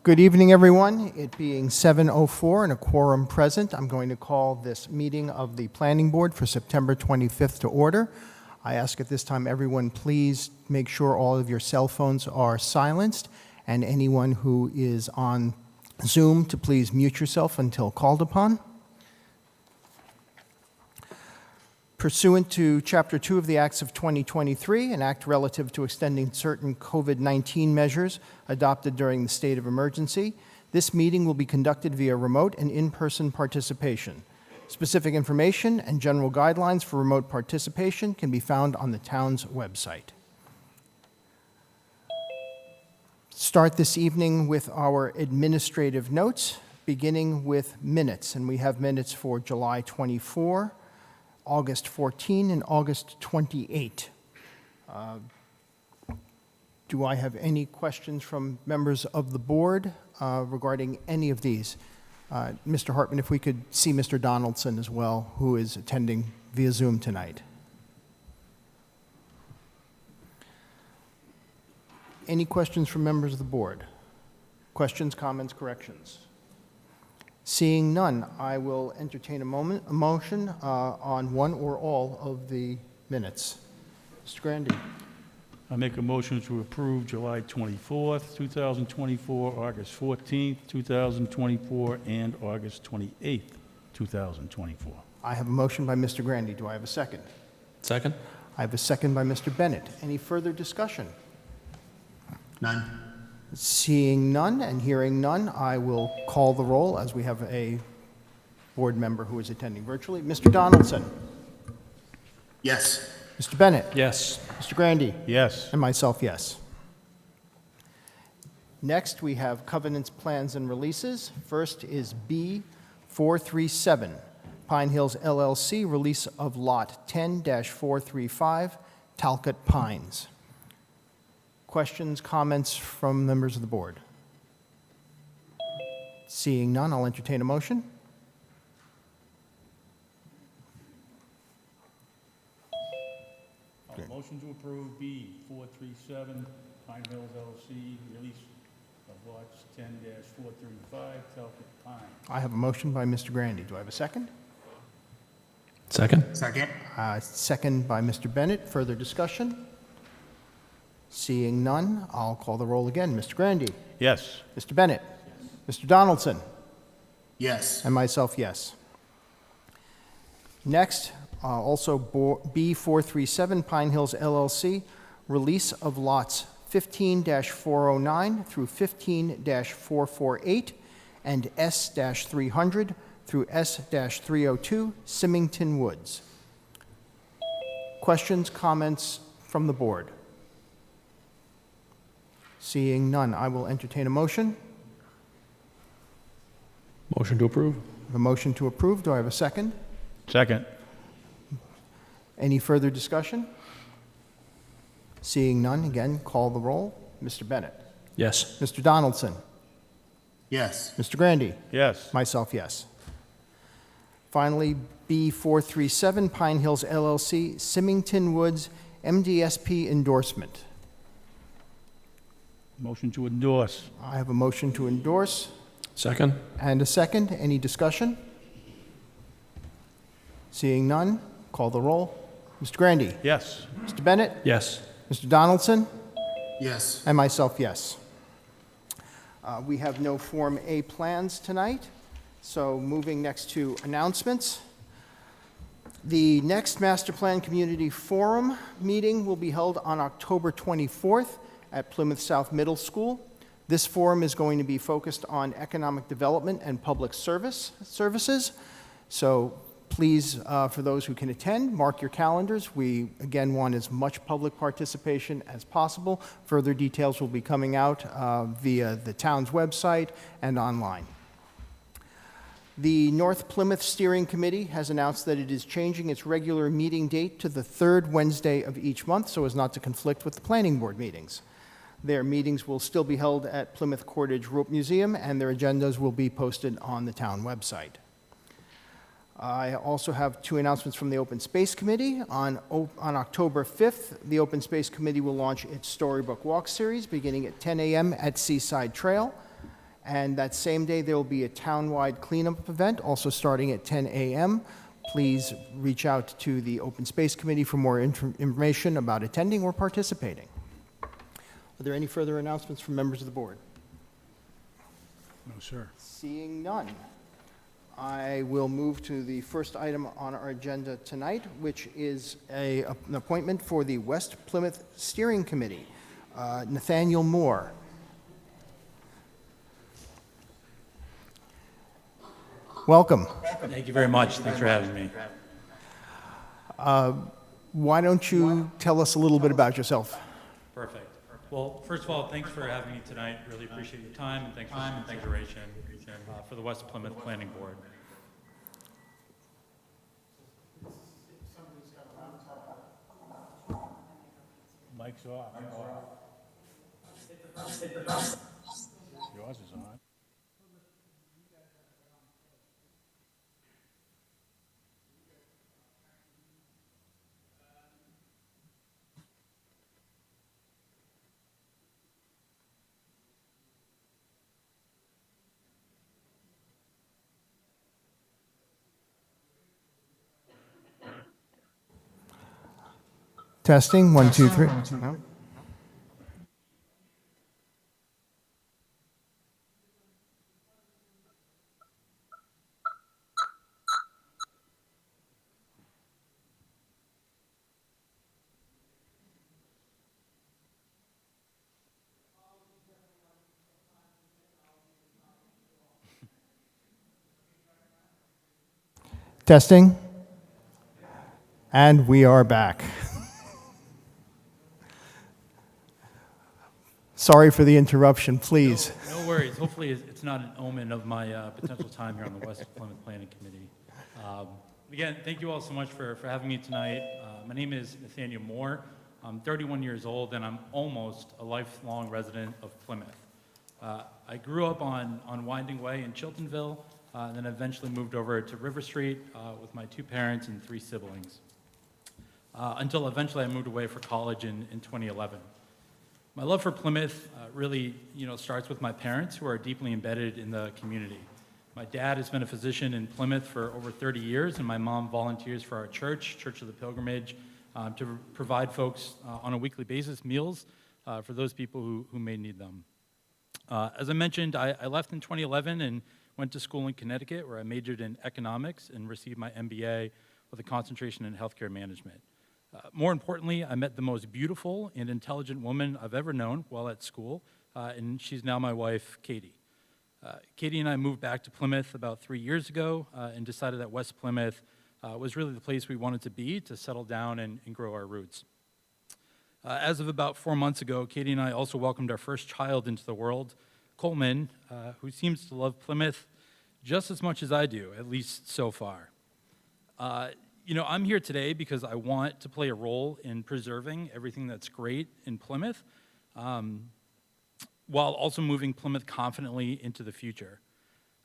Good evening, everyone. It being 7:04 and a quorum present, I'm going to call this meeting of the Planning Board for September 25th to order. I ask at this time everyone please make sure all of your cell phones are silenced, and anyone who is on Zoom to please mute yourself until called upon. Pursuant to Chapter 2 of the Acts of 2023, an act relative to extending certain COVID-19 measures adopted during the state of emergency, this meeting will be conducted via remote and in-person participation. Specific information and general guidelines for remote participation can be found on the town's website. Start this evening with our administrative notes, beginning with minutes, and we have minutes for July 24, August 14, and August 28. Do I have any questions from members of the board regarding any of these? Mr. Hartman, if we could see Mr. Donaldson as well, who is attending via Zoom tonight. Any questions from members of the board? Questions, comments, corrections? Seeing none, I will entertain a motion on one or all of the minutes. Mr. Grandy. I make a motion to approve July 24th, 2024, August 14th, 2024, and August 28th, 2024. I have a motion by Mr. Grandy. Do I have a second? Second. I have a second by Mr. Bennett. Any further discussion? None. Seeing none and hearing none, I will call the roll as we have a board member who is attending virtually. Mr. Donaldson. Yes. Mr. Bennett. Yes. Mr. Grandy. Yes. And myself, yes. Next, we have covenants, plans, and releases. First is B437, Pine Hills LLC, release of Lot 10-435, Talcott Pines. Questions, comments from members of the board? Seeing none, I'll entertain a motion. Motion to approve B437, Pine Hills LLC, release of lots 10-435, Talcott Pine. I have a motion by Mr. Grandy. Do I have a second? Second. Second. Second by Mr. Bennett. Further discussion? Seeing none, I'll call the roll again. Mr. Grandy. Yes. Mr. Bennett. Yes. Mr. Donaldson. Yes. And myself, yes. Next, also B437 Pine Hills LLC, release of lots 15-409 through 15-448 and S-300 through S-302, Symington Woods. Questions, comments from the board? Seeing none, I will entertain a motion. Motion to approve. A motion to approve. Do I have a second? Second. Any further discussion? Seeing none, again, call the roll. Mr. Bennett. Yes. Mr. Donaldson. Yes. Mr. Grandy. Yes. Myself, yes. Finally, B437 Pine Hills LLC, Symington Woods MDSP endorsement. Motion to endorse. I have a motion to endorse Second. and a second. Any discussion? Seeing none, call the roll. Mr. Grandy. Yes. Mr. Bennett. Yes. Mr. Donaldson. Yes. And myself, yes. We have no Form A plans tonight, so moving next to announcements. The next Master Plan Community Forum meeting will be held on October 24th at Plymouth South Middle School. This forum is going to be focused on economic development and public services. So please, for those who can attend, mark your calendars. We, again, want as much public participation as possible. Further details will be coming out via the town's website and online. The North Plymouth Steering Committee has announced that it is changing its regular meeting date to the third Wednesday of each month so as not to conflict with the planning board meetings. Their meetings will still be held at Plymouth Cordage Rope Museum, and their agendas will be posted on the town website. I also have two announcements from the Open Space Committee. On October 5th, the Open Space Committee will launch its Storybook Walk series beginning at 10 a.m. at Seaside Trail. And that same day, there will be a townwide cleanup event, also starting at 10 a.m. Please reach out to the Open Space Committee for more information about attending or participating. Are there any further announcements from members of the board? No, sir. Seeing none, I will move to the first item on our agenda tonight, which is an appointment for the West Plymouth Steering Committee. Nathaniel Moore. Welcome. Thank you very much. Thanks for having me. Why don't you tell us a little bit about yourself? Perfect. Well, first of all, thanks for having me tonight. Really appreciate your time, and thanks for some consideration for the West Plymouth Planning Board. Mic's off. Yours is on. Testing, 1, 2, 3. No? Testing. And we are back. Sorry for the interruption, please. No worries. Hopefully, it's not an omen of my potential time here on the West Plymouth Planning Committee. Again, thank you all so much for having me tonight. My name is Nathaniel Moore. I'm 31 years old, and I'm almost a lifelong resident of Plymouth. I grew up on Winding Way in Chiltonville, and then eventually moved over to River Street with my 2 parents and 3 siblings, until eventually I moved away for college in 2011. My love for Plymouth really, starts with my parents, who are deeply embedded in the community. My dad has been a physician in Plymouth for over 30 years, and my mom volunteers for our church, Church of the Pilgrimage, to provide folks on a weekly basis meals for those people who may need them. As I mentioned, I left in 2011 and went to school in Connecticut, where I majored in economics and received my MBA with a concentration in healthcare management. More importantly, I met the most beautiful and intelligent woman I've ever known while at school, and she's now my wife, Katie. Katie and I moved back to Plymouth about 3 years ago and decided that West Plymouth was really the place we wanted to be to settle down and grow our roots. As of about 4 months ago, Katie and I also welcomed our first child into the world, Coleman, who seems to love Plymouth just as much as I do, at least so far. I'm here today because I want to play a role in preserving everything that's great in Plymouth, while also moving Plymouth confidently into the future.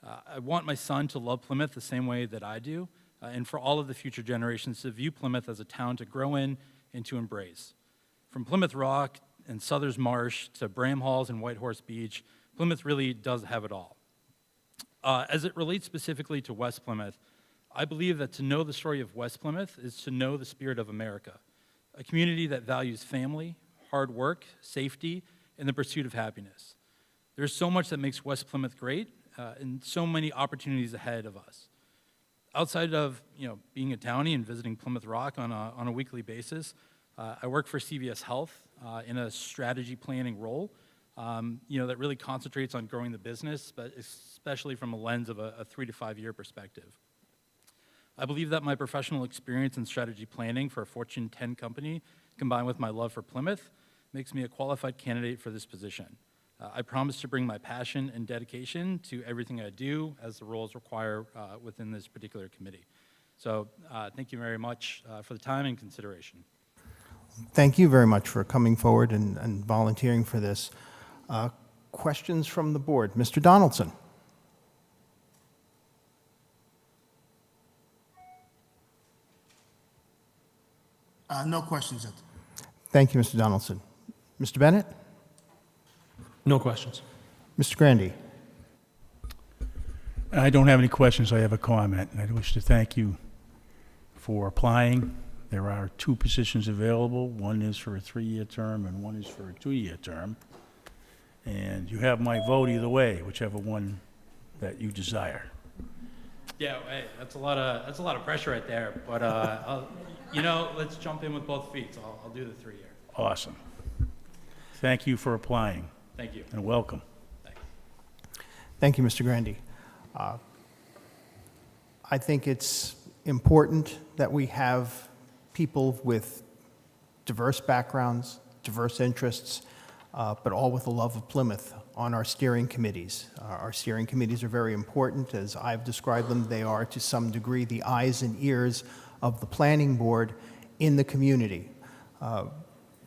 I want my son to love Plymouth the same way that I do, and for all of the future generations to view Plymouth as a town to grow in and to embrace. From Plymouth Rock and Southers Marsh to Bramhalls and Whitehorse Beach, Plymouth really does have it all. As it relates specifically to West Plymouth, I believe that to know the story of West Plymouth is to know the spirit of America, a community that values family, hard work, safety, and the pursuit of happiness. There's so much that makes West Plymouth great, and so many opportunities ahead of us. Outside of being a townie and visiting Plymouth Rock on a weekly basis, I work for CVS Health in a strategy planning role, that really concentrates on growing the business, but especially from a lens of a 3 to 5 year perspective. I believe that my professional experience in strategy planning for a Fortune 10 company, combined with my love for Plymouth, makes me a qualified candidate for this position. I promise to bring my passion and dedication to everything I do, as the roles require within this particular committee. So thank you very much for the time and consideration. Thank you very much for coming forward and volunteering for this. Questions from the board? Mr. Donaldson. No questions. Thank you, Mr. Donaldson. Mr. Bennett? No questions. Mr. Grandy? I don't have any questions, I have a comment. I wish to thank you for applying. There are 2 positions available. One is for a 3-year term and one is for a 2-year term. And you have my vote either way, whichever one that you desire. Yeah, hey, that's a lot of pressure right there. But let's jump in with both feet. So I'll do the 3-year. Awesome. Thank you for applying, Thank you. and welcome. Thanks. Thank you, Mr. Grandy. I think it's important that we have people with diverse backgrounds, diverse interests, but all with a love of Plymouth on our steering committees. Our steering committees are very important. As I've described them, they are to some degree the eyes and ears of the planning board in the community.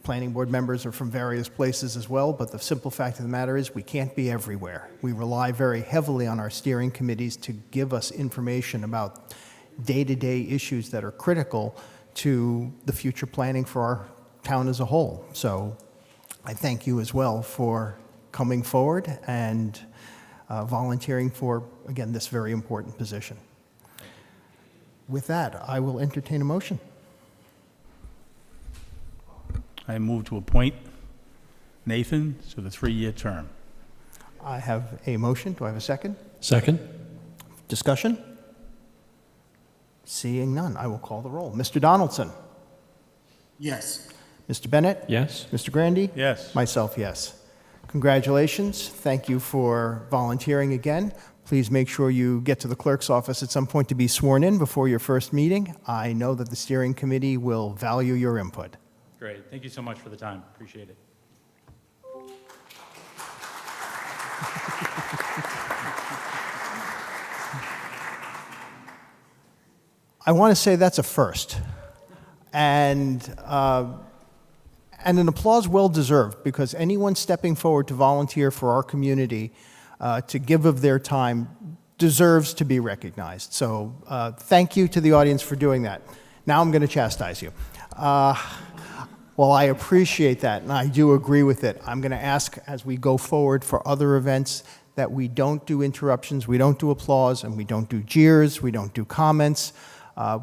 Planning board members are from various places as well, but the simple fact of the matter is we can't be everywhere. We rely very heavily on our steering committees to give us information about day-to-day issues that are critical to the future planning for our town as a whole. So I thank you as well for coming forward and volunteering for, again, this very important position. With that, I will entertain a motion. I move to appoint Nathan to the 3-year term. I have a motion. Do I have a second? Second? Discussion? Seeing none, I will call the roll. Mr. Donaldson? Yes. Mr. Bennett? Yes. Mr. Grandy? Yes. Myself, yes. Congratulations. Thank you for volunteering again. Please make sure you get to the clerk's office at some point to be sworn in before your first meeting. I know that the steering committee will value your input. Great. Thank you so much for the time. Appreciate it. I want to say that's a first. And an applause well deserved, because anyone stepping forward to volunteer for our community, to give of their time, deserves to be recognized. So thank you to the audience for doing that. Now I'm going to chastise you. Well, I appreciate that, and I do agree with it. I'm going to ask, as we go forward for other events, that we don't do interruptions, we don't do applause, and we don't do jeers, we don't do comments.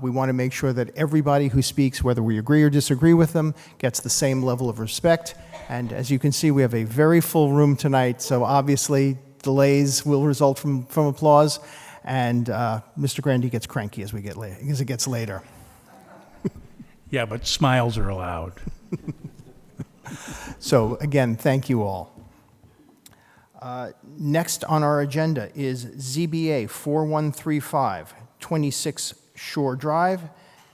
We want to make sure that everybody who speaks, whether we agree or disagree with them, gets the same level of respect. And as you can see, we have a very full room tonight, so obviously delays will result from applause, and Mr. Grandy gets cranky as it gets later. Yeah, but smiles are allowed. So again, thank you all. Next on our agenda is ZBA 4135, 26 Shore Drive,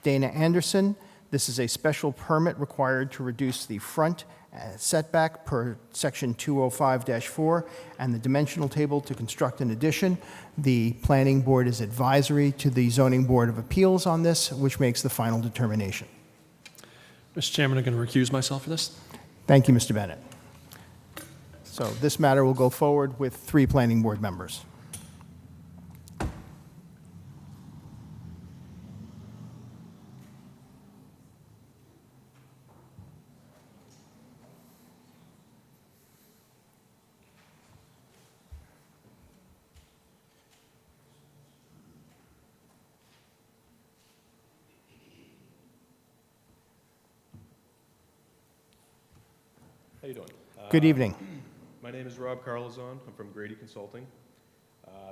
Dana Anderson. This is a special permit required to reduce the front setback per section 205-4 and the dimensional table to construct an addition. The planning board is advisory to the zoning board of appeals on this, which makes the final determination. Mr. Chairman, I'm going to recuse myself for this. Thank you, Mr. Bennett. So this matter will go forward with 3 planning board members. How you doing? Good evening. My name is Rob Carlazon. I'm from Grady Consulting.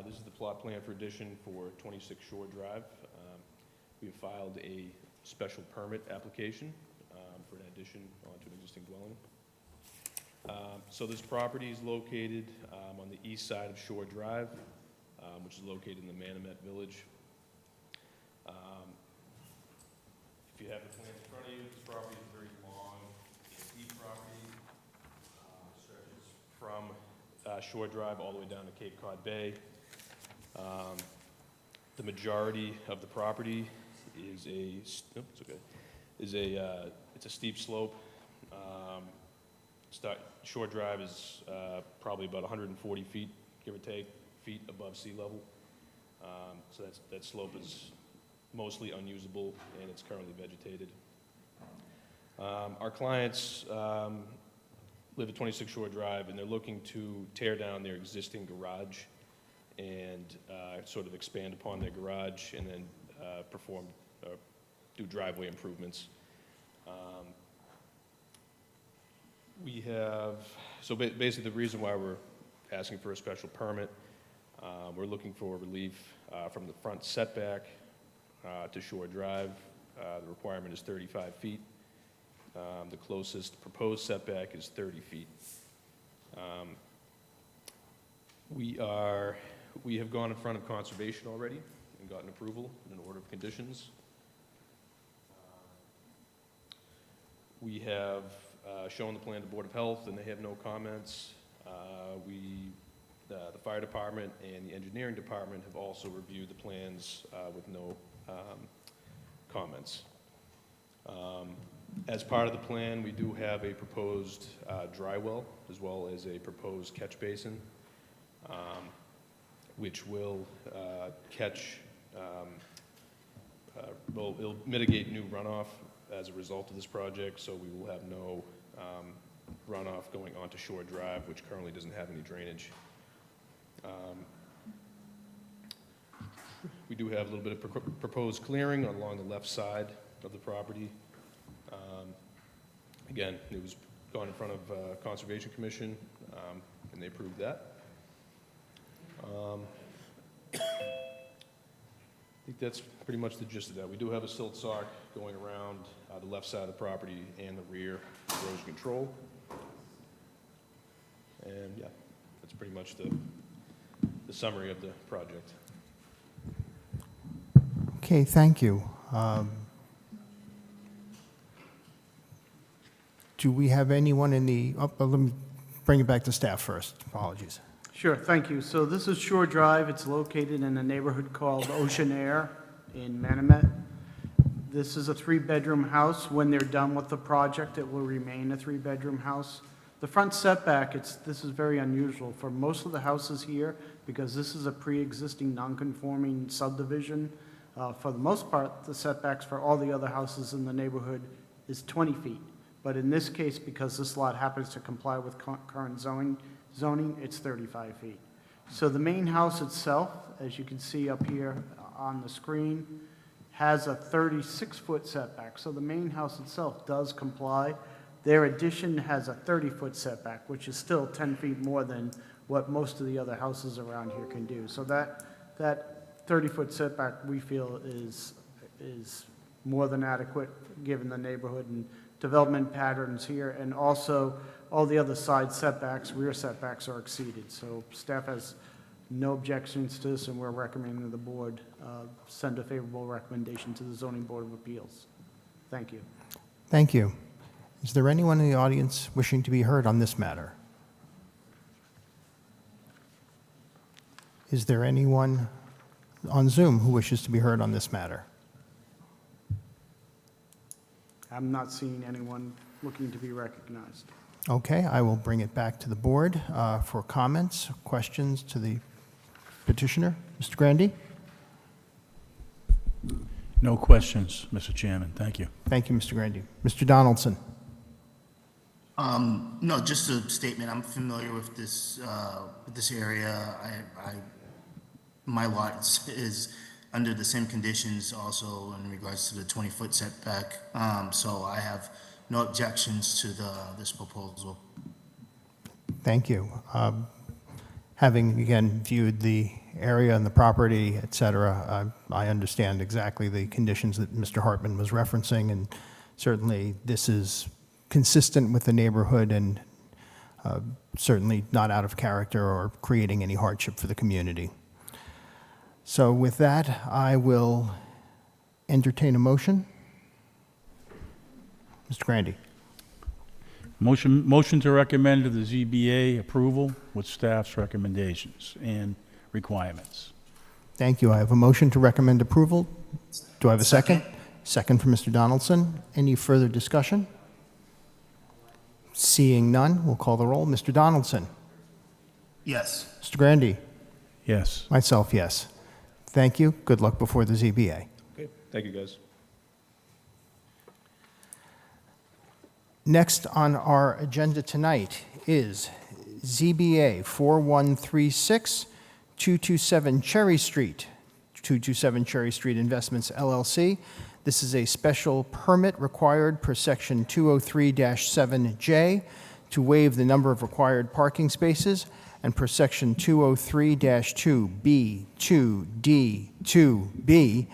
This is the plot plan for addition for 26 Shore Drive. We have filed a special permit application for an addition onto an existing dwelling. So this property is located on the east side of Shore Drive, which is located in the Manamet Village. If you have the plans in front of you, this property is very long, deep property. Stretches from Shore Drive all the way down to Cape Cod Bay. The majority of the property is it's a steep slope. Shore Drive is probably about 140 feet, give or take, feet above sea level. So that slope is mostly unusable, and it's currently vegetated. Our clients live at 26 Shore Drive, and they're looking to tear down their existing garage and sort of expand upon their garage and then do driveway improvements. We have, so basically the reason why we're asking for a special permit, we're looking for relief from the front setback to Shore Drive. The requirement is 35 feet. The closest proposed setback is 30 feet. We have gone in front of conservation already and gotten approval in an order of conditions. We have shown the plan to Board of Health, and they have no comments. The fire department and the engineering department have also reviewed the plans with no comments. As part of the plan, we do have a proposed dry well as well as a proposed catch basin, which will it'll mitigate new runoff as a result of this project, so we will have no runoff going onto Shore Drive, which currently doesn't have any drainage. We do have a little bit of proposed clearing along the left side of the property. Again, it was gone in front of Conservation Commission, and they approved that. I think that's pretty much the gist of that. We do have a silt sock going around the left side of the property and the rear erosion control. And yeah, that's pretty much the summary of the project. Okay, thank you. Do we have anyone in the, let me bring it back to staff first. Apologies. Sure, thank you. So this is Shore Drive. It's located in a neighborhood called Ocean Air in Manamet. This is a three-bedroom house. When they're done with the project, it will remain a three-bedroom house. The front setback, this is very unusual for most of the houses here because this is a pre-existing non-conforming subdivision. For the most part, the setbacks for all the other houses in the neighborhood is 20 feet. But in this case, because this lot happens to comply with current zoning, it's 35 feet. So the main house itself, as you can see up here on the screen, has a 36-foot setback. So the main house itself does comply. Their addition has a 30-foot setback, which is still 10 feet more than what most of the other houses around here can do. So that 30-foot setback, we feel, is more than adequate given the neighborhood and development patterns here, and also all the other side setbacks, rear setbacks are exceeded. So staff has no objections to this, and we're recommending the board send a favorable recommendation to the Zoning Board of Appeals. Thank you. Thank you. Is there anyone in the audience wishing to be heard on this matter? Is there anyone on Zoom who wishes to be heard on this matter? I'm not seeing anyone looking to be recognized. Okay, I will bring it back to the board for comments, questions to the petitioner. Mr. Grandy? No questions, Mr. Chairman. Thank you. Thank you, Mr. Grandy. Mr. Donaldson? No, just a statement. I'm familiar with this area. My lot is under the same conditions also in regards to the 20-foot setback. So I have no objections to this proposal. Thank you. Having, again, viewed the area and the property, et cetera, I understand exactly the conditions that Mr. Hartman was referencing, and certainly this is consistent with the neighborhood and certainly not out of character or creating any hardship for the community. So with that, I will entertain a motion. Mr. Grandy? Motion to recommend to the ZBA approval with staff's recommendations and requirements. Thank you. I have a motion to recommend approval. Do I have a second? Second from Mr. Donaldson. Any further discussion? Seeing none, we'll call the roll. Mr. Donaldson? Yes. Mr. Grandy? Yes. Myself, yes. Thank you. Good luck before the ZBA. Okay, thank you, guys. Next on our agenda tonight is ZBA 4136 227 Cherry Street, 227 Cherry Street Investments LLC. This is a special permit required per Section 203-7J to waive the number of required parking spaces, and per Section 203-2B, 2D, 2B,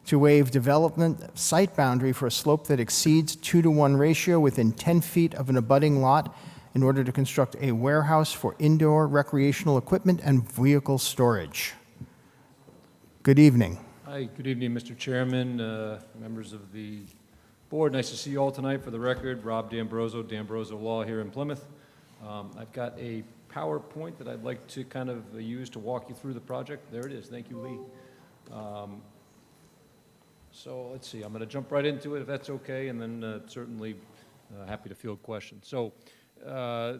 to waive development site boundary for a slope that exceeds 2-to-1 ratio within 10 feet of an abutting lot in order to construct a warehouse for indoor recreational equipment and vehicle storage. Good evening. Hi, good evening, Mr. Chairman, members of the board. Nice to see you all tonight. For the record, Rob D'Ambroso Law here in Plymouth. I've got a PowerPoint that I'd like to kind of use to walk you through the project. There it is. Thank you, Lee. So let's see. I'm going to jump right into it if that's okay, and then certainly happy to field questions. So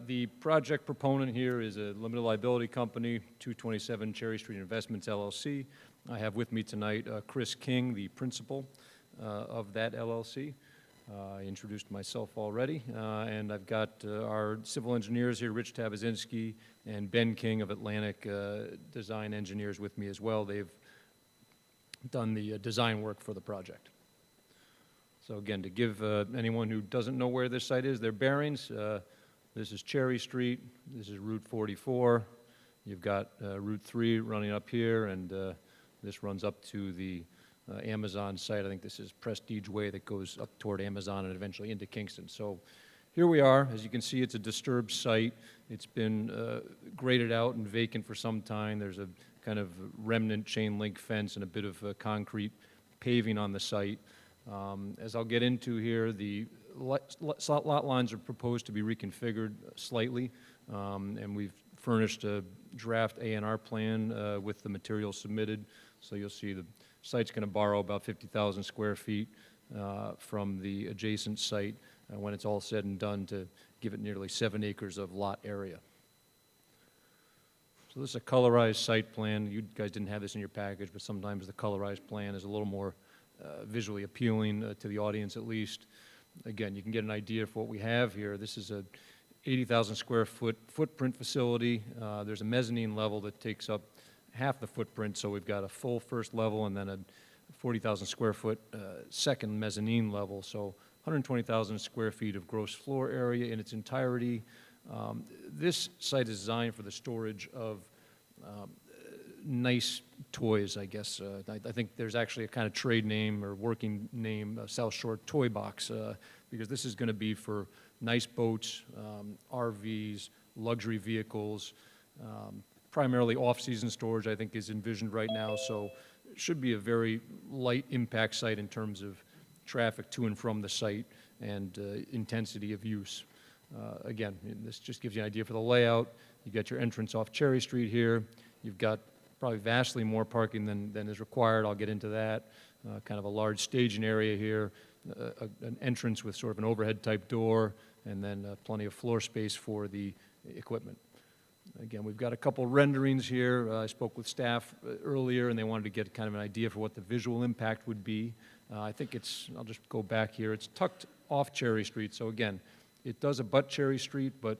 the project proponent here is a limited liability company, 227 Cherry Street Investments LLC. I have with me tonight Chris King, the principal of that LLC. I introduced myself already, and I've got our civil engineers here, Rich Tabazinski and Ben King of Atlantic Design Engineers with me as well. They've done the design work for the project. So again, to give anyone who doesn't know where this site is their bearings, this is Cherry Street, this is Route 44, you've got Route 3 running up here, and this runs up to the Amazon site. I think this is Prestige Way that goes up toward Amazon and eventually into Kingston. So here we are. As you can see, it's a disturbed site. It's been graded out and vacant for some time. There's a kind of remnant chain link fence and a bit of concrete paving on the site. As I'll get into here, the lot lines are proposed to be reconfigured slightly, and we've furnished a draft A&R plan with the material submitted. So you'll see the site's going to borrow about 50,000 square feet from the adjacent site when it's all said and done, to give it nearly 7 acres of lot area. So this is a colorized site plan. You guys didn't have this in your package, but sometimes the colorized plan is a little more visually appealing to the audience at least. Again, you can get an idea of what we have here. This is a 80,000 square foot footprint facility. There's a mezzanine level that takes up half the footprint, so we've got a full first level and then a 40,000 square foot second mezzanine level. So 120,000 square feet of gross floor area in its entirety. This site is designed for the storage of nice toys, I guess. I think there's actually a kind of trade name or working name, South Shore Toy Box, because this is going to be for nice boats, RVs, luxury vehicles, primarily off-season storage, I think, is envisioned right now. So it should be a very light impact site in terms of traffic to and from the site and intensity of use. Again, this just gives you an idea for the layout. You've got your entrance off Cherry Street here. You've got probably vastly more parking than is required. I'll get into that. Kind of a large staging area here, an entrance with sort of an overhead type door, and then plenty of floor space for the equipment. Again, we've got a couple renderings here. I spoke with staff earlier, and they wanted to get kind of an idea for what the visual impact would be. I think it's, I'll just go back here, it's tucked off Cherry Street. So again, it does abut Cherry Street, but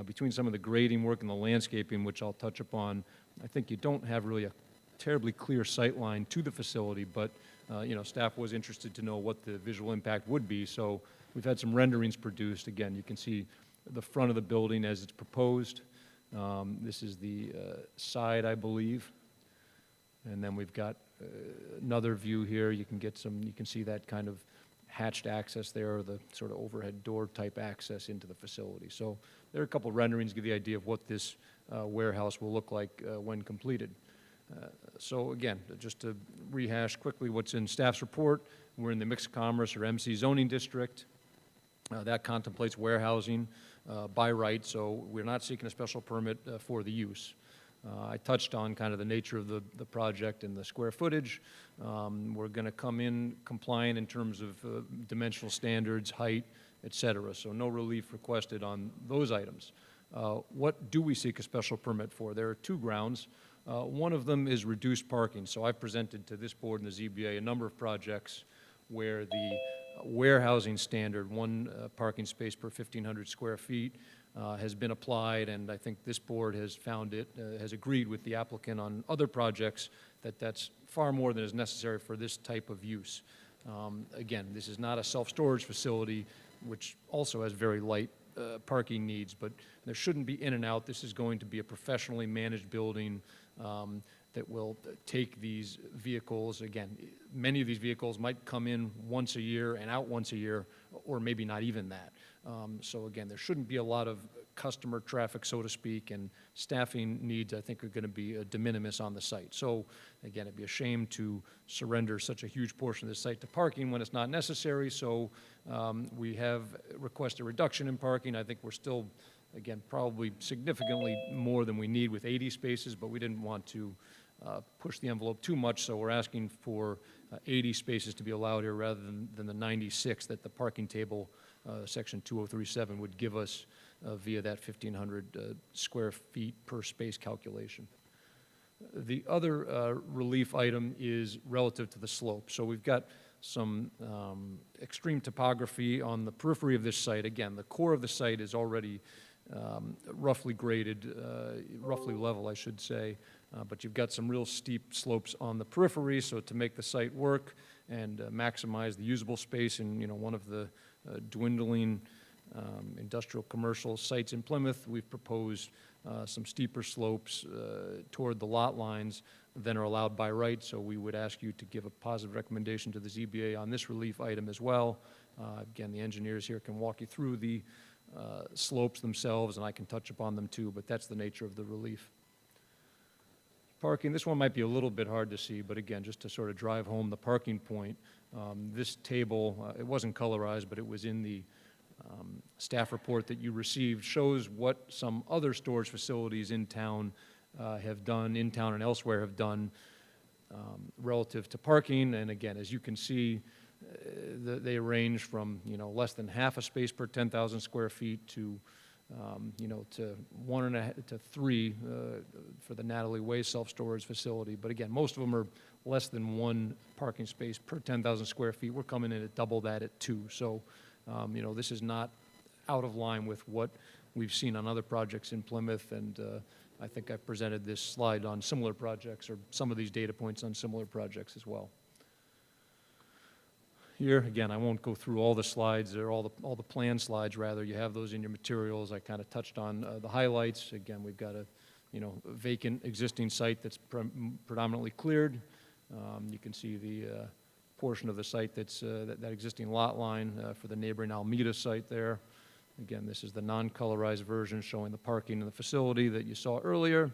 between some of the grading work and the landscaping, which I'll touch upon, I think you don't have really a terribly clear sight line to the facility, but you know, staff was interested to know what the visual impact would be. So we've had some renderings produced. Again, you can see the front of the building as it's proposed. This is the side, I believe. And then we've got another view here. You can get some, you can see that kind of hatched access there, or the sort of overhead door type access into the facility. So there are a couple renderings to give you the idea of what this warehouse will look like when completed. So again, just to rehash quickly what's in staff's report, we're in the mixed commerce or MC zoning district. That contemplates warehousing by right, so we're not seeking a special permit for the use. I touched on kind of the nature of the project and the square footage. We're going to come in compliant in terms of dimensional standards, height, et cetera, so no relief requested on those items. What do we seek a special permit for? There are two grounds. One of them is reduced parking. So I've presented to this board and the ZBA a number of projects where the warehousing standard, one parking space per 1,500 square feet, has been applied, and I think this board has found it, has agreed with the applicant on other projects that that's far more than is necessary for this type of use. Again, this is not a self-storage facility, which also has very light parking needs, but there shouldn't be in and out. This is going to be a professionally managed building that will take these vehicles. Again, many of these vehicles might come in once a year and out once a year, or maybe not even that. So again, there shouldn't be a lot of customer traffic, so to speak, and staffing needs, I think, are going to be de minimis on the site. So again, it'd be a shame to surrender such a huge portion of the site to parking when it's not necessary. So we have requested a reduction in parking. I think we're still, again, probably significantly more than we need with 80 spaces, but we didn't want to push the envelope too much, so we're asking for 80 spaces to be allowed here rather than the 96 that the parking table, section 2037, would give us via that 1,500 square feet per space calculation. The other relief item is relative to the slope. So we've got some extreme topography on the periphery of this site. Again, the core of the site is already roughly graded, roughly level, I should say, but you've got some real steep slopes on the periphery, so to make the site work and maximize the usable space in, one of the dwindling industrial commercial sites in Plymouth, we've proposed some steeper slopes toward the lot lines than are allowed by right, so we would ask you to give a positive recommendation to the ZBA on this relief item as well. Again, the engineers here can walk you through the slopes themselves, and I can touch upon them too, but that's the nature of the relief. Parking, this one might be a little bit hard to see, but again, just to sort of drive home the parking point, this table, it wasn't colorized, but it was in the staff report that you received, shows what some other storage facilities in town have done, in town and elsewhere have done relative to parking. And again, as you can see, they range from, less than half a space per 10,000 square feet to to 1.5 to 3 for the Natalie Way self-storage facility. But again, most of them are less than 1 parking space per 10,000 square feet. We're coming in at double that at 2. So, this is not out of line with what we've seen on other projects in Plymouth. And I think I've presented this slide on similar projects, or some of these data points on similar projects as well. Here, again, I won't go through all the slides, or all the plan slides, rather. You have those in your materials. I kind of touched on the highlights. Again, we've got a, vacant existing site that's predominantly cleared. You can see the portion of the site that's that existing lot line for the neighboring Almeida site there. Again, this is the non-colorized version showing the parking in the facility that you saw earlier.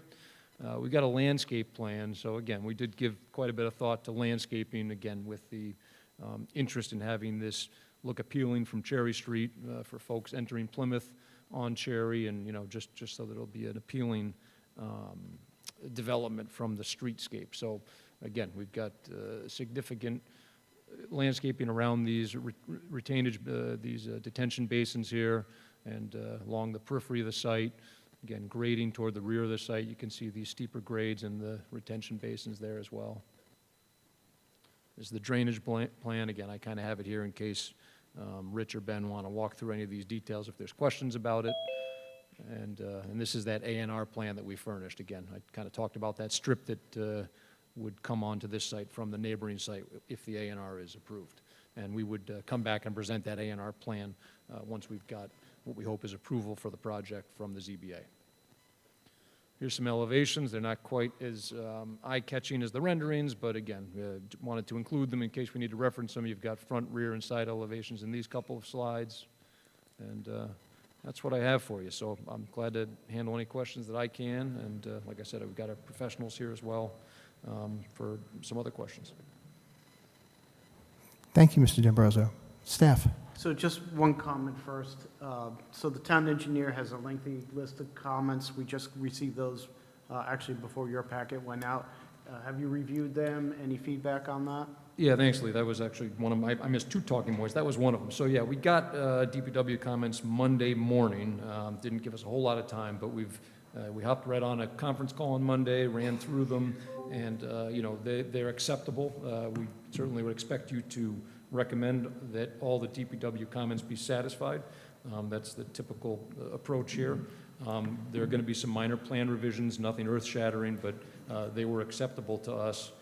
We've got a landscape plan. So again, we did give quite a bit of thought to landscaping, again, with the interest in having this look appealing from Cherry Street for folks entering Plymouth on Cherry, and just so that it'll be an appealing development from the streetscape. So again, we've got significant landscaping around these retainage, these detention basins here, and along the periphery of the site. Again, grading toward the rear of the site, you can see these steeper grades and the retention basins there as well. This is the drainage plan. Again, I kind of have it here in case Rich or Ben want to walk through any of these details if there's questions about it. And this is that A&R plan that we furnished. Again, I kind of talked about that strip that would come onto this site from the neighboring site if the A&R is approved. And we would come back and present that A&R plan once we've got what we hope is approval for the project from the ZBA. Here's some elevations. They're not quite as eye-catching as the renderings, but again, wanted to include them in case we need to reference them. You've got front, rear, and side elevations in these couple of slides. And that's what I have for you. So I'm glad to handle any questions that I can. And like I said, we've got our professionals here as well for some other questions. Thank you, Mr. D'Ambrosio. Staff? So just one comment first. So the town engineer has a lengthy list of comments. We just received those actually before your packet went out. Have you reviewed them? Any feedback on that? Yeah, thanks, Lee. That was actually one of my, I missed 2 talking points. That was one of them. So yeah, we got DPW comments Monday morning. Didn't give us a whole lot of time, but we hopped right on a conference call on Monday, ran through them, and they're acceptable. We certainly would expect you to recommend that all the DPW comments be satisfied. That's the typical approach here. There are going to be some minor plan revisions, nothing earth-shattering, but they were acceptable to us.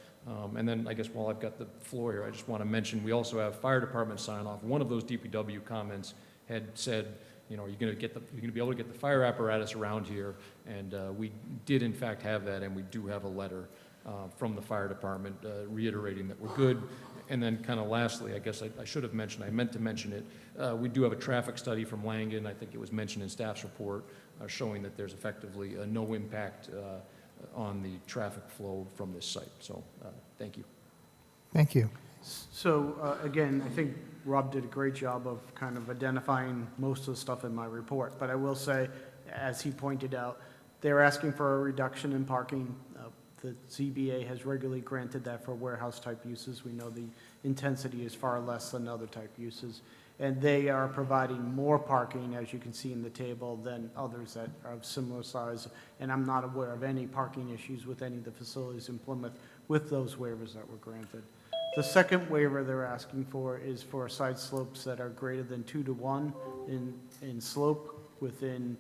And then, I guess while I've got the floor here, I just want to mention, we also have fire department sign-off. One of those DPW comments had said, you know, you're going to be able to get the fire apparatus around here, and we did in fact have that, and we do have a letter from the fire department reiterating that we're good. And then kind of lastly, I guess I should have mentioned, I meant to mention it, we do have a traffic study from Langen, I think it was mentioned in staff's report, showing that there's effectively no impact on the traffic flow from this site. So, thank you. Thank you. So, again, I think Rob did a great job of kind of identifying most of the stuff in my report. But I will say, as he pointed out, they're asking for a reduction in parking. The ZBA has regularly granted that for warehouse-type uses. We know the intensity is far less than other type uses. And they are providing more parking, as you can see in the table, than others that are of similar size. And I'm not aware of any parking issues with any of the facilities in Plymouth with those waivers that were granted. The second waiver they're asking for is for side slopes that are greater than 2 to 1 in slope within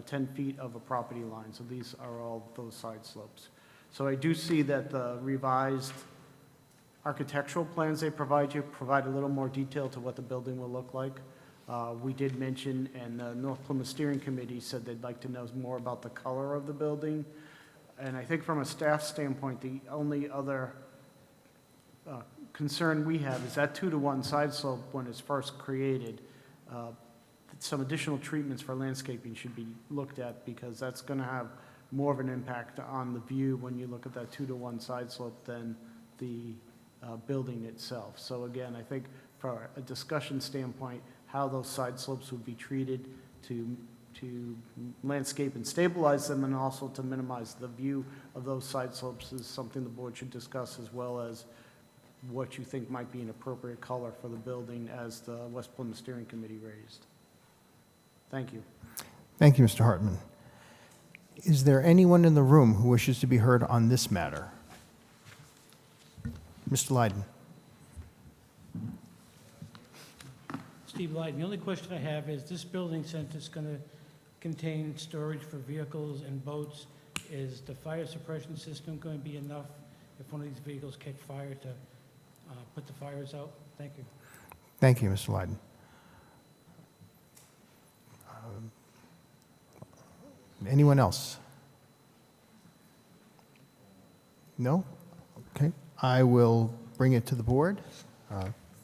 10 feet of a property line. So these are all those side slopes. So I do see that the revised architectural plans they provide you provide a little more detail to what the building will look like. We did mention, and the North Plymouth Steering Committee said they'd like to know more about the color of the building. And I think from a staff standpoint, the only other concern we have is that 2 to 1 side slope when it's first created. Some additional treatments for landscaping should be looked at because that's going to have more of an impact on the view when you look at that 2 to 1 side slope than the building itself. So again, I think from a discussion standpoint, how those side slopes would be treated to landscape and stabilize them and also to minimize the view of those side slopes is something the board should discuss, as well as what you think might be an appropriate color for the building as the West Plymouth Steering Committee raised. Thank you. Thank you, Mr. Hartman. Is there anyone in the room who wishes to be heard on this matter? Mr. Lydon. Steve Lydon. The only question I have is, this building, since it's going to contain storage for vehicles and boats, is the fire suppression system going to be enough if one of these vehicles catch fire to put the fires out? Thank you. Thank you, Mr. Lydon. Anyone else? No? Okay. I will bring it to the board.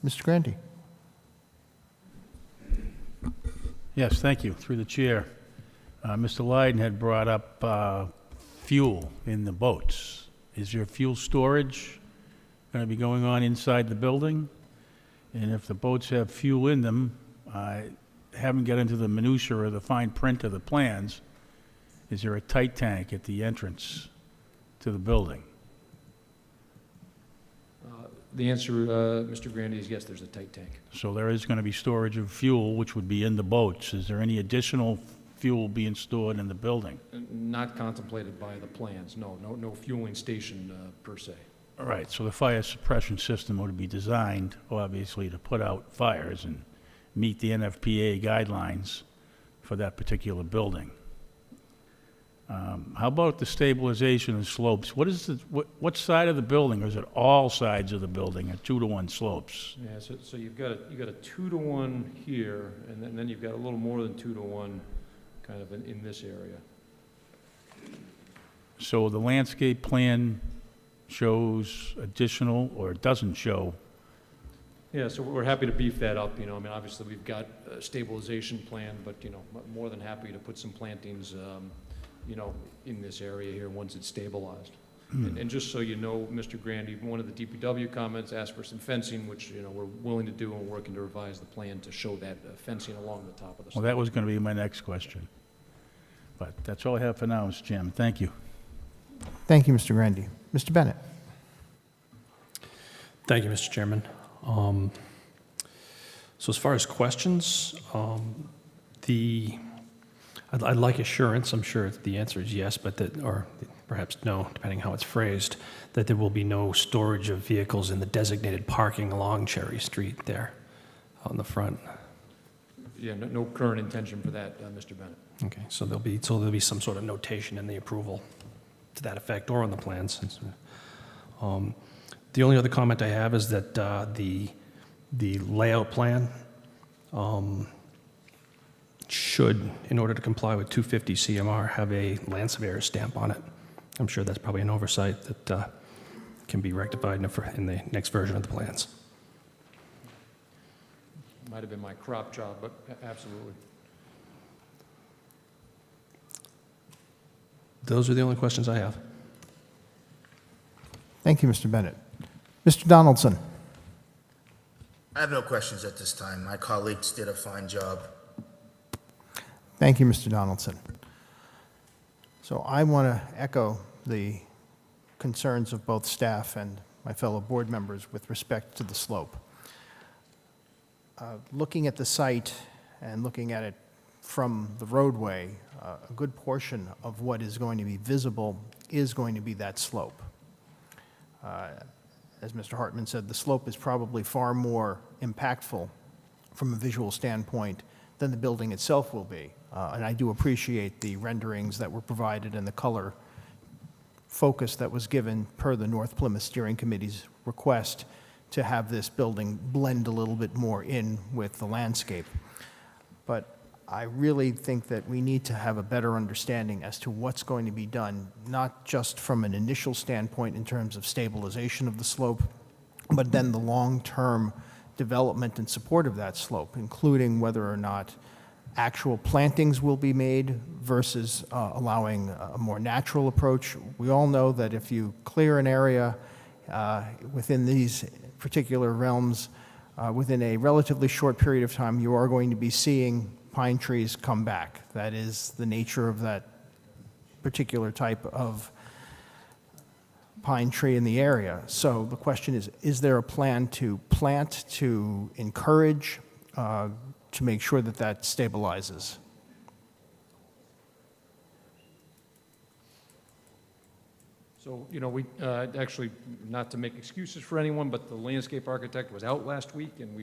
Mr. Grandy. Yes, thank you, through the chair. Mr. Lydon had brought up fuel in the boats. Is there fuel storage going to be going on inside the building? And if the boats have fuel in them, I haven't got into the minutia or the fine print of the plans. Is there a tight tank at the entrance to the building? The answer, Mr. Grandy, is yes, there's a tight tank. So there is going to be storage of fuel, which would be in the boats. Is there any additional fuel being stored in the building? Not contemplated by the plans, no fueling station per se. All right, so the fire suppression system would be designed, obviously, to put out fires and meet the NFPA guidelines for that particular building. How about the stabilization and slopes? What side of the building, or is it all sides of the building at 2 to 1 slopes? Yeah, so you've got a 2 to 1 here, and then you've got a little more than 2 to 1 kind of in this area. So the landscape plan shows additional, or it doesn't show? Yeah, so we're happy to beef that up, I mean, obviously we've got a stabilization plan, but, more than happy to put some plantings, in this area here once it's stabilized. And just so you know, Mr. Grandy, one of the DPW comments asked for some fencing, which, we're willing to do, and we're working to revise the plan to show that fencing along the top of the Well, that was going to be my next question. But that's all I have for now, Mr. Chairman. Thank you. Thank you, Mr. Grandy. Mr. Bennett. Thank you, Mr. Chairman. So as far as questions, I'd like assurance, I'm sure the answer is yes, but or perhaps no, depending how it's phrased, that there will be no storage of vehicles in the designated parking along Cherry Street there on the front. Yeah, no current intention for that, Mr. Bennett. Okay, so there'll be some sort of notation in the approval to that effect, or on the plans. The only other comment I have is that the layout plan should, in order to comply with 250 CMR, have a land surveyor stamp on it. I'm sure that's probably an oversight that can be rectified in the next version of the plans. Might have been my crop job, but absolutely. Those are the only questions I have. Thank you, Mr. Bennett. Mr. Donaldson? I have no questions at this time. My colleagues did a fine job. Thank you, Mr. Donaldson. So I want to echo the concerns of both staff and my fellow board members with respect to the slope. Looking at the site and looking at it from the roadway, a good portion of what is going to be visible is going to be that slope. As Mr. Hartman said, the slope is probably far more impactful from a visual standpoint than the building itself will be. And I do appreciate the renderings that were provided and the color focus that was given per the North Plymouth Steering Committee's request to have this building blend a little bit more in with the landscape. But I really think that we need to have a better understanding as to what's going to be done, not just from an initial standpoint in terms of stabilization of the slope, but then the long-term development and support of that slope, including whether or not actual plantings will be made versus allowing a more natural approach. We all know that if you clear an area within these particular realms, within a relatively short period of time, you are going to be seeing pine trees come back. That is the nature of that particular type of pine tree in the area. So the question is there a plan to plant, to encourage, to make sure that that stabilizes? So, we, actually, not to make excuses for anyone, but the landscape architect was out last week, and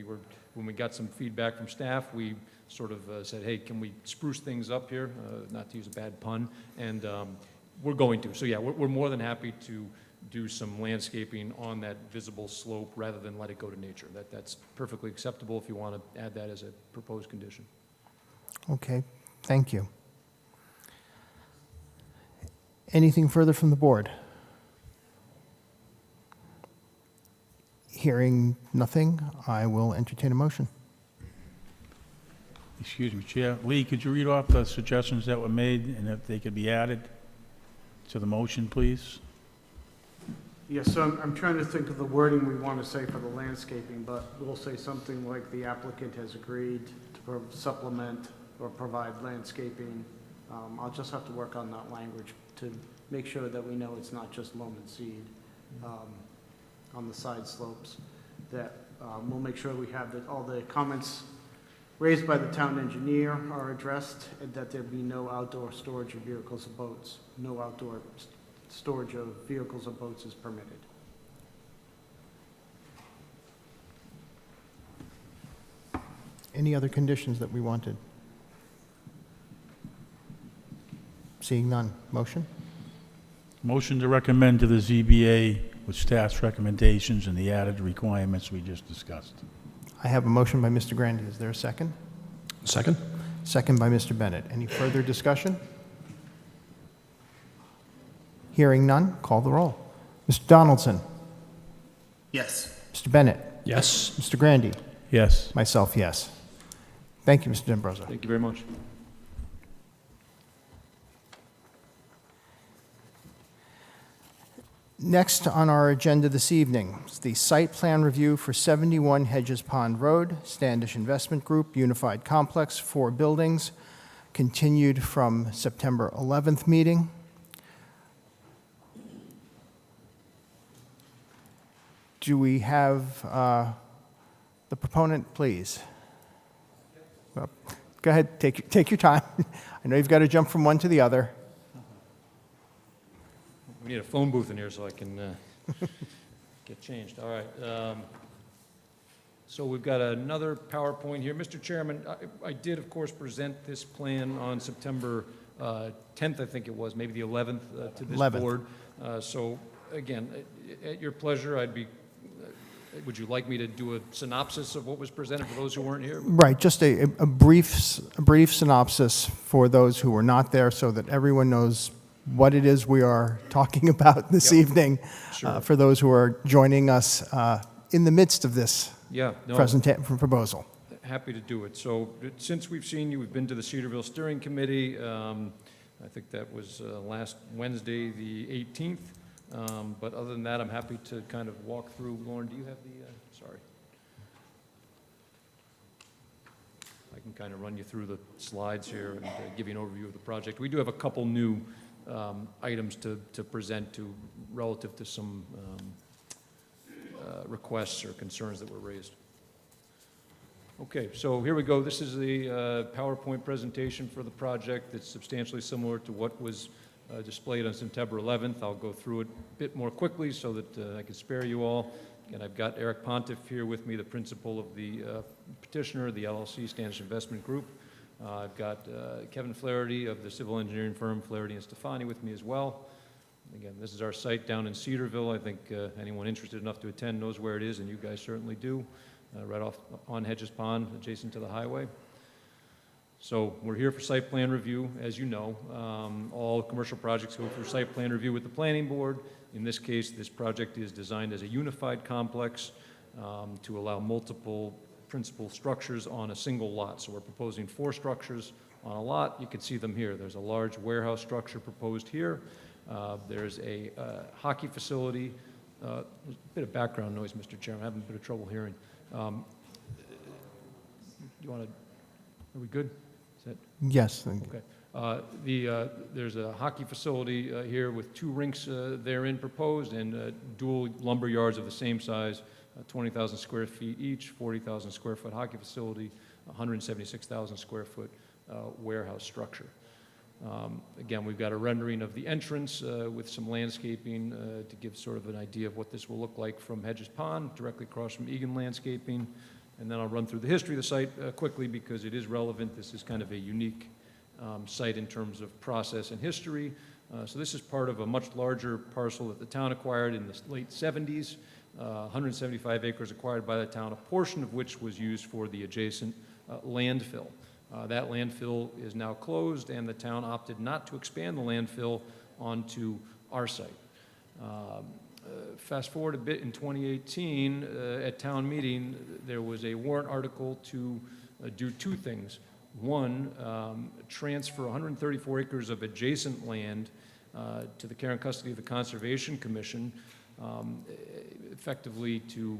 when we got some feedback from staff, we sort of said, hey, can we spruce things up here, not to use a bad pun, and we're going to. So, yeah, we're more than happy to do some landscaping on that visible slope rather than let it go to nature. That's perfectly acceptable if you want to add that as a proposed condition. Okay, thank you. Anything further from the board? Hearing nothing, I will entertain a motion. Excuse me, Chair. Lee, could you read off the suggestions that were made and if they could be added to the motion, please? Yes, so I'm trying to think of the wording we want to say for the landscaping, but we'll say something like the applicant has agreed to supplement or provide landscaping. I'll just have to work on that language to make sure that we know it's not just loam and seed on the side slopes. That we'll make sure we have all the comments raised by the town engineer are addressed, and that there be no outdoor storage of vehicles or boats. No outdoor storage of vehicles or boats is permitted. Any other conditions that we wanted? Seeing none. Motion? Motion to recommend to the ZBA with staff's recommendations and the added requirements we just discussed. I have a motion by Mr. Grandy. Is there a second? Second? Second by Mr. Bennett. Any further discussion? Hearing none, call the roll. Mr. Donaldson? Yes. Mr. Bennett? Yes. Mr. Grandy? Yes. Myself, yes. Thank you, Mr. D'Ambrosio. Thank you very much. Next on our agenda this evening is the site plan review for 71 Hedges Pond Road, Standish Investment Group, Unified Complex, 4 buildings, continued from September 11th meeting. Do we have the proponent, please? Well, go ahead, take your time. I know you've got to jump from one to the other. We need a phone booth in here so I can get changed. All right. So we've got another PowerPoint here. Mr. Chairman, I did, of course, present this plan on September 10th, I think it was, maybe the 11th, to this 11th. board. So again, at your pleasure, would you like me to do a synopsis of what was presented for those who weren't here? Right, just a brief synopsis for those who were not there so that everyone knows what it is we are talking about this Yep. evening. Sure. For those who are joining us in the midst of this Yeah, no, proposal. happy to do it. So since we've seen you, we've been to the Cedarville Steering Committee. I think that was last Wednesday, the 18th. But other than that, I'm happy to kind of walk through. Lauren, do you have the, sorry. I can kind of run you through the slides here and give you an overview of the project. We do have a couple new items to present to relative to some requests or concerns that were raised. Okay, so here we go. This is the PowerPoint presentation for the project. It's substantially similar to what was displayed on September 11th. I'll go through it a bit more quickly so that I can spare you all. And I've got Eric Pontiff here with me, the principal of the petitioner, the LLC Standish Investment Group. I've got Kevin Flaherty of the civil engineering firm Flaherty and Stefani with me as well. Again, this is our site down in Cedarville. I think anyone interested enough to attend knows where it is, and you guys certainly do. Right off on Hedges Pond, adjacent to the highway. So we're here for site plan review, as you know. All commercial projects go through site plan review with the planning board. In this case, this project is designed as a unified complex to allow multiple principal structures on a single lot. So we're proposing 4 structures on a lot. You can see them here. There's a large warehouse structure proposed here. There's a hockey facility. There's a bit of background noise, Mr. Chairman. I'm having a bit of trouble hearing. You want to, are we good? Is that? Yes, thank you. Okay. There's a hockey facility here with 2 rinks therein proposed and dual lumber yards of the same size, 20,000 square feet each, 40,000 square foot hockey facility, 176,000 square foot warehouse structure. Again, we've got a rendering of the entrance with some landscaping to give sort of an idea of what this will look like from Hedges Pond, directly across from Egan Landscaping. And then I'll run through the history of the site quickly because it is relevant. This is kind of a unique site in terms of process and history. So this is part of a much larger parcel that the town acquired in the late 70s, 175 acres acquired by the town, a portion of which was used for the adjacent landfill. That landfill is now closed, and the town opted not to expand the landfill onto our site. Fast forward a bit in 2018, at town meeting, there was a warrant article to do 2 things. One, transfer 134 acres of adjacent land to the care and custody of the Conservation Commission, effectively to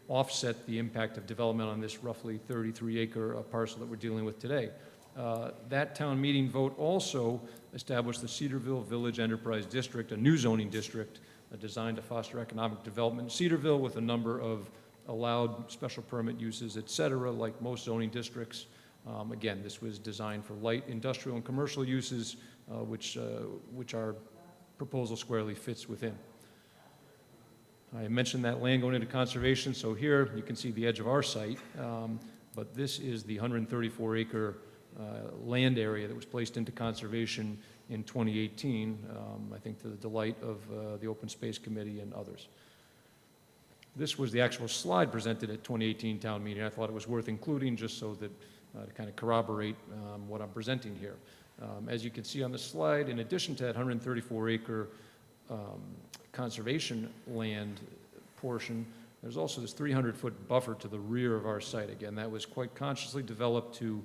offset the impact of development on this roughly 33-acre parcel that we're dealing with today. That town meeting vote also established the Cedarville Village Enterprise District, a new zoning district designed to foster economic development in Cedarville with a number of allowed special permit uses, et cetera, like most zoning districts. Again, this was designed for light industrial and commercial uses, which our proposal squarely fits within. I mentioned that land going into conservation, so here you can see the edge of our site, but this is the 134-acre land area that was placed into conservation in 2018, I think to the delight of the Open Space Committee and others. This was the actual slide presented at 2018 town meeting. I thought it was worth including just so that to kind of corroborate what I'm presenting here. As you can see on the slide, in addition to that 134-acre conservation land portion, there's also this 300-foot buffer to the rear of our site. Again, that was quite consciously developed to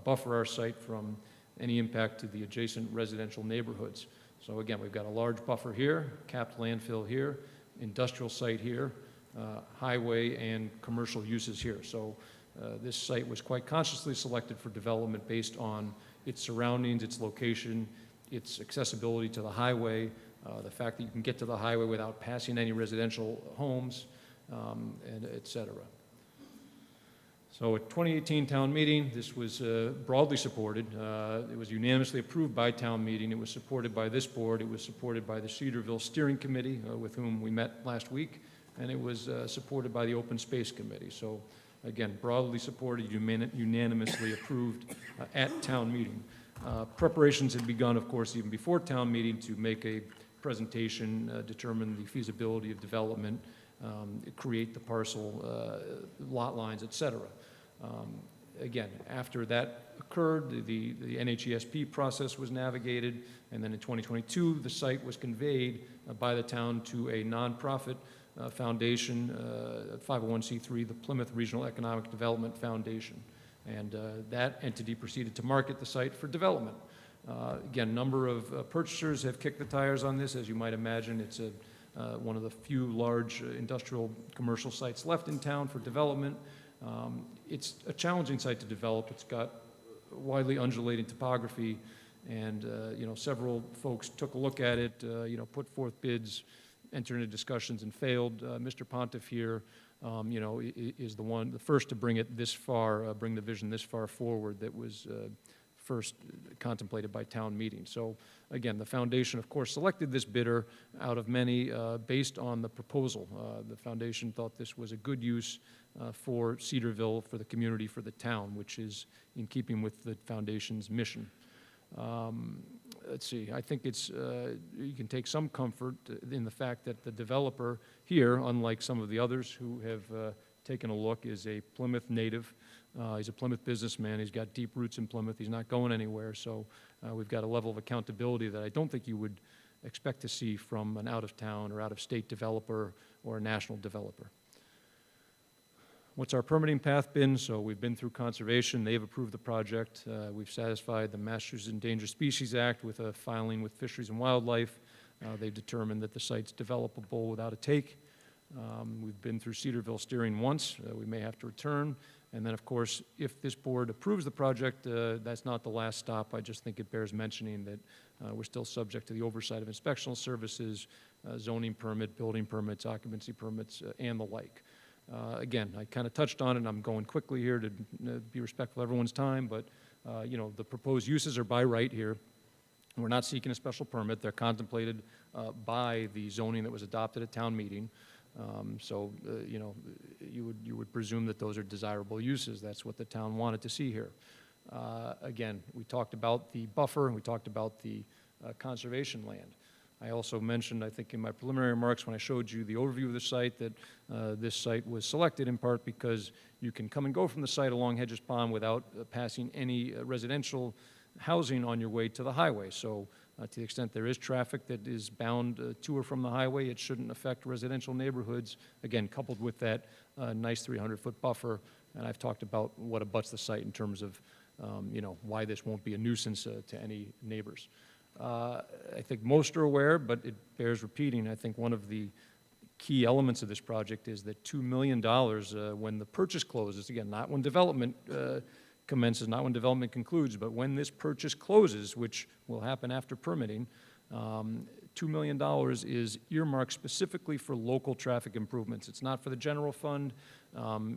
buffer our site from any impact to the adjacent residential neighborhoods. So again, we've got a large buffer here, capped landfill here, industrial site here, highway and commercial uses here. So this site was quite consciously selected for development based on its surroundings, its location, its accessibility to the highway, the fact that you can get to the highway without passing any residential homes, and et cetera. So at 2018 town meeting, this was broadly supported. It was unanimously approved by town meeting. It was supported by this board. It was supported by the Cedarville Steering Committee, with whom we met last week, and it was supported by the Open Space Committee. So again, broadly supported, unanimously approved at town meeting. Preparations had begun, of course, even before town meeting to make a presentation, determine the feasibility of development, create the parcel, lot lines, et cetera. Again, after that occurred, the NHESP process was navigated, and then in 2022, the site was conveyed by the town to a nonprofit foundation, 501c3, the Plymouth Regional Economic Development Foundation. And that entity proceeded to market the site for development. Again, a number of purchasers have kicked the tires on this. As you might imagine, it's one of the few large industrial commercial sites left in town for development. It's a challenging site to develop. It's got widely undulating topography, and several folks took a look at it, put forth bids, entered into discussions, and failed. Mr. Pontiff here, is the first to bring it this far, bring the vision this far forward that was first contemplated by town meeting. So again, the foundation, of course, selected this bidder out of many based on the proposal. The foundation thought this was a good use for Cedarville, for the community, for the town, which is in keeping with the foundation's mission. Let's see, I think it's, you can take some comfort in the fact that the developer here, unlike some of the others who have taken a look, is a Plymouth native. He's a Plymouth businessman. He's got deep roots in Plymouth. He's not going anywhere. So we've got a level of accountability that I don't think you would expect to see from an out-of-town or out-of-state developer or a national developer. What's our permitting path been? So we've been through conservation. They've approved the project. We've satisfied the Massachusetts Endangered Species Act with a filing with Fisheries and Wildlife. They've determined that the site's developable without a take. We've been through Cedarville steering once. We may have to return. And then, of course, if this board approves the project, that's not the last stop. I just think it bears mentioning that we're still subject to the oversight of inspectional services, zoning permit, building permits, occupancy permits, and the like. Again, I kind of touched on it, and I'm going quickly here to be respectful of everyone's time, but the proposed uses are by right here. We're not seeking a special permit. They're contemplated by the zoning that was adopted at town meeting. You would presume that those are desirable uses. That's what the town wanted to see here. Again, we talked about the buffer, and we talked about the conservation land. I also mentioned, I think in my preliminary remarks when I showed you the overview of the site, that this site was selected in part because you can come and go from the site along Hedges Pond without passing any residential housing on your way to the highway. So to the extent there is traffic that is bound to or from the highway, it shouldn't affect residential neighborhoods, again, coupled with that nice 300-foot buffer. And I've talked about what abuts the site in terms of why this won't be a nuisance to any neighbors. I think most are aware, but it bears repeating. I think one of the key elements of this project is that $2 million when the purchase closes, again, not when development commences, not when development concludes, but when this purchase closes, which will happen after permitting, $2 million is earmarked specifically for local traffic improvements. It's not for the general fund.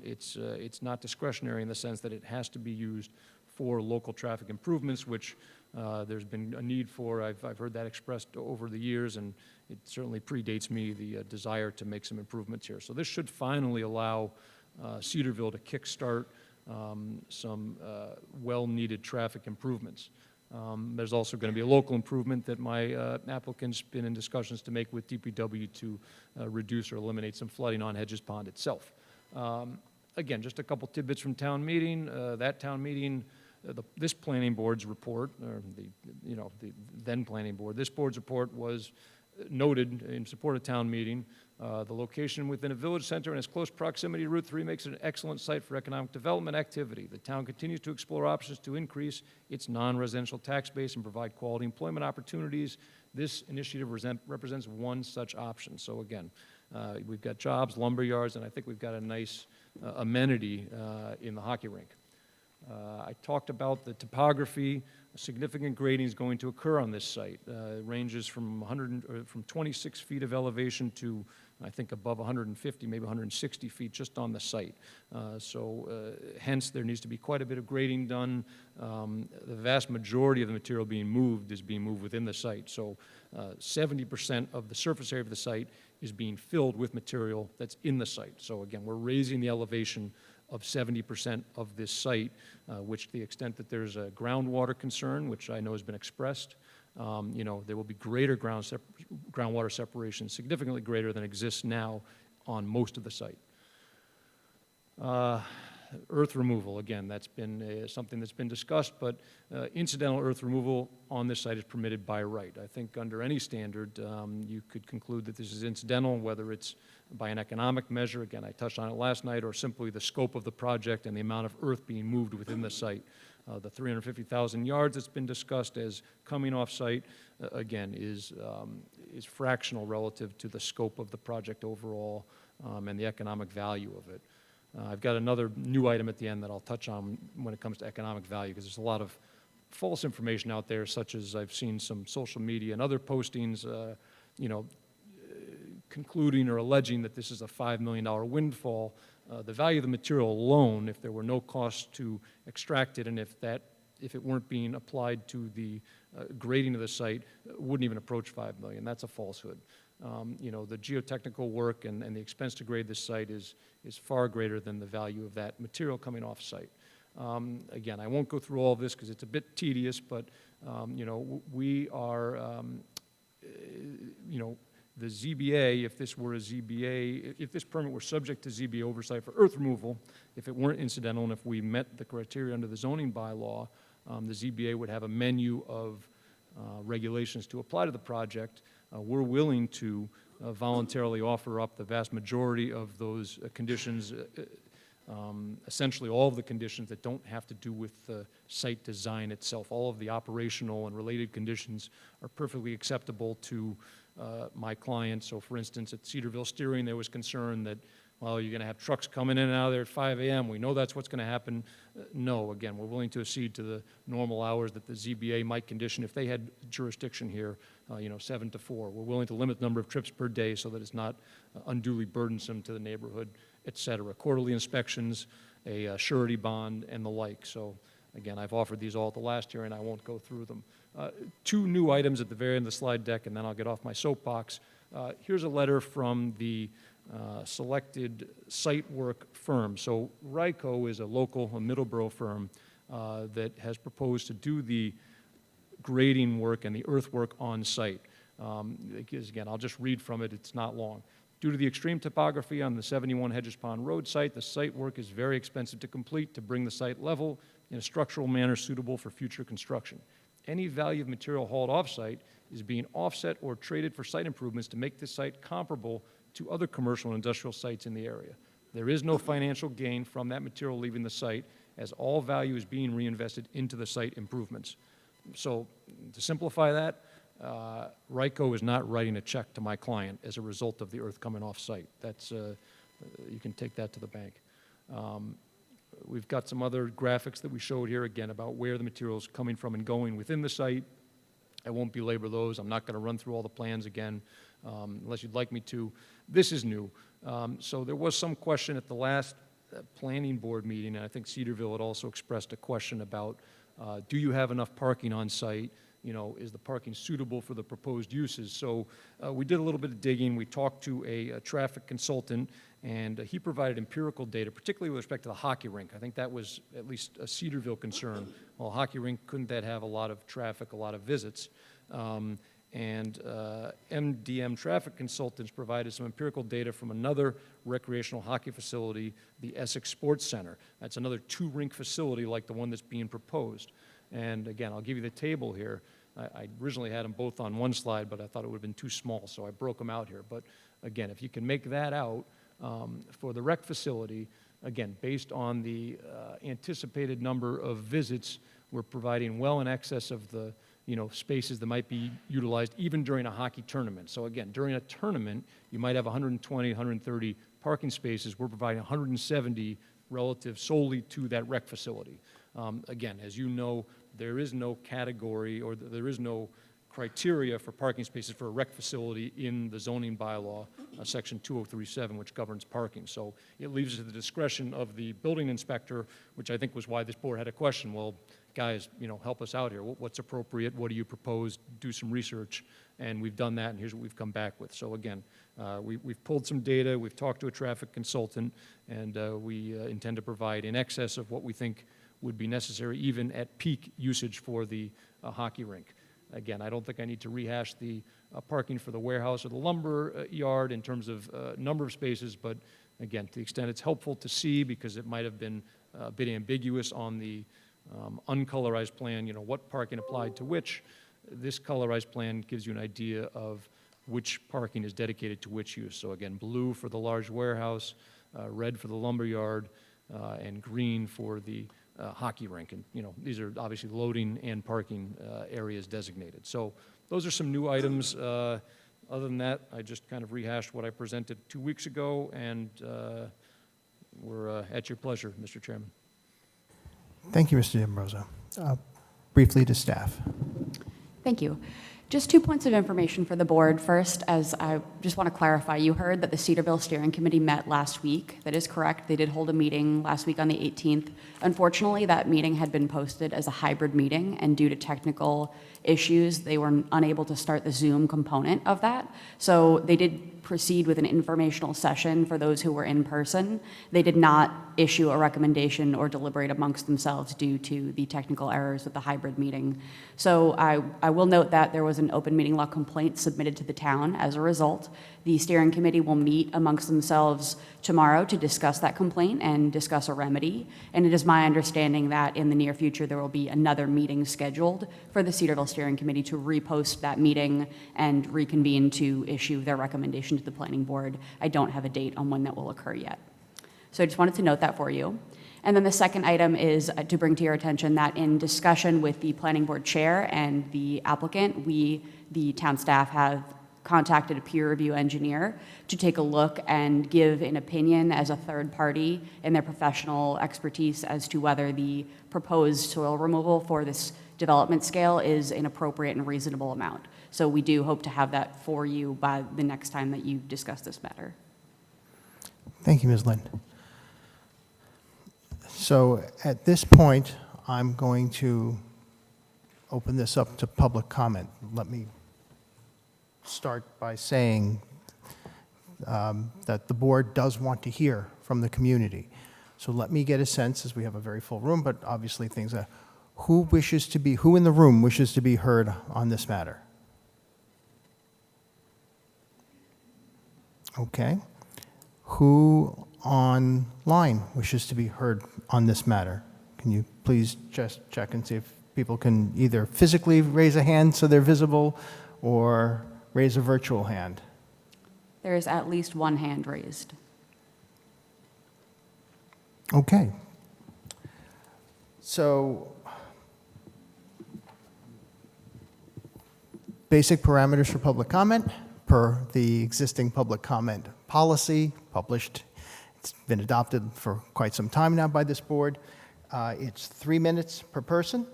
It's not discretionary in the sense that it has to be used for local traffic improvements, which there's been a need for. I've heard that expressed over the years, and it certainly predates me, the desire to make some improvements here. So this should finally allow Cedarville to kickstart some well-needed traffic improvements. There's also going to be a local improvement that my applicant's been in discussions to make with DPW to reduce or eliminate some flooding on Hedges Pond itself. Again, just a couple tidbits from town meeting. That town meeting, this planning board's report, or the then planning board, this board's report was noted in support of town meeting. The location within a village center and its close proximity to Route 3 makes it an excellent site for economic development activity. The town continues to explore options to increase its non-residential tax base and provide quality employment opportunities. This initiative represents one such option. So again, we've got jobs, lumber yards, and I think we've got a nice amenity in the hockey rink. I talked about the topography. Significant grading is going to occur on this site. It ranges from 26 feet of elevation to, I think, above 150, maybe 160 feet just on the site. Hence, there needs to be quite a bit of grading done. The vast majority of the material being moved is being moved within the site. So 70% of the surface area of the site is being filled with material that's in the site. So again, we're raising the elevation of 70% of this site, which to the extent that there's a groundwater concern, which I know has been expressed, there will be greater groundwater separation, significantly greater than exists now on most of the site. Earth removal, again, that's been something that's been discussed, but incidental earth removal on this site is permitted by right. I think under any standard, you could conclude that this is incidental, whether it's by an economic measure, again, I touched on it last night, or simply the scope of the project and the amount of earth being moved within the site. The 350,000 yards that's been discussed as coming off site, again, is fractional relative to the scope of the project overall and the economic value of it. I've got another new item at the end that I'll touch on when it comes to economic value, because there's a lot of false information out there, such as I've seen some social media and other postings, concluding or alleging that this is a $5 million windfall. The value of the material alone, if there were no cost to extract it, and if it weren't being applied to the grading of the site, wouldn't even approach $5 million. That's a falsehood. The geotechnical work and the expense to grade this site is far greater than the value of that material coming off site. Again, I won't go through all of this because it's a bit tedious, but we are, the ZBA, if this were a ZBA, if this permit were subject to ZBA oversight for earth removal, if it weren't incidental and if we met the criteria under the zoning bylaw, the ZBA would have a menu of regulations to apply to the project. We're willing to voluntarily offer up the vast majority of those conditions, essentially all of the conditions that don't have to do with the site design itself. All of the operational and related conditions are perfectly acceptable to my client. So for instance, at Cedarville Steering, there was concern that, well, you're going to have trucks coming in and out of there at 5 a.m. We know that's what's going to happen. No, again, we're willing to accede to the normal hours that the ZBA might condition if they had jurisdiction here, 7 to 4. We're willing to limit the number of trips per day so that it's not unduly burdensome to the neighborhood, et cetera. Quarterly inspections, a surety bond, and the like. So again, I've offered these all at the last hearing. I won't go through them. Two new items at the very end of the slide deck, and then I'll get off my soapbox. Here's a letter from the selected site work firm. So RICO is a local, a Middleborough firm that has proposed to do the grading work and the earthwork on site. Again, I'll just read from it. It's not long. Due to the extreme topography on the 71 Hedges Pond Road site, the site work is very expensive to complete to bring the site level in a structural manner suitable for future construction. Any value of material hauled off-site is being offset or traded for site improvements to make this site comparable to other commercial and industrial sites in the area. There is no financial gain from that material leaving the site, as all value is being reinvested into the site improvements. So to simplify that, RICO is not writing a check to my client as a result of the earth coming off site. That's, you can take that to the bank. We've got some other graphics that we showed here, again, about where the material is coming from and going within the site. I won't belabor those. I'm not going to run through all the plans again, unless you'd like me to. This is new. So there was some question at the last planning board meeting, and I think Cedarville had also expressed a question about, do you have enough parking on site? Is the parking suitable for the proposed uses? So we did a little bit of digging. We talked to a traffic consultant, and he provided empirical data, particularly with respect to the hockey rink. I think that was at least a Cedarville concern. Well, a hockey rink, couldn't that have a lot of traffic, a lot of visits? MDM traffic consultants provided some empirical data from another recreational hockey facility, the Essex Sports Center. That's another 2-rink facility like the one that's being proposed. And again, I'll give you the table here. I originally had them both on one slide, but I thought it would have been too small, so I broke them out here. But again, if you can make that out for the rec facility, again, based on the anticipated number of visits, we're providing well in excess of the spaces that might be utilized even during a hockey tournament. So again, during a tournament, you might have 120, 130 parking spaces. We're providing 170 relative solely to that rec facility. Again, as you know, there is no category or there is no criteria for parking spaces for a rec facility in the zoning bylaw, section 2037, which governs parking. So it leaves it to the discretion of the building inspector, which I think was why this board had a question. Well, guys, help us out here. What's appropriate? What do you propose? Do some research. And we've done that, and here's what we've come back with. So again, we've pulled some data, we've talked to a traffic consultant, and we intend to provide in excess of what we think would be necessary, even at peak usage for the hockey rink. Again, I don't think I need to rehash the parking for the warehouse or the lumber yard in terms of number of spaces, but again, to the extent it's helpful to see, because it might have been a bit ambiguous on the uncolorized plan, what parking applied to which. This colorized plan gives you an idea of which parking is dedicated to which use. So again, blue for the large warehouse, red for the lumber yard, and green for the hockey rink. And these are obviously loading and parking areas designated. So those are some new items. Other than that, I just kind of rehashed what I presented 2 weeks ago, and we're at your pleasure, Mr. Chairman. Thank you, Mr. D'Ambroso. Briefly to staff. Thank you. Just 2 points of information for the board. First, as I just want to clarify, you heard that the Cedarville Steering Committee met last week. That is correct. They did hold a meeting last week on the 18th. Unfortunately, that meeting had been posted as a hybrid meeting, and due to technical issues, they were unable to start the Zoom component of that. So they did proceed with an informational session for those who were in person. They did not issue a recommendation or deliberate amongst themselves due to the technical errors with the hybrid meeting. So I will note that there was an open meeting law complaint submitted to the town as a result. The steering committee will meet amongst themselves tomorrow to discuss that complaint and discuss a remedy. And it is my understanding that in the near future there will be another meeting scheduled for the Cedarville Steering Committee to repost that meeting and reconvene to issue their recommendation to the planning board. I don't have a date on when that will occur yet. So I just wanted to note that for you. And then the second item is to bring to your attention that in discussion with the planning board chair and the applicant, we, the town staff, have contacted a peer review engineer to take a look and give an opinion as a third party in their professional expertise as to whether the proposed soil removal for this development scale is an appropriate and reasonable amount. So we do hope to have that for you by the next time that you discuss this matter. Thank you, Ms. Lind. So at this point, I'm going to open this up to public comment. Let me start by saying that the board does want to hear from the community. So let me get a sense, as we have a very full room, but obviously things that, who in the room wishes to be heard on this matter? Okay. Who online wishes to be heard on this matter? Can you please just check and see if people can either physically raise a hand so they're visible or raise a virtual hand? There is at least one hand raised. Okay. So, basic parameters for public comment per the existing public comment policy published. It's been adopted for quite some time now by this board. It's 3 minutes per person.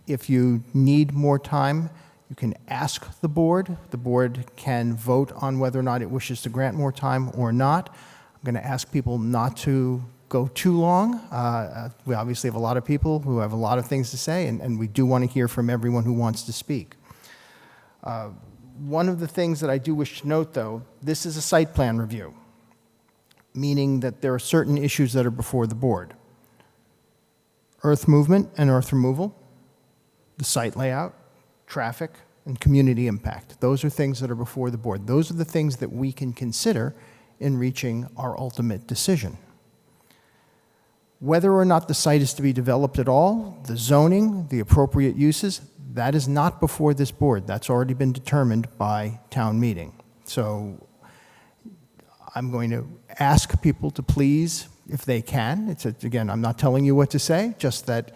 If you need more time, you can ask the board. The board can vote on whether or not it wishes to grant more time or not. I'm going to ask people not to go too long. We obviously have a lot of people who have a lot of things to say, and we do want to hear from everyone who wants to speak. One of the things that I do wish to note, though, this is a site plan review, meaning that there are certain issues that are before the board. Earth movement and earth removal, the site layout, traffic, and community impact. Those are things that are before the board. Those are the things that we can consider in reaching our ultimate decision. Whether or not the site is to be developed at all, the zoning, the appropriate uses, that is not before this board. That's already been determined by town meeting. So I'm going to ask people to please, if they can, again, I'm not telling you what to say, just that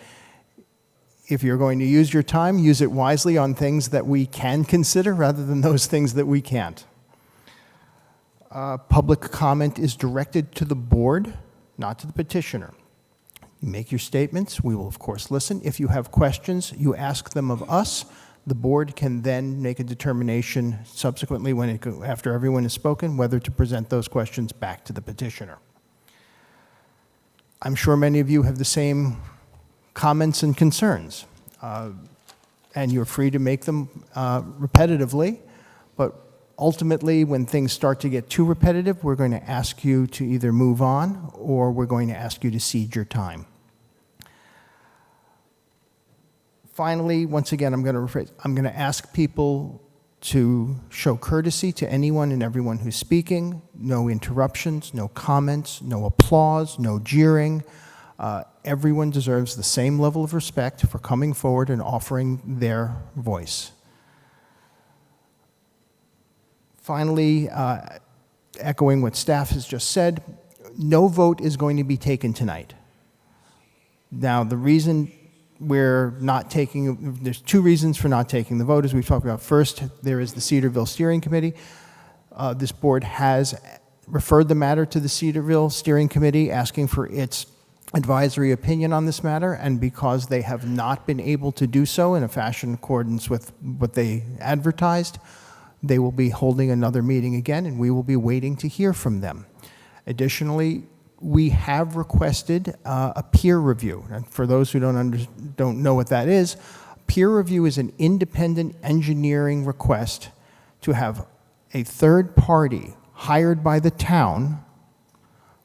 if you're going to use your time, use it wisely on things that we can consider rather than those things that we can't. Public comment is directed to the board, not to the petitioner. You make your statements. We will, of course, listen. If you have questions, you ask them of us, The board can then make a determination subsequently after everyone has spoken, whether to present those questions back to the petitioner. I'm sure many of you have the same comments and concerns, and you're free to make them repetitively, but ultimately, when things start to get too repetitive, we're going to ask you to either move on, or we're going to ask you to cede your time. Finally, once again, I'm going to ask people to show courtesy to anyone and everyone who's speaking. No interruptions, no comments, no applause, no jeering. Everyone deserves the same level of respect for coming forward and offering their voice. Finally, echoing what staff has just said, no vote is going to be taken tonight. Now, the reason we're not taking, there's two reasons for not taking the vote, as we've talked about. First, there is the Cedarville Steering Committee. This board has referred the matter to the Cedarville Steering Committee, asking for its advisory opinion on this matter, and because they have not been able to do so in a fashion in accordance with what they advertised, they will be holding another meeting again, and we will be waiting to hear from them. Additionally, we have requested a peer review. And for those who don't know what that is, peer review is an independent engineering request to have a third party hired by the town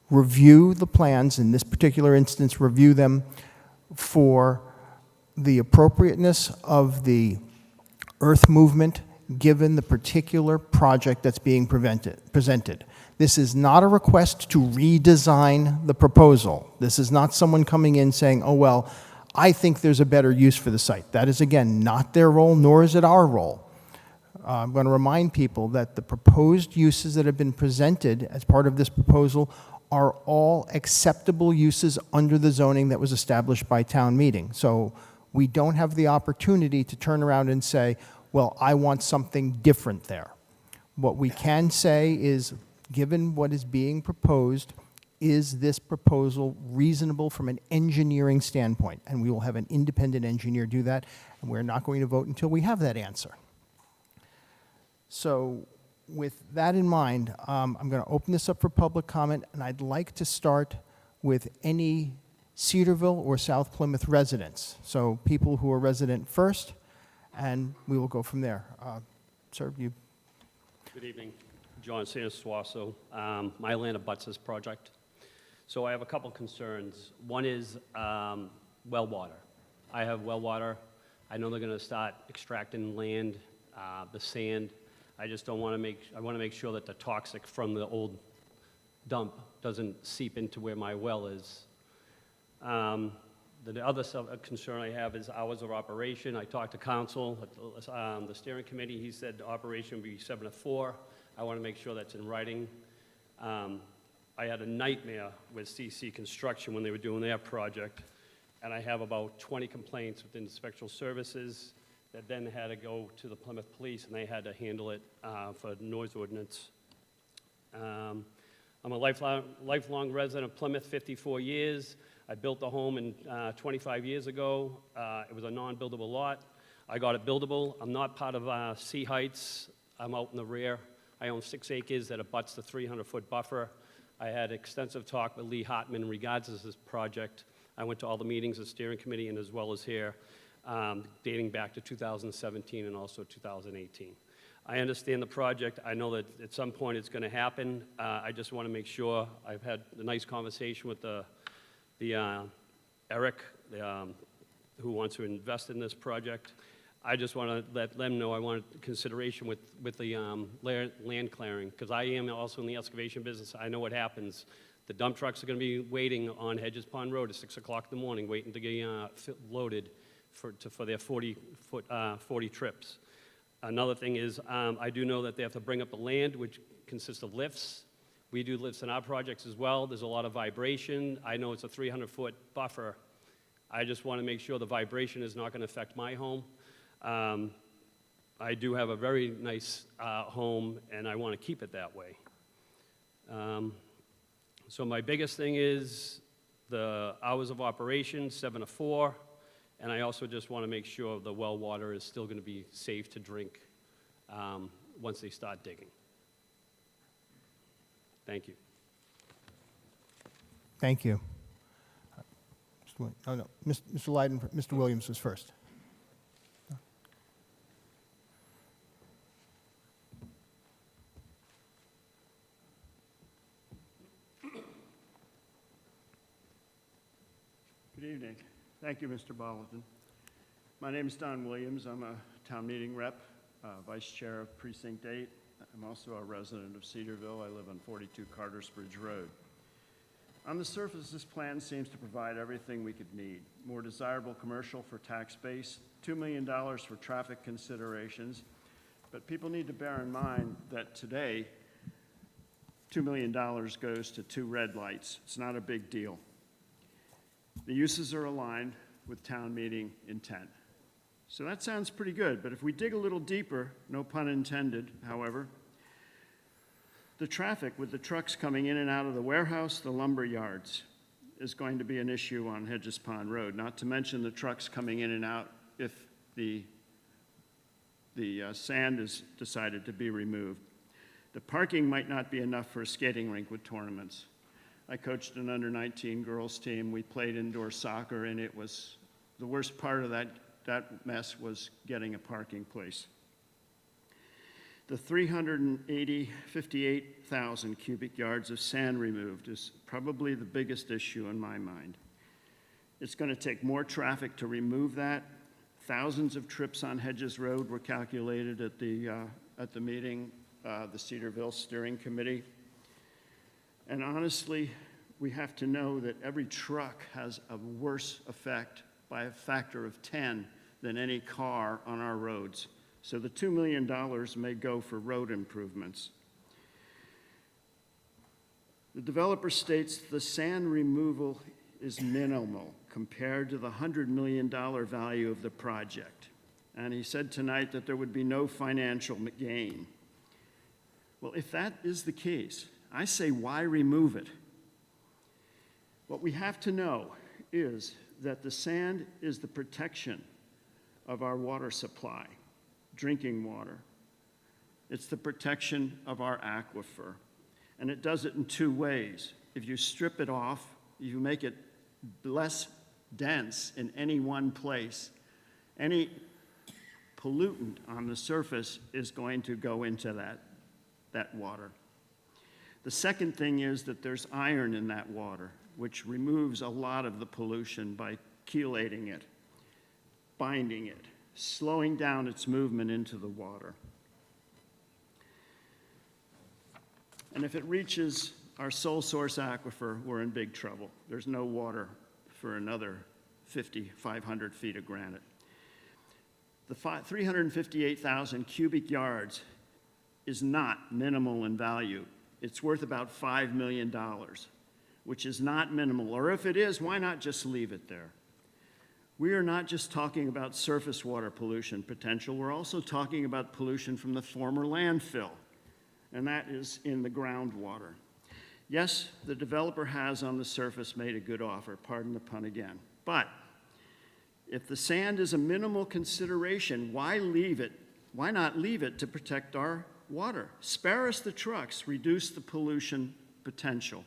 review the plans, in this particular instance, review them for the appropriateness of the earth movement given the particular project that's being presented. This is not a request to redesign the proposal. This is not someone coming in saying, oh, well, I think there's a better use for the site. That is, again, not their role, nor is it our role. I'm going to remind people that the proposed uses that have been presented as part of this proposal are all acceptable uses under the zoning that was established by town meeting. So we don't have the opportunity to turn around and say, well, I want something different there. What we can say is, given what is being proposed, is this proposal reasonable from an engineering standpoint? And we will have an independent engineer do that, and we're not going to vote until we have that answer. So with that in mind, I'm going to open this up for public comment, and I'd like to start with any Cedarville or South Plymouth residents. So people who are resident first, and we will go from there. Sir, you. Good evening. John Sanasuaso. My land abuts this project. So I have a couple concerns. One is well water. I have well water. I know they're going to start extracting land, the sand. I just don't want to I want to make sure that the toxic from the old dump doesn't seep into where my well is. The other concern I have is hours of operation. I talked to council, the steering committee. He said the operation would be 7 to 4. I want to make sure that's in writing. I had a nightmare with CC Construction when they were doing their project, and I have about 20 complaints with Inspectional Services that then had to go to the Plymouth Police, and they had to handle it for noise ordinance. I'm a lifelong resident of Plymouth, 54 years. I built the home 25 years ago. It was a non-buildable lot. I got it buildable. I'm not part of C Heights. I'm out in the rear. I own 6 acres that abuts the 300-foot buffer. I had extensive talk with Lee Hartman in regards to this project. I went to all the meetings of the steering committee and as well as here, dating back to 2017 and also 2018. I understand the project. I know that at some point it's going to happen. I just want to make sure. I've had a nice conversation with Eric, who wants to invest in this project. I just want to let them know I want consideration with the land clearing, because I am also in the excavation business. I know what happens. The dump trucks are going to be waiting on Hedges Pond Road at 6 o'clock in the morning, waiting to get loaded for their 40 trips. Another thing is, I do know that they have to bring up the land, which consists of lifts. We do lifts in our projects as well. There's a lot of vibration. I know it's a 300-foot buffer. I just want to make sure the vibration is not going to affect my home. I do have a very nice home, and I want to keep it that way. So my biggest thing is the hours of operation, 7 to 4, And I also just want to make sure the well water is still going to be safe to drink once they start digging. Thank you. Thank you. Oh, no, Mr. Leiden, Mr. Williams was first. Good evening. Thank you, Mr. Bolton. My name is Don Williams. I'm a town meeting rep, vice chair of Precinct 8. I'm also a resident of Cedarville. I live on 42 Cartersbridge Road. On the surface, this plan seems to provide everything we could need. More desirable commercial for tax base, $2 million for traffic considerations, but people need to bear in mind that today, $2 million goes to 2 red lights. It's not a big deal. The uses are aligned with town meeting intent. So that sounds pretty good, but if we dig a little deeper, no pun intended, however, the traffic with the trucks coming in and out of the warehouse, the lumber yards, is going to be an issue on Hedges Pond Road, not to mention the trucks coming in and out if the sand is decided to be removed. The parking might not be enough for a skating rink with tournaments. I coached an under-19 girls team. We played indoor soccer, and it was the worst part of that mess was getting a parking place. The 58,000 cubic yards of sand removed is probably the biggest issue in my mind. It's going to take more traffic to remove that. Thousands of trips on Hedges Road were calculated at the meeting, the Cedarville Steering Committee. And honestly, we have to know that every truck has a worse effect by a factor of 10 than any car on our roads. So the $2 million may go for road improvements. The developer states the sand removal is minimal compared to the $100 million value of the project. And he said tonight that there would be no financial gain. Well, if that is the case, I say, why remove it? What we have to know is that the sand is the protection of our water supply, drinking water. It's the protection of our aquifer. And it does it in 2 ways. If you strip it off, you make it less dense in any one place. Any pollutant on the surface is going to go into that water. The second thing is that there's iron in that water, which removes a lot of the pollution by chelating it, binding it, slowing down its movement into the water. And if it reaches our sole source aquifer, we're in big trouble. There's no water for another 500 feet of granite. The 358,000 cubic yards is not minimal in value. It's worth about $5 million, which is not minimal. Or if it is, why not just leave it there? We are not just talking about surface water pollution potential, we're also talking about pollution from the former landfill, and that is in the groundwater. Yes, the developer has on the surface made a good offer, pardon the pun again, but if the sand is a minimal consideration, why leave it? Why not leave it to protect our water? Spare us the trucks, reduce the pollution potential.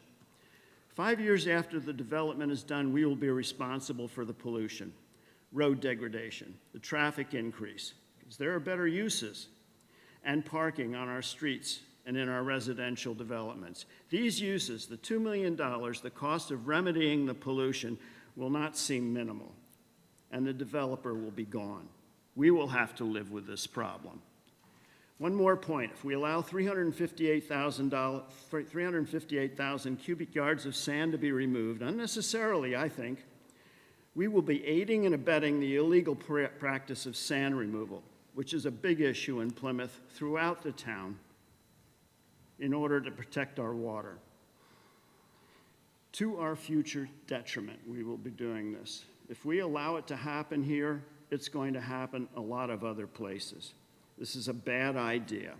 5 years after the development is done, we will be responsible for the pollution, road degradation, the traffic increase, because there are better uses, and parking on our streets and in our residential developments. These uses, the $2 million, the cost of remedying the pollution, will not seem minimal, and the developer will be gone. We will have to live with this problem. One more point, if we allow 358,000 cubic yards of sand to be removed, unnecessarily, I think, we will be aiding and abetting the illegal practice of sand removal, which is a big issue in Plymouth throughout the town, in order to protect our water. To our future detriment, we will be doing this. If we allow it to happen here, it's going to happen a lot of other places. This is a bad idea.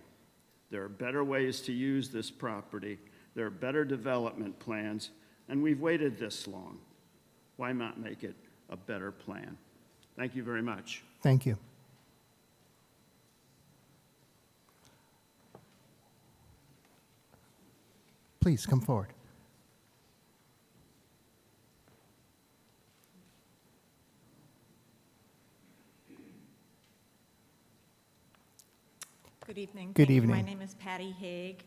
There are better ways to use this property. There are better development plans, and we've waited this long. Why not make it a better plan? Thank you very much. Thank you. Please come forward. Good evening. Good Thank you. evening. My name is Patty Haig,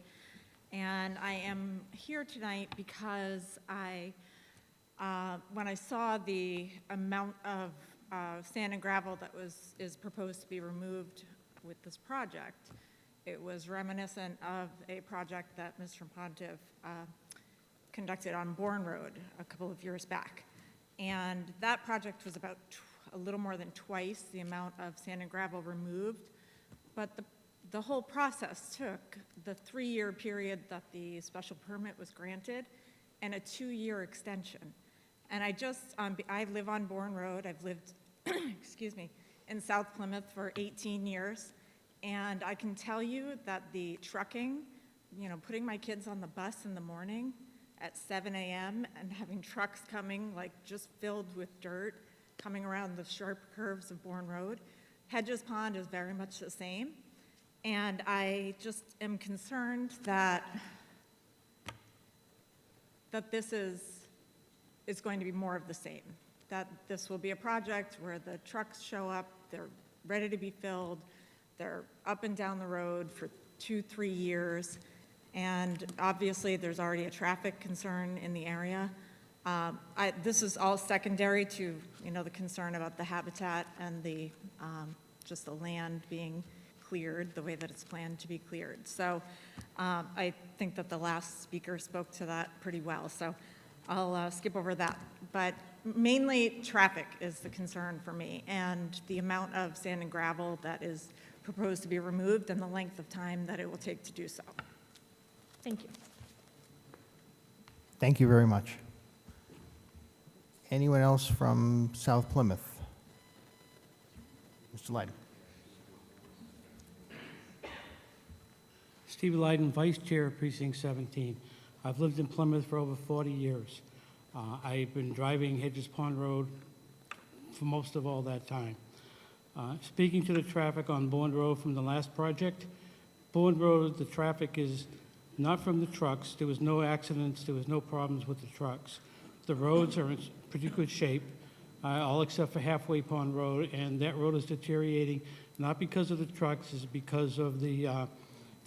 and I am here tonight because when I saw the amount of sand and gravel that is proposed to be removed with this project, it was reminiscent of a project that Mr. Pontiff conducted on Bourne Road a couple of years back. And that project was about a little more than twice the amount of sand and gravel removed, but the whole process took the 3-year period that the special permit was granted and a 2-year extension. And I live on Bourne Road. I've lived, excuse me, in South Plymouth for 18 years. And I can tell you that the trucking, putting my kids on the bus in the morning at 7 a.m. and having trucks coming like just filled with dirt coming around the sharp curves of Bourne Road, Hedges Pond is very much the same. And I just am concerned that this is going to be more of the same, that this will be a project where the trucks show up, they're ready to be filled, they're up and down the road for 2-3 years, and obviously there's already a traffic concern in the area. This is all secondary to the concern about the habitat and the just the land being cleared the way that it's planned to be cleared. So I think that the last speaker spoke to that pretty well, so I'll skip over that. But mainly traffic is the concern for me, and the amount of sand and gravel that is proposed to be removed and the length of time that it will take to do so. Thank you. Thank you very much. Anyone else from South Plymouth? Mr. Lyden. Steve Lyden, Vice Chair of Precinct 17. I've lived in Plymouth for over 40 years. I've been driving Hedges Pond Road for most of all that time. Speaking to the traffic on Bourne Road from the last project, Bourne Road, the traffic is not from the trucks. There was no accidents. There was no problems with the trucks. The roads are in pretty good shape, all except for Halfway Pond Road, and that road is deteriorating not because of the trucks, it's because of the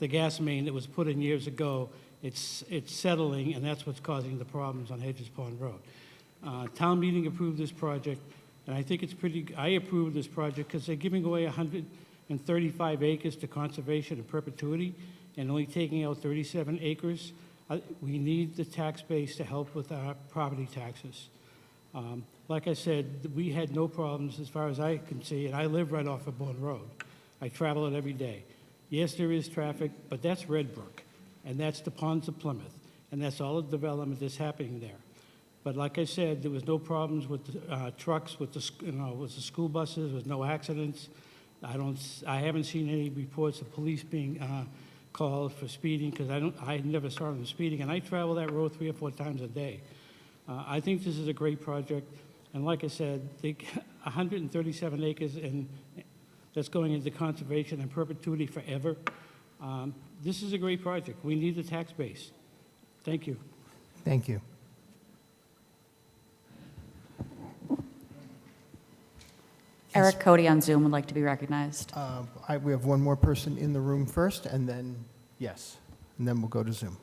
gas main that was put in years ago. It's settling, and that's what's causing the problems on Hedges Pond Road. Town meeting approved this project, and I think it's I approved this project because they're giving away 135 acres to conservation in perpetuity and only taking out 37 acres. We need the tax base to help with our property taxes. Like I said, we had no problems as far as I can see, and I live right off of Bourne Road. I travel it every day. Yes, there is traffic, but that's Red Brook, and that's the ponds of Plymouth, and that's all the development that's happening there. But like I said, there was no problems with the trucks, with the school buses. There was no accidents. I haven't seen any reports of police being called for speeding because I never saw them speeding, and I travel that road 3 or 4 times a day. I think this is a great project, and like I said, 137 acres and that's going into conservation and perpetuity forever. This is a great project. We need the tax base. Thank you. Thank you. Eric Cody on Zoom would like to be recognized. We have one more person in the room first, and then, yes, and then we'll go to Zoom.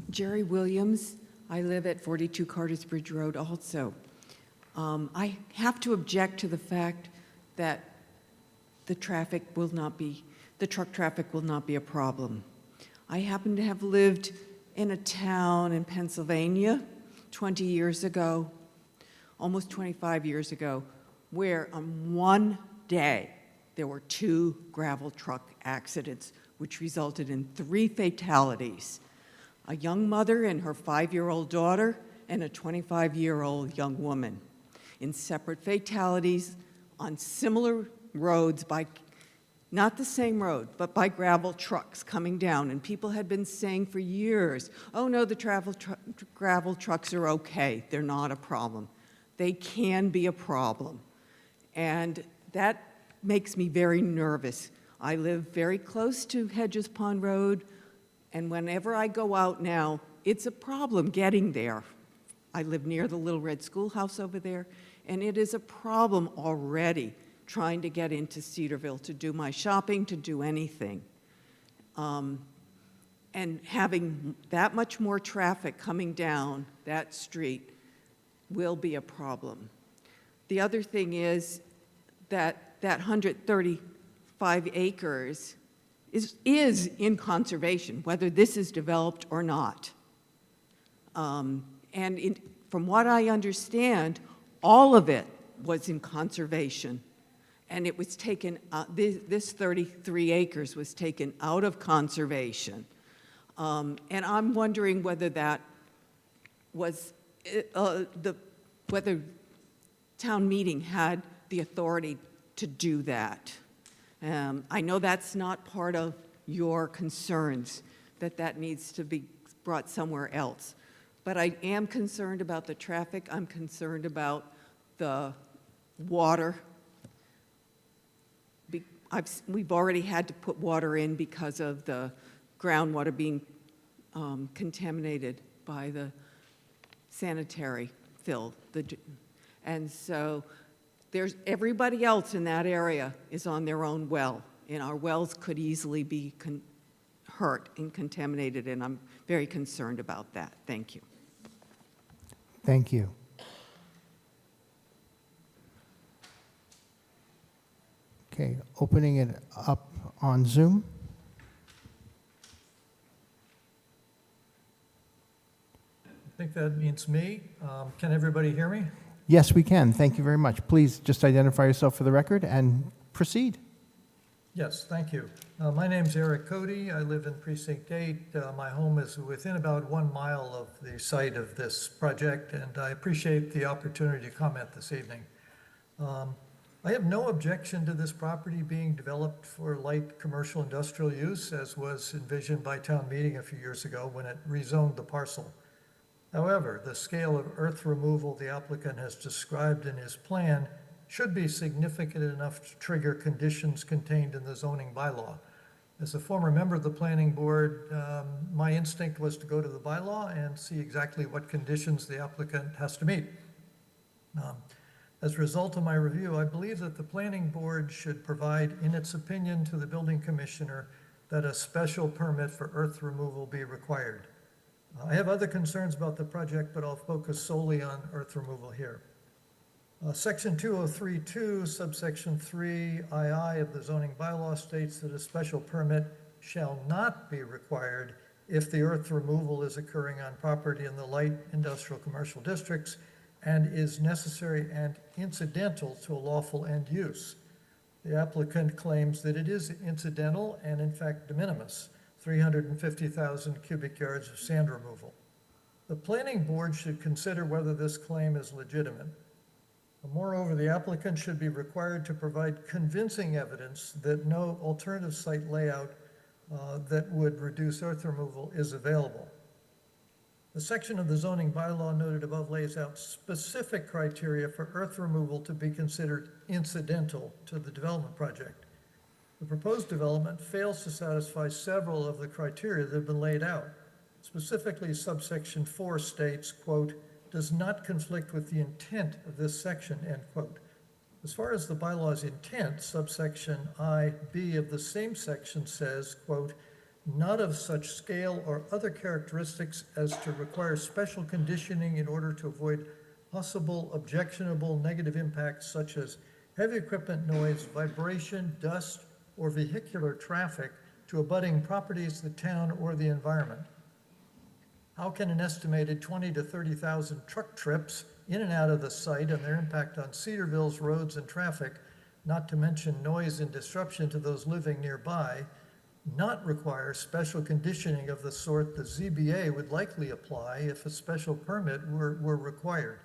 Jerry Williams. I live at 42 Cartersbridge Road also. I have to object to the fact that the truck traffic will not be a problem. I happen to have lived in a town in Pennsylvania 20 years ago, almost 25 years ago, where on one day there were 2 gravel truck accidents, which resulted in 3 fatalities. A young mother and her 5-year-old daughter, and a 25-year-old young woman in separate fatalities on similar roads by not the same road, but by gravel trucks coming down. And people had been saying for years, oh no, the gravel trucks are okay, they're not a problem. They can be a problem. And that makes me very nervous. I live very close to Hedges Pond Road, and whenever I go out now, it's a problem getting there. I live near the Little Red Schoolhouse over there, and it is a problem already trying to get into Cedarville to do my shopping, to do anything. And having that much more traffic coming down that street will be a problem. The other thing is that 135 acres is in conservation, whether this is developed or not. From what I understand, all of it was in conservation, and it was taken, this 33 acres was taken out of conservation. And I'm wondering whether that was, whether town meeting had the authority to do that. I know that's not part of your concerns, that needs to be brought somewhere else. But I am concerned about the traffic. I'm concerned about the water. We've already had to put water in because of the groundwater being contaminated by the sanitary fill. And so everybody else in that area is on their own well, and our wells could easily be hurt and contaminated, and I'm very concerned about that. Thank you. Thank you. Okay, opening it up on Zoom. I think that means me. Can everybody hear me? Yes, we can. Thank you very much. Please just identify yourself for the record and proceed. Yes, thank you. My name's Eric Cody. I live in Precinct 8. My home is within about 1 mile of the site of this project, and I appreciate the opportunity to comment this evening. I have no objection to this property being developed for light commercial industrial use, as was envisioned by town meeting a few years ago when it rezoned the parcel. However, the scale of earth removal the applicant has described in his plan should be significant enough to trigger conditions contained in the zoning bylaw. As a former member of the planning board, my instinct was to go to the bylaw and see exactly what conditions the applicant has to meet. As a result of my review, I believe that the planning board should provide, in its opinion, to the building commissioner that a special permit for earth removal be required. I have other concerns about the project, but I'll focus solely on earth removal here. Section 2032, subsection 3, II of the zoning bylaw states that a special permit shall not be required if the earth removal is occurring on property in the light industrial commercial districts and is necessary and incidental to a lawful end use. The applicant claims that it is incidental and in fact de minimis, 350,000 cubic yards of sand removal. The planning board should consider whether this claim is legitimate. Moreover, the applicant should be required to provide convincing evidence that no alternative site layout that would reduce earth removal is available. The section of the zoning bylaw noted above lays out specific criteria for earth removal to be considered incidental to the development project. The proposed development fails to satisfy several of the criteria that have been laid out. Specifically, subsection 4 states, quote, does not conflict with the intent of this section, end quote. As far as the bylaw's intent, subsection IB of the same section says, quote, not of such scale or other characteristics as to require special conditioning in order to avoid possible objectionable negative impacts such as heavy equipment noise, vibration, dust, or vehicular traffic to abutting properties, the town, or the environment. How can an estimated 20 to 30,000 truck trips in and out of the site and their impact on Cedarville's roads and traffic, not to mention noise and disruption to those living nearby, not require special conditioning of the sort the ZBA would likely apply if a special permit were required?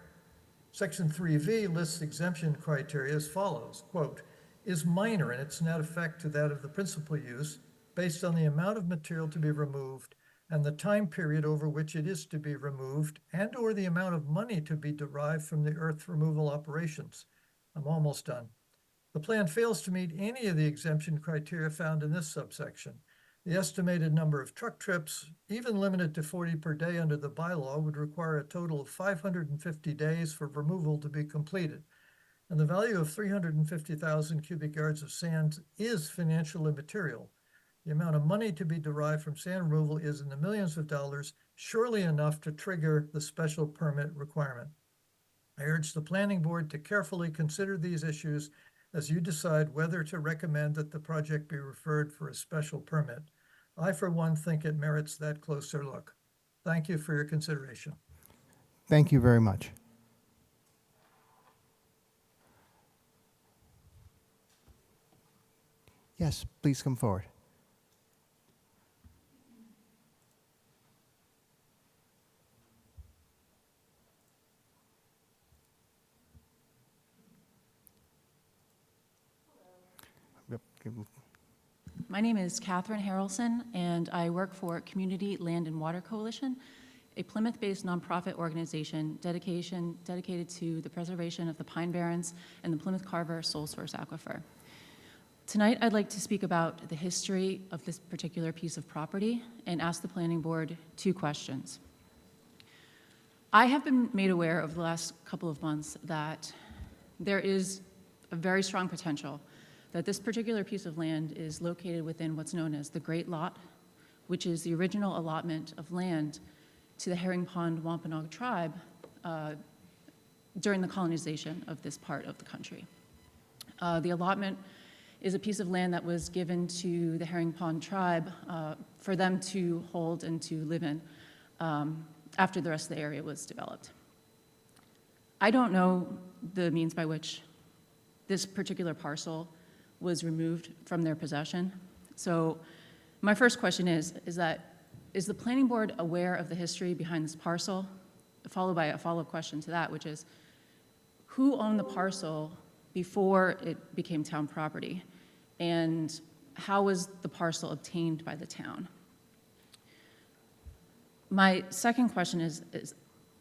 Section 3V lists exemption criteria as follows, quote, is minor in its net effect to that of the principal use based on the amount of material to be removed and the time period over which it is to be removed and/or the amount of money to be derived from the earth removal operations. I'm almost done. The plan fails to meet any of the exemption criteria found in this subsection. The estimated number of truck trips, even limited to 40 per day under the bylaw, would require a total of 550 days for removal to be completed. And the value of 350,000 cubic yards of sand is financially immaterial. The amount of money to be derived from sand removal is in the millions of dollars, surely enough to trigger the special permit requirement. I urge the planning board to carefully consider these issues as you decide whether to recommend that the project be referred for a special permit. I, for one, think it merits that closer look. Thank you for your consideration. Thank you very much. Yes, please come forward. My name is Catherine Harrelson, and I work for Community Land and Water Coalition, a Plymouth-based nonprofit organization dedicated to the preservation of the Pine Barrens and the Plymouth Carver sole source aquifer. Tonight, I'd like to speak about the history of this particular piece of property and ask the Planning Board 2 questions. I have been made aware over the last couple of months that there is a very strong potential that this particular piece of land is located within what's known as the Great Lot, which is the original allotment of land to the Herring Pond Wampanoag tribe during the colonization of this part of the country. The allotment is a piece of land that was given to the Herring Pond tribe for them to hold and to live in after the rest of the area was developed. I don't know the means by which this particular parcel was removed from their possession. So my first question is the planning board aware of the history behind this parcel? Followed by a follow-up question to that, which is, who owned the parcel before it became town property? And how was the parcel obtained by the town? My second question is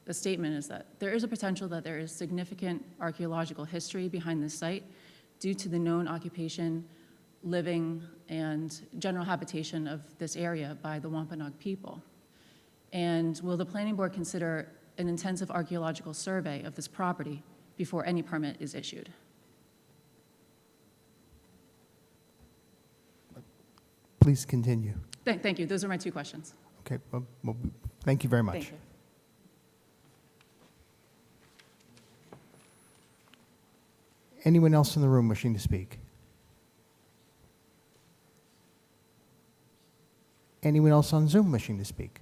a statement is that there is a potential that there is significant archaeological history behind this site due to the known occupation, living, and general habitation of this area by the Wampanoag people. And will the planning board consider an intensive archaeological survey of this property before any permit is issued? Please continue. Thank you. Those are my 2 questions. Okay, well, thank you very much. Thank you. Anyone else in the room wishing to speak? Anyone else on Zoom wishing to speak?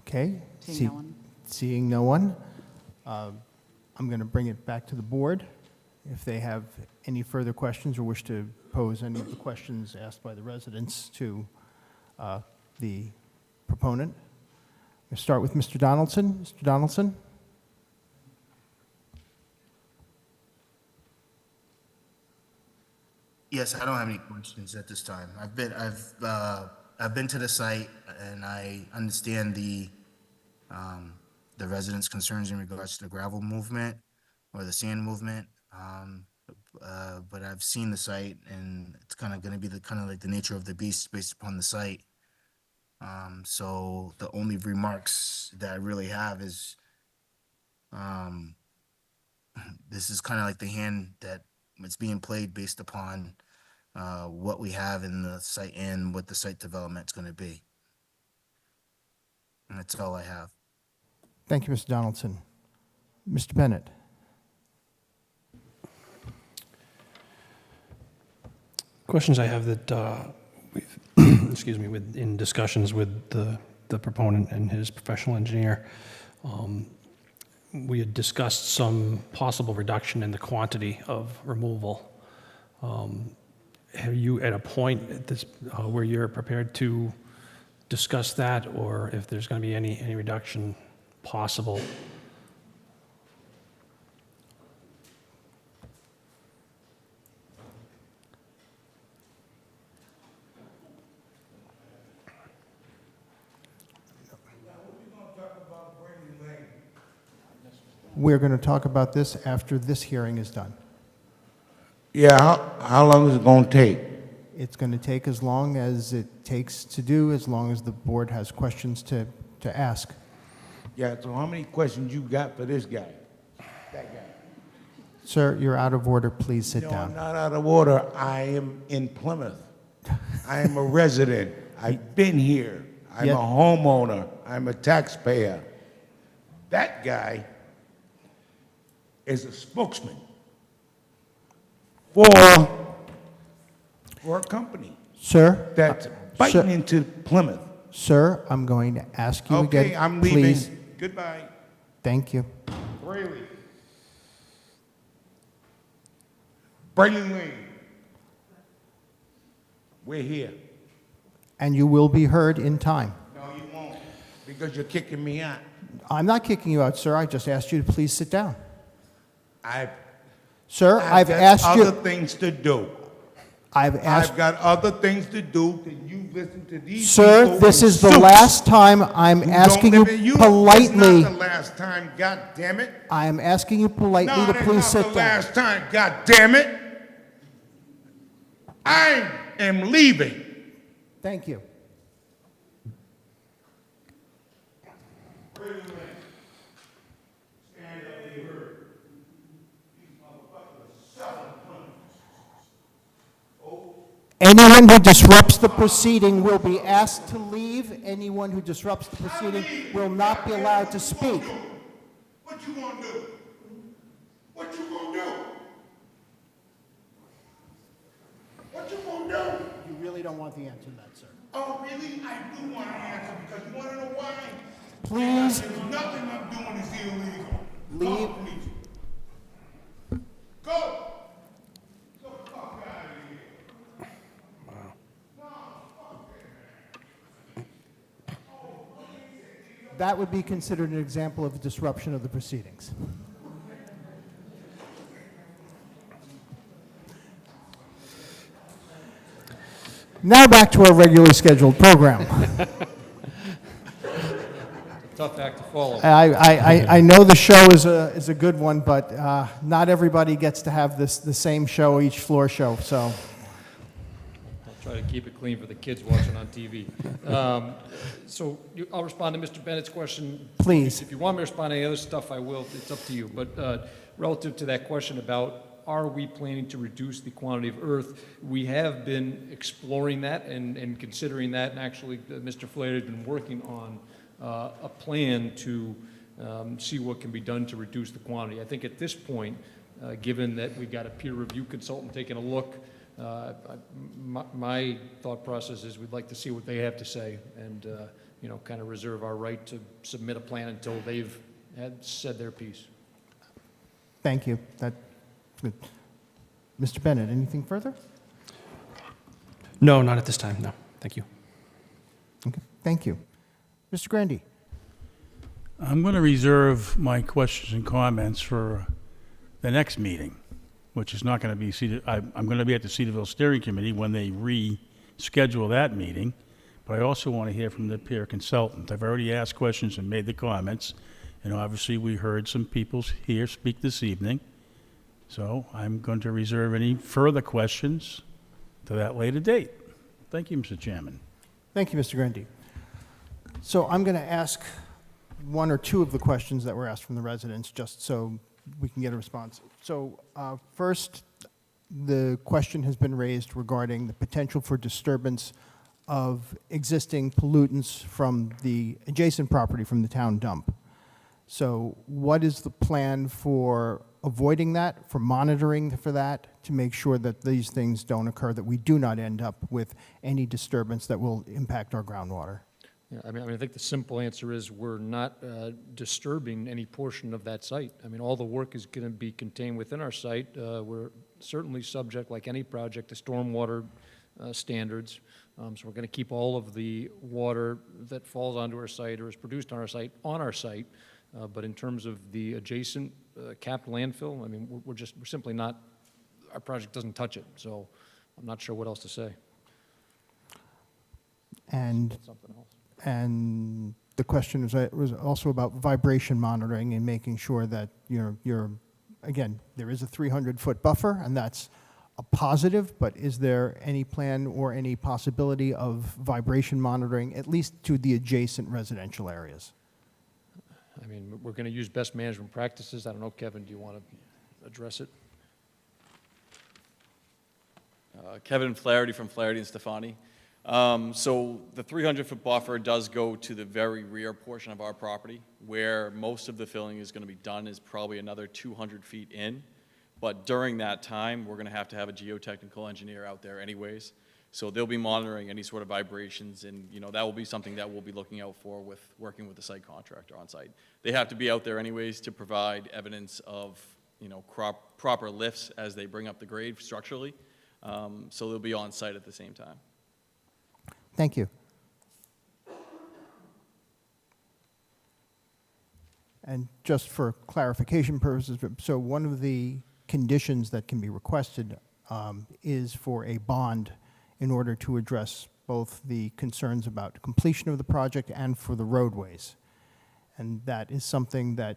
Okay. Seeing no one. Seeing no one, I'm going to bring it back to the board. If they have any further questions or wish to pose any of the questions asked by the residents to the proponent. We'll start with Mr. Donaldson. Mr. Donaldson? Yes, I don't have any questions at this time. I've been to the site and I understand the residents' concerns in regards to the gravel movement or the sand movement. But I've seen the site and it's kind of going to be like the nature of the beast based upon the site. So the only remarks that I really have is this is kind of like the hand that it's being played based upon what we have in the site and what the site development is going to be. And that's all I have. Thank you, Mr. Donaldson. Mr. Bennett? Questions I have that excuse me, in discussions with the proponent and his professional engineer, we had discussed some possible reduction in the quantity of removal. Are you at a point at this where you're prepared to discuss that, or if there's going to be any reduction possible? we're going to talk about this after this hearing is done. Yeah, how long is it going to take? It's going to take as long as it takes to do, as long as the board has questions to ask. Yeah, so how many questions you got for this guy? That guy? Sir, you're out of order. Please sit No, down. I'm not out of order. I am in Plymouth. I am a resident. I've been here. I'm Yet- a homeowner. I'm a taxpayer. That guy is a spokesman for a company Sir, that's biting into Plymouth. sir, I'm going to ask you again. Okay, I'm leaving. Please. Goodbye. Thank you. Really? Brayton Lane. We're here. And you will be heard in time. No, you won't, because you're kicking me out. I'm not kicking you out, sir. I just asked you to please sit down. Sir, I've got asked other you. things to do. I've asked. I've got other things to do. Can you listen to these Sir, people this in is the suits last time I'm who don't asking you live in- politely. It's not the last time, God damn it. I am asking you politely No, to that's please not sit the down. last time, God damn it. I am leaving. Thank you. Anyone who disrupts the proceeding will be asked to leave. Anyone who disrupts the proceeding will not be allowed to speak. What you gonna do? What you gonna do? What you gonna do? You really don't want the answer to that, sir. Oh, really? I do want to answer, because you want to know why? Please Because nothing I'm doing is illegal. leave. Go, please. Go. Get the fuck out of here. That would be considered an example of disruption of the proceedings. Now back to our regularly scheduled program. Tough act to follow. I know the show is a good one, but not everybody gets to have the same show, each floor show, so. I'll try to keep it clean for the kids watching on TV. So I'll respond to Mr. Bennett's question. Please. If you want me to respond to any other stuff, I will. It's up to you. But relative to that question about are we planning to reduce the quantity of earth, we have been exploring that and considering that. And actually, Mr. Flair has been working on a plan to see what can be done to reduce the quantity. I think at this point, given that we've got a peer review consultant taking a look, my thought process is we'd like to see what they have to say and, you know, kind of reserve our right to submit a plan until they've said their piece. Thank you. That's good. Mr. Bennett, anything further? No, not at this time, no. Thank you. Okay, thank you. Mr. Grandy? I'm going to reserve my questions and comments for the next meeting, which is not going to be I'm going to be at the Cedarville Steering Committee when they reschedule that meeting, but I also want to hear from the peer consultant. I've already asked questions and made the comments, and obviously we heard some people here speak this evening, so I'm going to reserve any further questions to that later date. Thank you, Mr. Chairman. Thank you, Mr. Grandy. So I'm going to ask one or two of the questions that were asked from the residents, just so we can get a response. So first, the question has been raised regarding the potential for disturbance of existing pollutants from the adjacent property from the town dump. So what is the plan for avoiding that, for monitoring for that, to make sure that these things don't occur, that we do not end up with any disturbance that will impact our groundwater? Yeah, I mean, I think the simple answer is we're not disturbing any portion of that site. I mean, all the work is going to be contained within our site. We're certainly subject, like any project, to stormwater standards. So we're going to keep all of the water that falls onto our site or is produced on our site. But in terms of the adjacent capped landfill, I mean, we're simply not, our project doesn't touch it. So I'm not sure what else to say. And Something else. And the question was also about vibration monitoring and making sure that again, there is a 300-foot buffer, and that's a positive, but is there any plan or any possibility of vibration monitoring, at least to the adjacent residential areas? I mean, we're going to use best management practices. I don't know, Kevin, do you want to address it? Kevin Flaherty from Flaherty and Stefani. So the 300-foot buffer does go to the very rear portion of our property. Where most of the filling is going to be done is probably another 200 feet in. But during that time, we're going to have a geotechnical engineer out there anyways. So they'll be monitoring any sort of vibrations, and that will be something that we'll be looking out for with working with the site contractor on site. They have to be out there anyways to provide evidence of proper lifts as they bring up the grade structurally. So they'll be on site at the same time. Thank you. And just for clarification purposes, so one of the conditions that can be requested is for a bond in order to address both the concerns about completion of the project and for the roadways. And that is something that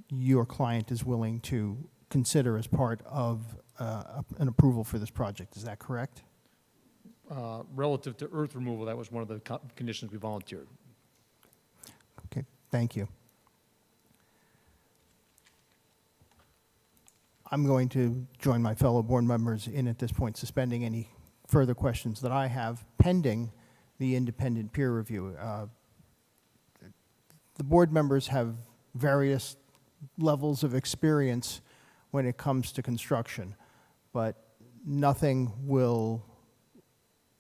your client is willing to consider as part of an approval for this project. Is that correct? Relative to earth removal, that was one of the conditions we volunteered. Okay, thank you. I'm going to join my fellow board members in, at this point, suspending any further questions that I have pending the independent peer review. The board members have various levels of experience when it comes to construction, but nothing will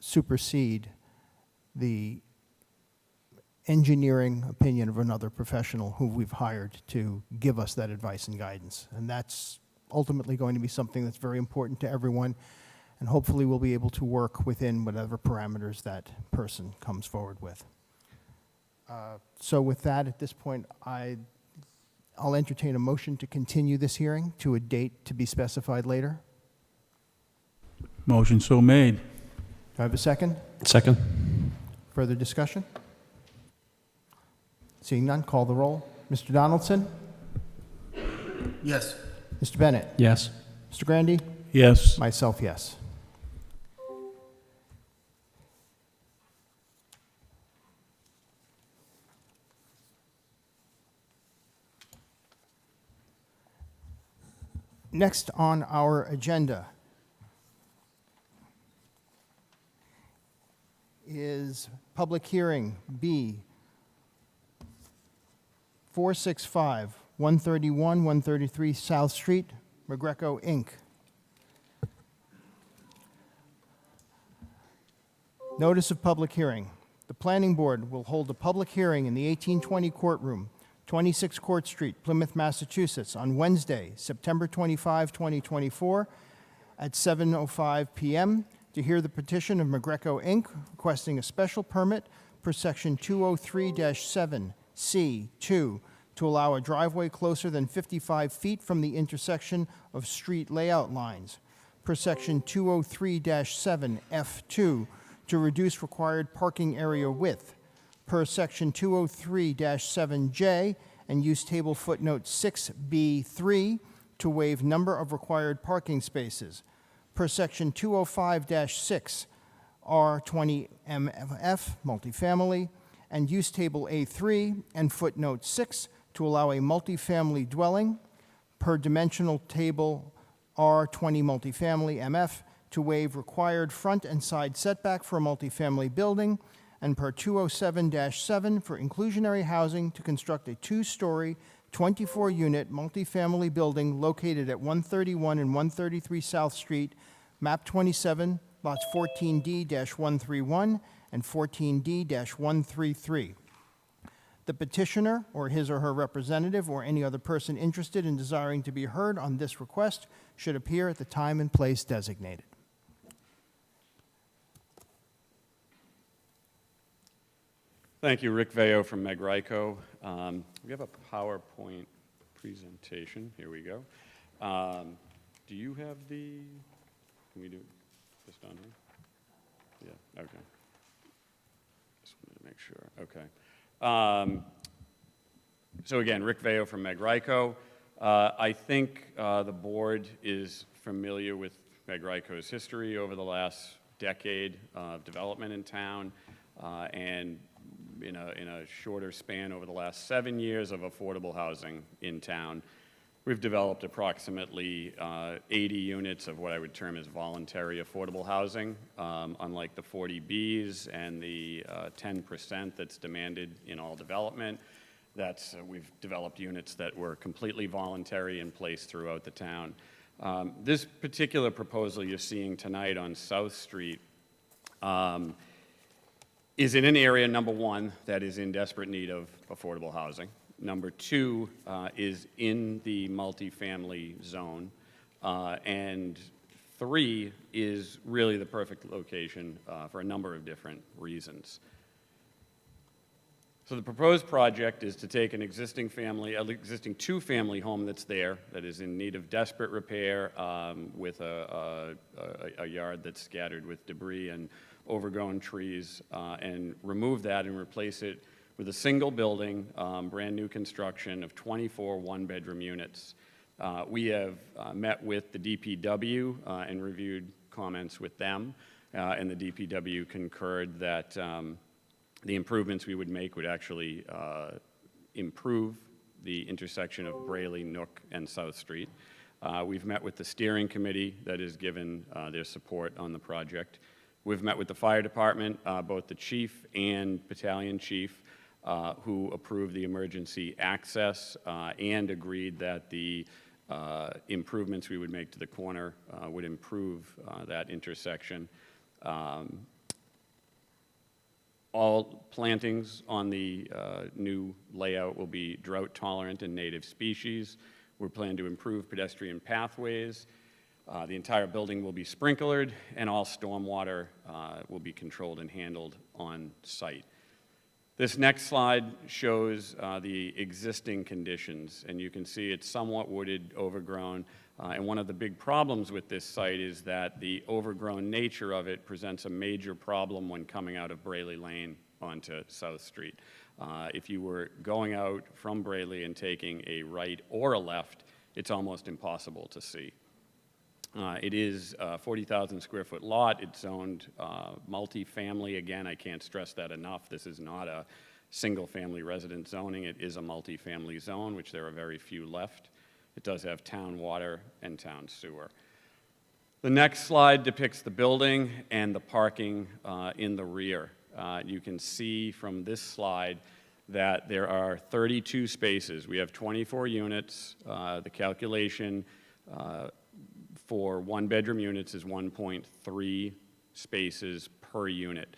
supersede the engineering opinion of another professional who we've hired to give us that advice and guidance. And that's ultimately going to be something that's very important to everyone, and hopefully we'll be able to work within whatever parameters that person comes forward with. So with that, at this point, I'll entertain a motion to continue this hearing to a date to be specified later. Motion so made. Do I have a second? Second. Further discussion? Seeing none, call the roll. Mr. Donaldson? Yes. Mr. Bennett? Yes. Mr. Grandy? Yes. Myself, yes. Next on our agenda is public hearing B 465, 131, 133 South Street, McGreco, Inc. Notice of public hearing. The Planning Board will hold a public hearing in the 1820 Courtroom, 26 Court Street, Plymouth, Massachusetts, on Wednesday, September 25, 2024, at 7:05 p.m. to hear the petition of McGreco, Inc., requesting a special permit per Section 203-7C2 to allow a driveway closer than 55 feet from the intersection of street layout lines, per Section 203-7F2 to reduce required parking area width, per Section 203-7J and use table footnote 6B3 to waive number of required parking spaces, per Section 205-6 R20MF multifamily, and use table A3 and footnote 6 to allow a multifamily dwelling, per dimensional table R20 multifamily MF to waive required front and side setback for a multifamily building, and per 207-7 for inclusionary housing to construct a two-story, 24-unit multifamily building located at 131 and 133 South Street, map 27, lots 14D-131 and 14D-133. The petitioner or his or her representative or any other person interested in desiring to be heard on this request should appear at the time and place designated. Thank you, Rick Veo from McGreco. We have a PowerPoint presentation. Here we go. Do you have the, can we do this down here? Yeah, okay. Just wanted to make sure. Okay. So again, Rick Veo from Meg Ryko. I think the board is familiar with Meg Ryko's history over the last decade of development in town, and in a shorter span over the last 7 years of affordable housing in town. We've developed approximately 80 units of what I would term as voluntary affordable housing, unlike the 40Bs and the 10% that's demanded in all development. We've developed units that were completely voluntary and placed throughout the town. This particular proposal you're seeing tonight on South Street is in an area, number one, that is in desperate need of affordable housing. Number two is in the multifamily zone. And three is really the perfect location for a number of different reasons. So the proposed project is to take an existing two-family home that's there, that is in need of desperate repair, with a yard that's scattered with debris and overgrown trees, and remove that and replace it with a single building, brand new construction of 24 one-bedroom units. We have met with the DPW and reviewed comments with them, and the DPW concurred that the improvements we would make would actually improve the intersection of Braley, Nook, and South Street. We've met with the steering committee that has given their support on the project. We've met with the fire department, both the chief and battalion chief, who approved the emergency access and agreed that the improvements we would make to the corner would improve that intersection. All plantings on the new layout will be drought tolerant and native species. We plan to improve pedestrian pathways. The entire building will be sprinklered, and all stormwater will be controlled and handled on site. This next slide shows the existing conditions, and you can see it's somewhat wooded, overgrown, and one of the big problems with this site is that the overgrown nature of it presents a major problem when coming out of Braley Lane onto South Street. If you were going out from Braley and taking a right or a left, it's almost impossible to see. It is a 40,000 square foot lot. It's zoned multifamily. Again, I can't stress that enough. This is not a single family residence zoning. It is a multifamily zone, which there are very few left. It does have town water and town sewer. The next slide depicts the building and the parking in the rear. You can see from this slide that there are 32 spaces. We have 24 units. The calculation for one-bedroom units is 1.3 spaces per unit.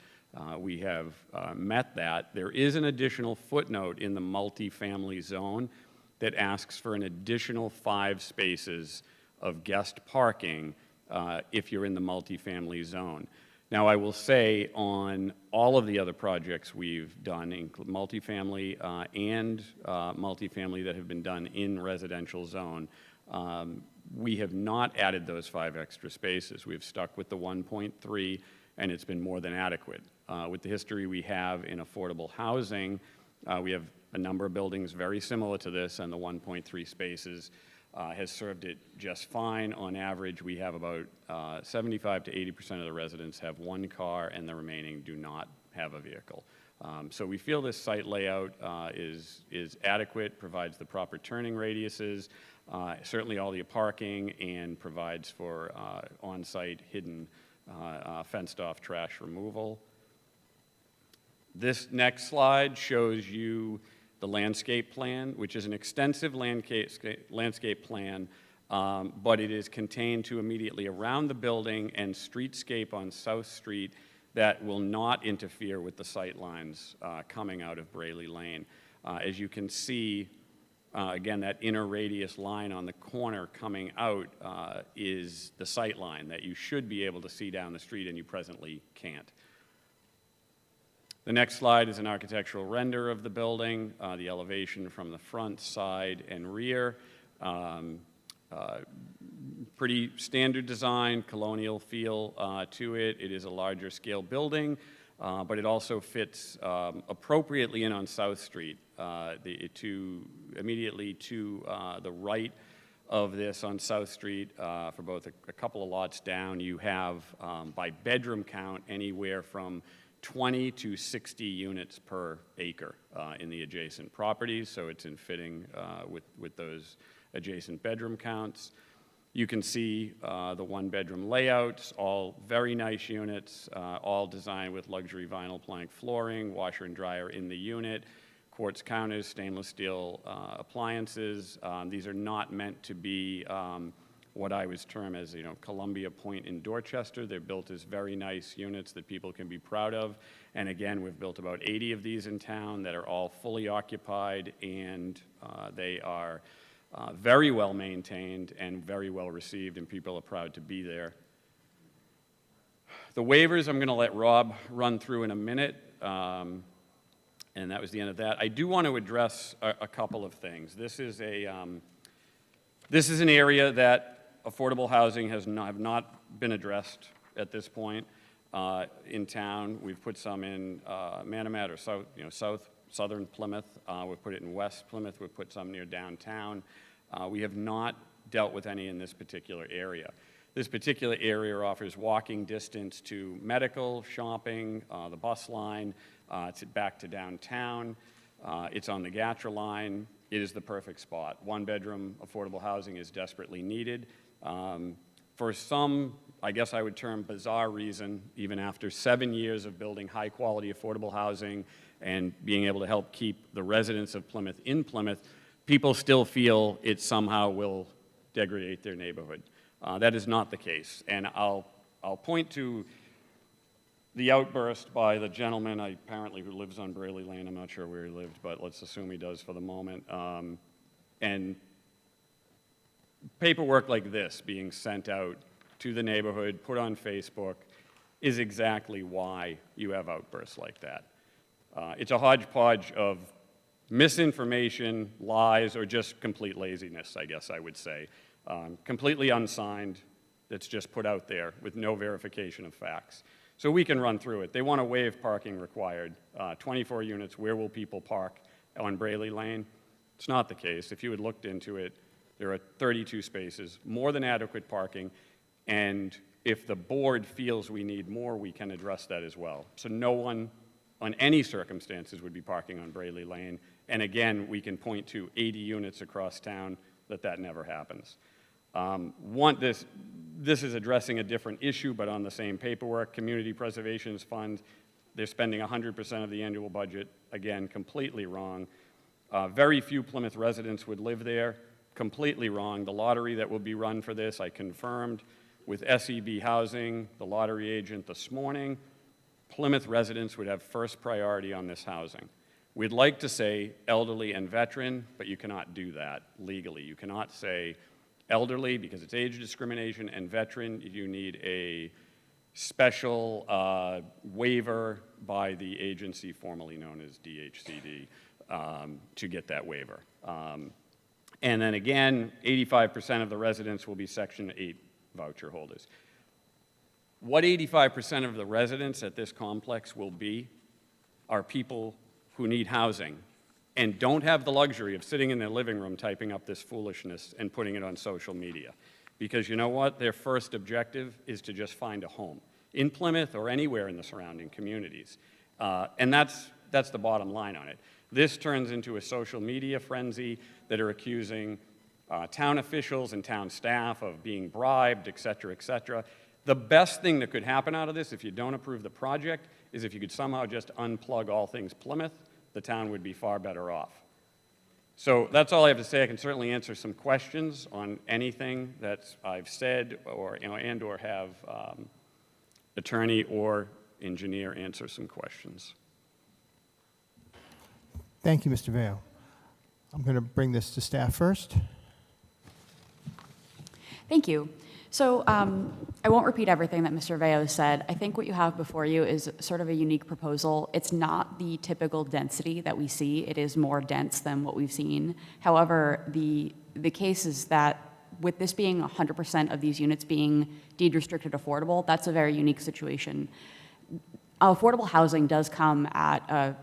We have met that. There is an additional footnote in the multifamily zone that asks for an additional 5 spaces of guest parking if you're in the multifamily zone. Now, I will say on all of the other projects we've done, multifamily and multifamily that have been done in residential zone, we have not added those 5 extra spaces. We've stuck with the 1.3, and it's been more than adequate. With the history we have in affordable housing, we have a number of buildings very similar to this, and the 1.3 spaces has served it just fine. On average, we have about 75 to 80% of the residents have 1 car, and the remaining do not have a vehicle. So we feel this site layout is adequate, provides the proper turning radiuses, certainly all the parking, and provides for on-site hidden fenced-off trash removal. This next slide shows you the landscape plan, which is an extensive landscape plan, but it is contained to immediately around the building and streetscape on South Street that will not interfere with the sight lines coming out of Braley Lane. As you can see, again, that inner radius line on the corner coming out is the sight line that you should be able to see down the street, and you presently can't. The next slide is an architectural render of the building, the elevation from the front, side, and rear. Pretty standard design, colonial feel to it. It is a larger scale building, but it also fits appropriately in on South Street. Immediately to the right of this on South Street, for both a couple of lots down, you have, by bedroom count, anywhere from 20 to 60 units per acre in the adjacent properties, so it's in fitting with those adjacent bedroom counts. You can see the one-bedroom layouts, all very nice units, all designed with luxury vinyl plank flooring, washer and dryer in the unit, quartz counters, stainless steel appliances. These are not meant to be what I was termed as, Columbia Point in Dorchester. They're built as very nice units that people can be proud of. And again, we've built about 80 of these in town that are all fully occupied, and they are very well maintained and very well received, and people are proud to be there. The waivers, I'm going to let Rob run through in a minute, and that was the end of that. I do want to address a couple of things. This is an area that affordable housing have not been addressed at this point in town. We've put some in Manomet or southern Plymouth. We've put it in West Plymouth. We've put some near downtown. We have not dealt with any in this particular area. This particular area offers walking distance to medical, shopping, the bus line. It's back to downtown. It's on the Gatra line. It is the perfect spot. One-bedroom affordable housing is desperately needed. For some, I guess I would term bizarre reason, even after 7 years of building high-quality affordable housing and being able to help keep the residents of Plymouth in Plymouth, people still feel it somehow will degrade their neighborhood. That is not the case. And I'll point to the outburst by the gentleman, apparently who lives on Braley Lane. I'm not sure where he lived, but let's assume he does for the moment. And paperwork like this being sent out to the neighborhood, put on Facebook, is exactly why you have outbursts like that. It's a hodgepodge of misinformation, lies, or just complete laziness, I guess I would say. Completely unsigned, that's just put out there with no verification of facts. So we can run through it. They want to waive parking required. 24 units, where will people park on Braley Lane? It's not the case. If you had looked into it, there are 32 spaces, more than adequate parking, and if the board feels we need more, we can address that as well. So no one, on any circumstances, would be parking on Braley Lane, and again, we can point to 80 units across town that never happens. This is addressing a different issue, but on the same paperwork. Community Preservations Fund, they're spending 100% of the annual budget. Again, completely wrong. Very few Plymouth residents would live there. Completely wrong. The lottery that will be run for this, I confirmed with SEB Housing, the lottery agent this morning. Plymouth residents would have first priority on this housing. We'd like to say elderly and veteran, but you cannot do that legally. You cannot say elderly because it's age discrimination, and veteran, you need a special waiver by the agency formerly known as DHCD to get that waiver. And then again, 85% of the residents will be Section 8 voucher holders. What 85% of the residents at this complex will be are people who need housing and don't have the luxury of sitting in their living room typing up this foolishness and putting it on social media. Because you know what? Their first objective is to just find a home in Plymouth or anywhere in the surrounding communities. And that's the bottom line on it. This turns into a social media frenzy that are accusing town officials and town staff of being bribed, et cetera, et cetera. The best thing that could happen out of this, if you don't approve the project, is if you could somehow just unplug all things Plymouth, the town would be far better off. So that's all I have to say. I can certainly answer some questions on anything that I've said, or and/or have attorney or engineer answer some questions. Thank you, Mr. Veo. I'm going to bring this to staff first. Thank you. So I won't repeat everything that Mr. Veo said. I think what you have before you is sort of a unique proposal. It's not the typical density that we see. It is more dense than what we've seen. However, the case is that with this being 100% of these units being deed restricted affordable, that's a very unique situation. affordable housing does come at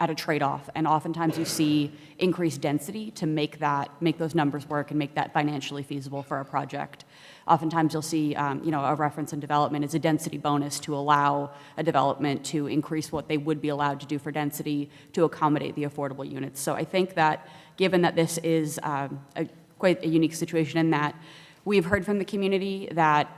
a trade-off, and oftentimes you see increased density to make those numbers work and make that financially feasible for a project. Oftentimes you'll see, a reference in development is a density bonus to allow a development to increase what they would be allowed to do for density to accommodate the affordable units. So I think that given that this is quite a unique situation in that we've heard from the community that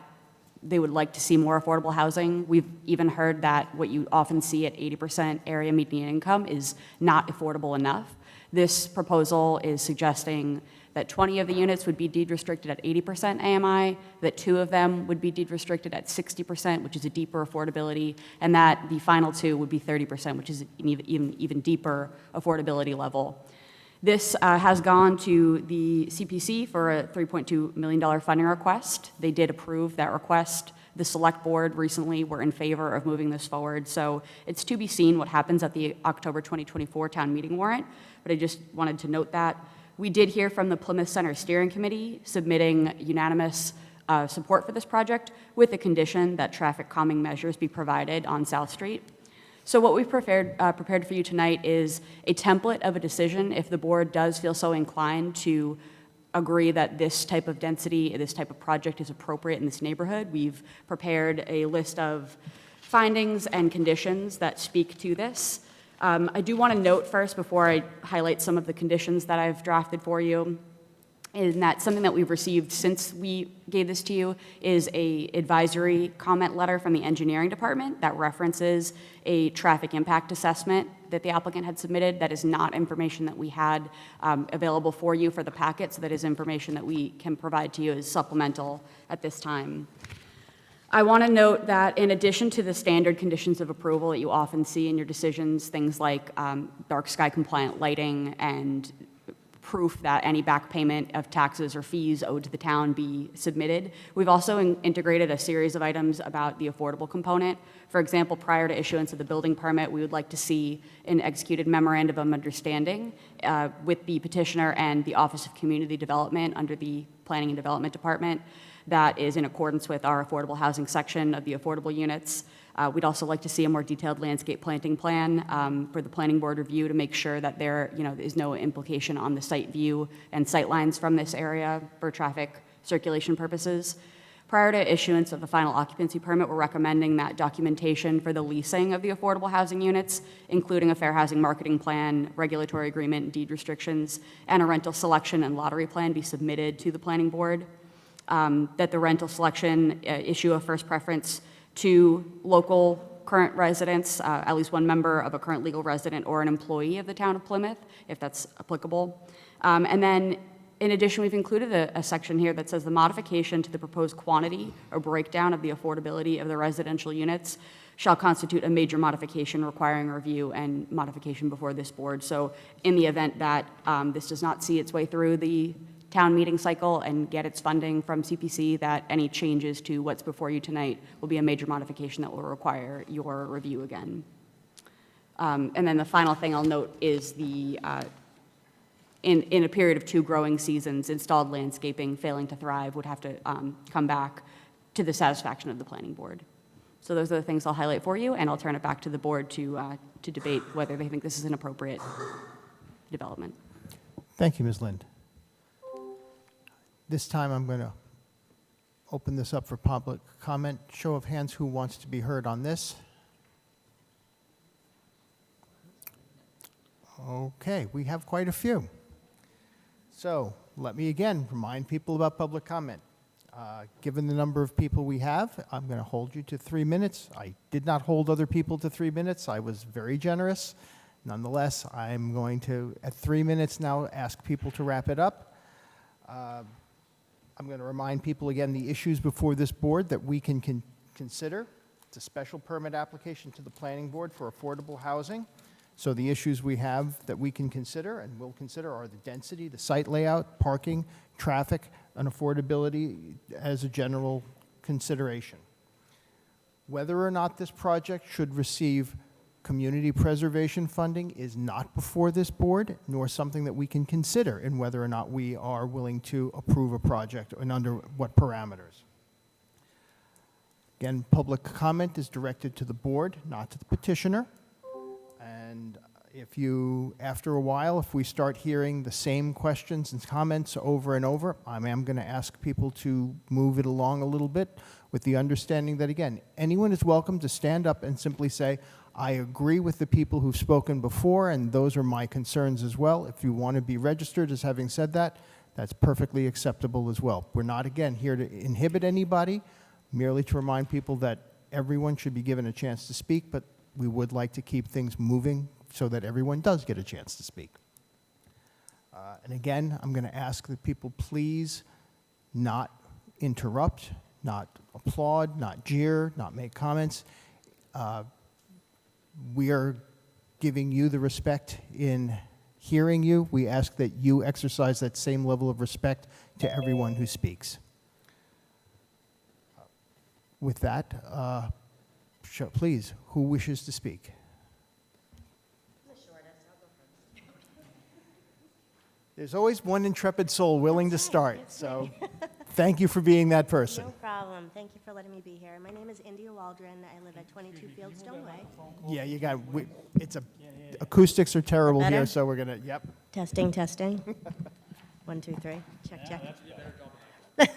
they would like to see more affordable housing. We've even heard that what you often see at 80% area median income is not affordable enough. This proposal is suggesting that 20 of the units would be deed restricted at 80% AMI, that 2 of them would be deed restricted at 60%, which is a deeper affordability, and that the final 2 would be 30%, which is an even deeper affordability level. This has gone to the CPC for a $3.2 million funding request. They did approve that request. The select board recently were in favor of moving this forward. So it's to be seen what happens at the October 2024 town meeting warrant. But I just wanted to note that. We did hear from the Plymouth Center Steering Committee submitting unanimous support for this project with the condition that traffic calming measures be provided on South Street. So what we've prepared for you tonight is a template of a decision if the board does feel so inclined to agree that this type of density, this type of project is appropriate in this neighborhood. We've prepared a list of findings and conditions that speak to this. I do want to note first, before I highlight some of the conditions that I've drafted for you, in that something that we've received since we gave this to you is a advisory comment letter from the engineering department that references a traffic impact assessment that the applicant had submitted. That is not information that we had available for you for the packet, so that is information that we can provide to you as supplemental at this time. I want to note that in addition to the standard conditions of approval that you often see in your decisions, things like dark sky compliant lighting and proof that any back payment of taxes or fees owed to the town be submitted. We've also integrated a series of items about the affordable component. For example, prior to issuance of the building permit, we would like to see an executed memorandum of understanding with the petitioner and the Office of Community Development under the Planning and Development Department that is in accordance with our affordable housing section of the affordable units. We'd also like to see a more detailed landscape planting plan for the planning board review to make sure that there is no implication on the site view and sight lines from this area for traffic circulation purposes. Prior to issuance of the final occupancy permit, we're recommending that documentation for the leasing of the affordable housing units, including a fair housing marketing plan, regulatory agreement, deed restrictions, and a rental selection and lottery plan be submitted to the planning board. That the rental selection issue a first preference to local current residents, at least one member of a current legal resident or an employee of the town of Plymouth, if that's applicable. And then, in addition, we've included a section here that says the modification to the proposed quantity or breakdown of the affordability of the residential units shall constitute a major modification requiring review and modification before this board. So in the event that this does not see its way through the town meeting cycle and get its funding from CPC, that any changes to what's before you tonight will be a major modification that will require your review again. And then the final thing I'll note is the, in a period of 2 growing seasons, installed landscaping failing to thrive would have to come back to the satisfaction of the planning board. So those are the things I'll highlight for you, and I'll turn it back to the board to debate whether they think this is an appropriate development. Thank you, Ms. Lind. This time, I'm going to open this up for public comment. Show of hands, who wants to be heard on this? Okay, we have quite a few. So let me again remind people about public comment. Given the number of people we have, I'm going to hold you to 3 minutes. I did not hold other people to 3 minutes. I was very generous. Nonetheless, I'm going to, at 3 minutes now, ask people to wrap it up. I'm going to remind people again the issues before this board that we can consider. It's a special permit application to the planning board for affordable housing. So the issues we have that we can consider and will consider are the density, the site layout, parking, traffic, and affordability as a general consideration. Whether or not this project should receive community preservation funding is not before this board, nor something that we can consider in whether or not we are willing to approve a project and under what parameters. Again, public comment is directed to the board, not to the petitioner. And if you, after a while, if we start hearing the same questions and comments over and over, I am going to ask people to move it along a little bit with the understanding that, again, anyone is welcome to stand up and simply say, I agree with the people who've spoken before, and those are my concerns as well. If you want to be registered as having said that, that's perfectly acceptable as well. We're not, again, here to inhibit anybody, merely to remind people that everyone should be given a chance to speak, but we would like to keep things moving so that everyone does get a chance to speak. And again, I'm going to ask that people please not interrupt, not applaud, not jeer, not make comments. We are giving you the respect in hearing you. We ask that you exercise that same level of respect to everyone who speaks. With that, please, who wishes to speak? There's always one intrepid soul willing to start, so thank you for being that person. No problem. Thank you for letting me be here. My name is India Waldron. I live at 22 Fieldstone Way. Yeah, you got, acoustics are terrible Better? here, so we're gonna, yep. Testing, testing. 1, 2, 3. Check, check.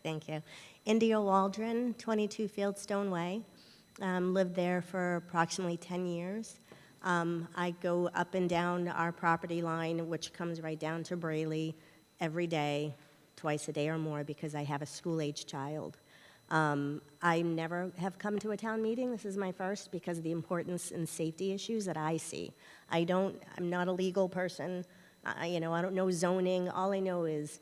Thank you. India Waldron, 22 Fieldstone Way. Lived there for approximately 10 years. I go up and down our property line, which comes right down to Brayley, every day, twice a day or more, because I have a school-age child. I never have come to a town meeting. This is my first because of the importance and safety issues that I see. I'm not a legal person. I don't know zoning. All I know is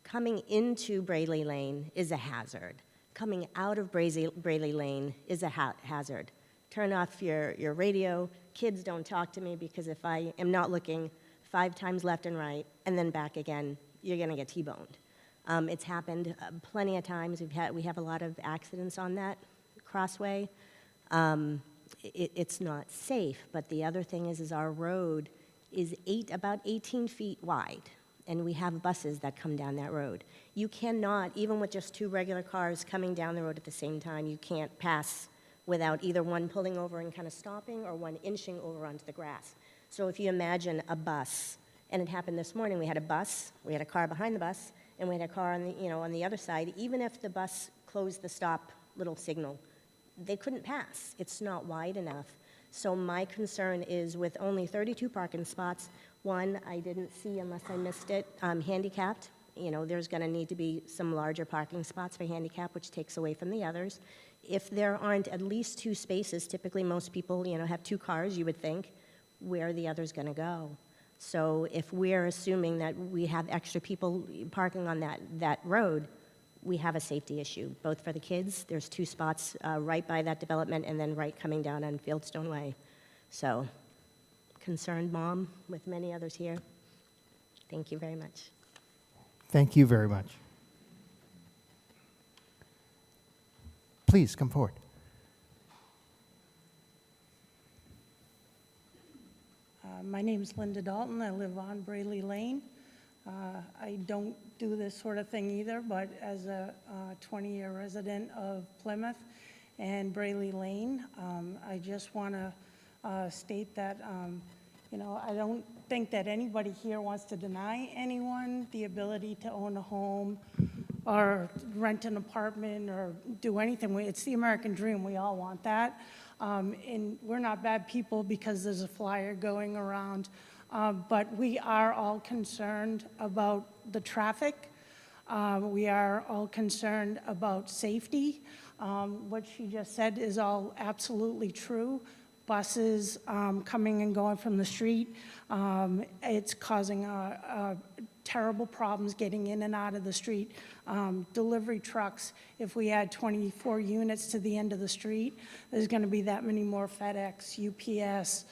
coming into Brayley Lane is a hazard. Coming out of Brayley Lane is a hazard. Turn off your radio. Kids don't talk to me because if I am not looking 5 times left and right and then back again, you're going to get T-boned. It's happened plenty of times. We have a lot of accidents on that crossway. It's not safe, but the other thing is our road is about 18 feet wide, and we have buses that come down that road. You cannot, even with just 2 regular cars coming down the road at the same time, you can't pass without either one pulling over and kind of stopping or one inching over onto the grass. So if you imagine a bus, and it happened this morning, we had a bus, we had a car behind the bus, and we had a car on the other side. Even if the bus closed the stop little signal, they couldn't pass. It's not wide enough. So my concern is with only 32 parking spots, one, I didn't see unless I missed it, handicapped. There's going to need to be some larger parking spots for handicap, which takes away from the others. If there aren't at least 2 spaces, typically most people, have 2 cars, you would think, where are the others going to go? So if we're assuming that we have extra people parking on that road, we have a safety issue, both for the kids. There's 2 spots right by that development and then right coming down on Fieldstone Way. So, concerned mom with many others here. Thank you very much. Thank you very much. Please come forward. My name's Linda Dalton. I live on Brayley Lane. I don't do this sort of thing either, but as a 20-year resident of Plymouth and Brayley Lane, I just want to state that, I don't think that anybody here wants to deny anyone the ability to own a home or rent an apartment or do anything. It's the American dream. We all want that. And we're not bad people because there's a flyer going around. But we are all concerned about the traffic. We are all concerned about safety. What she just said is all absolutely true. Buses coming and going from the street. It's causing terrible problems getting in and out of the street. Delivery trucks, if we add 24 units to the end of the street, there's going to be that many more FedEx, UPS,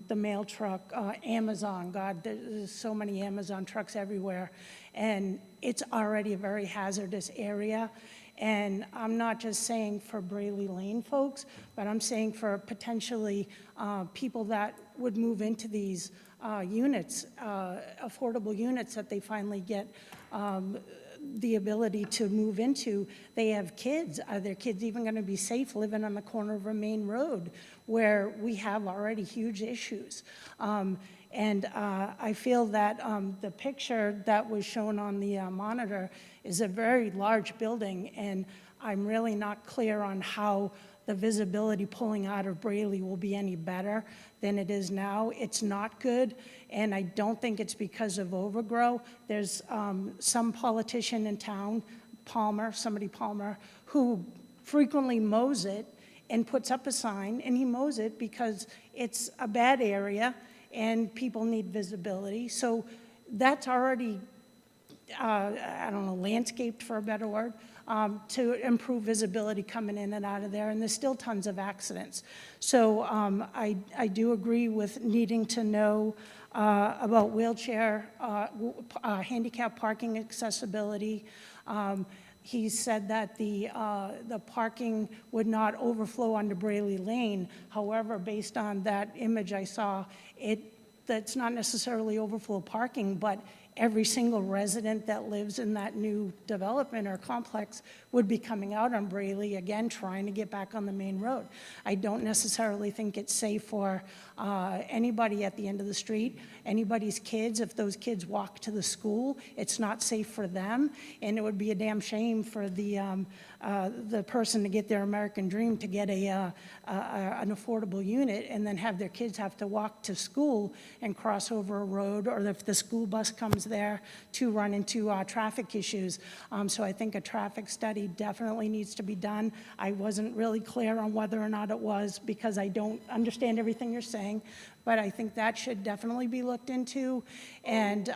the mail truck, Amazon. God, there's so many Amazon trucks everywhere. And it's already a very hazardous area. And I'm not just saying for Brayley Lane folks, but I'm saying for potentially people that would move into these units, affordable units that they finally get the ability to move into. They have kids. Are their kids even going to be safe living on the corner of a main road where we have already huge issues? I feel that the picture that was shown on the monitor is a very large building, and I'm really not clear on how the visibility pulling out of Braley will be any better than it is now. It's not good, and I don't think it's because of overgrow. There's some politician in town, Palmer, who frequently mows it and puts up a sign, and he mows it because it's a bad area and people need visibility. So that's already, I don't know, landscaped for a better word, to improve visibility coming in and out of there, and there's still tons of accidents. So I do agree with needing to know about wheelchair, handicap parking accessibility. He said that the parking would not overflow onto Braley Lane. However, based on that image I saw, that's not necessarily overflow parking, but every single resident that lives in that new development or complex would be coming out on Braley, again, trying to get back on the main road. I don't necessarily think it's safe for anybody at the end of the street, anybody's kids. If those kids walk to the school, it's not safe for them, and it would be a damn shame for the person to get their American dream to get an affordable unit and then have their kids have to walk to school and cross over a road, or if the school bus comes there, to run into traffic issues. So I think a traffic study definitely needs to be done. I wasn't really clear on whether or not it was, because I don't understand everything you're saying, but I think that should definitely be looked into. And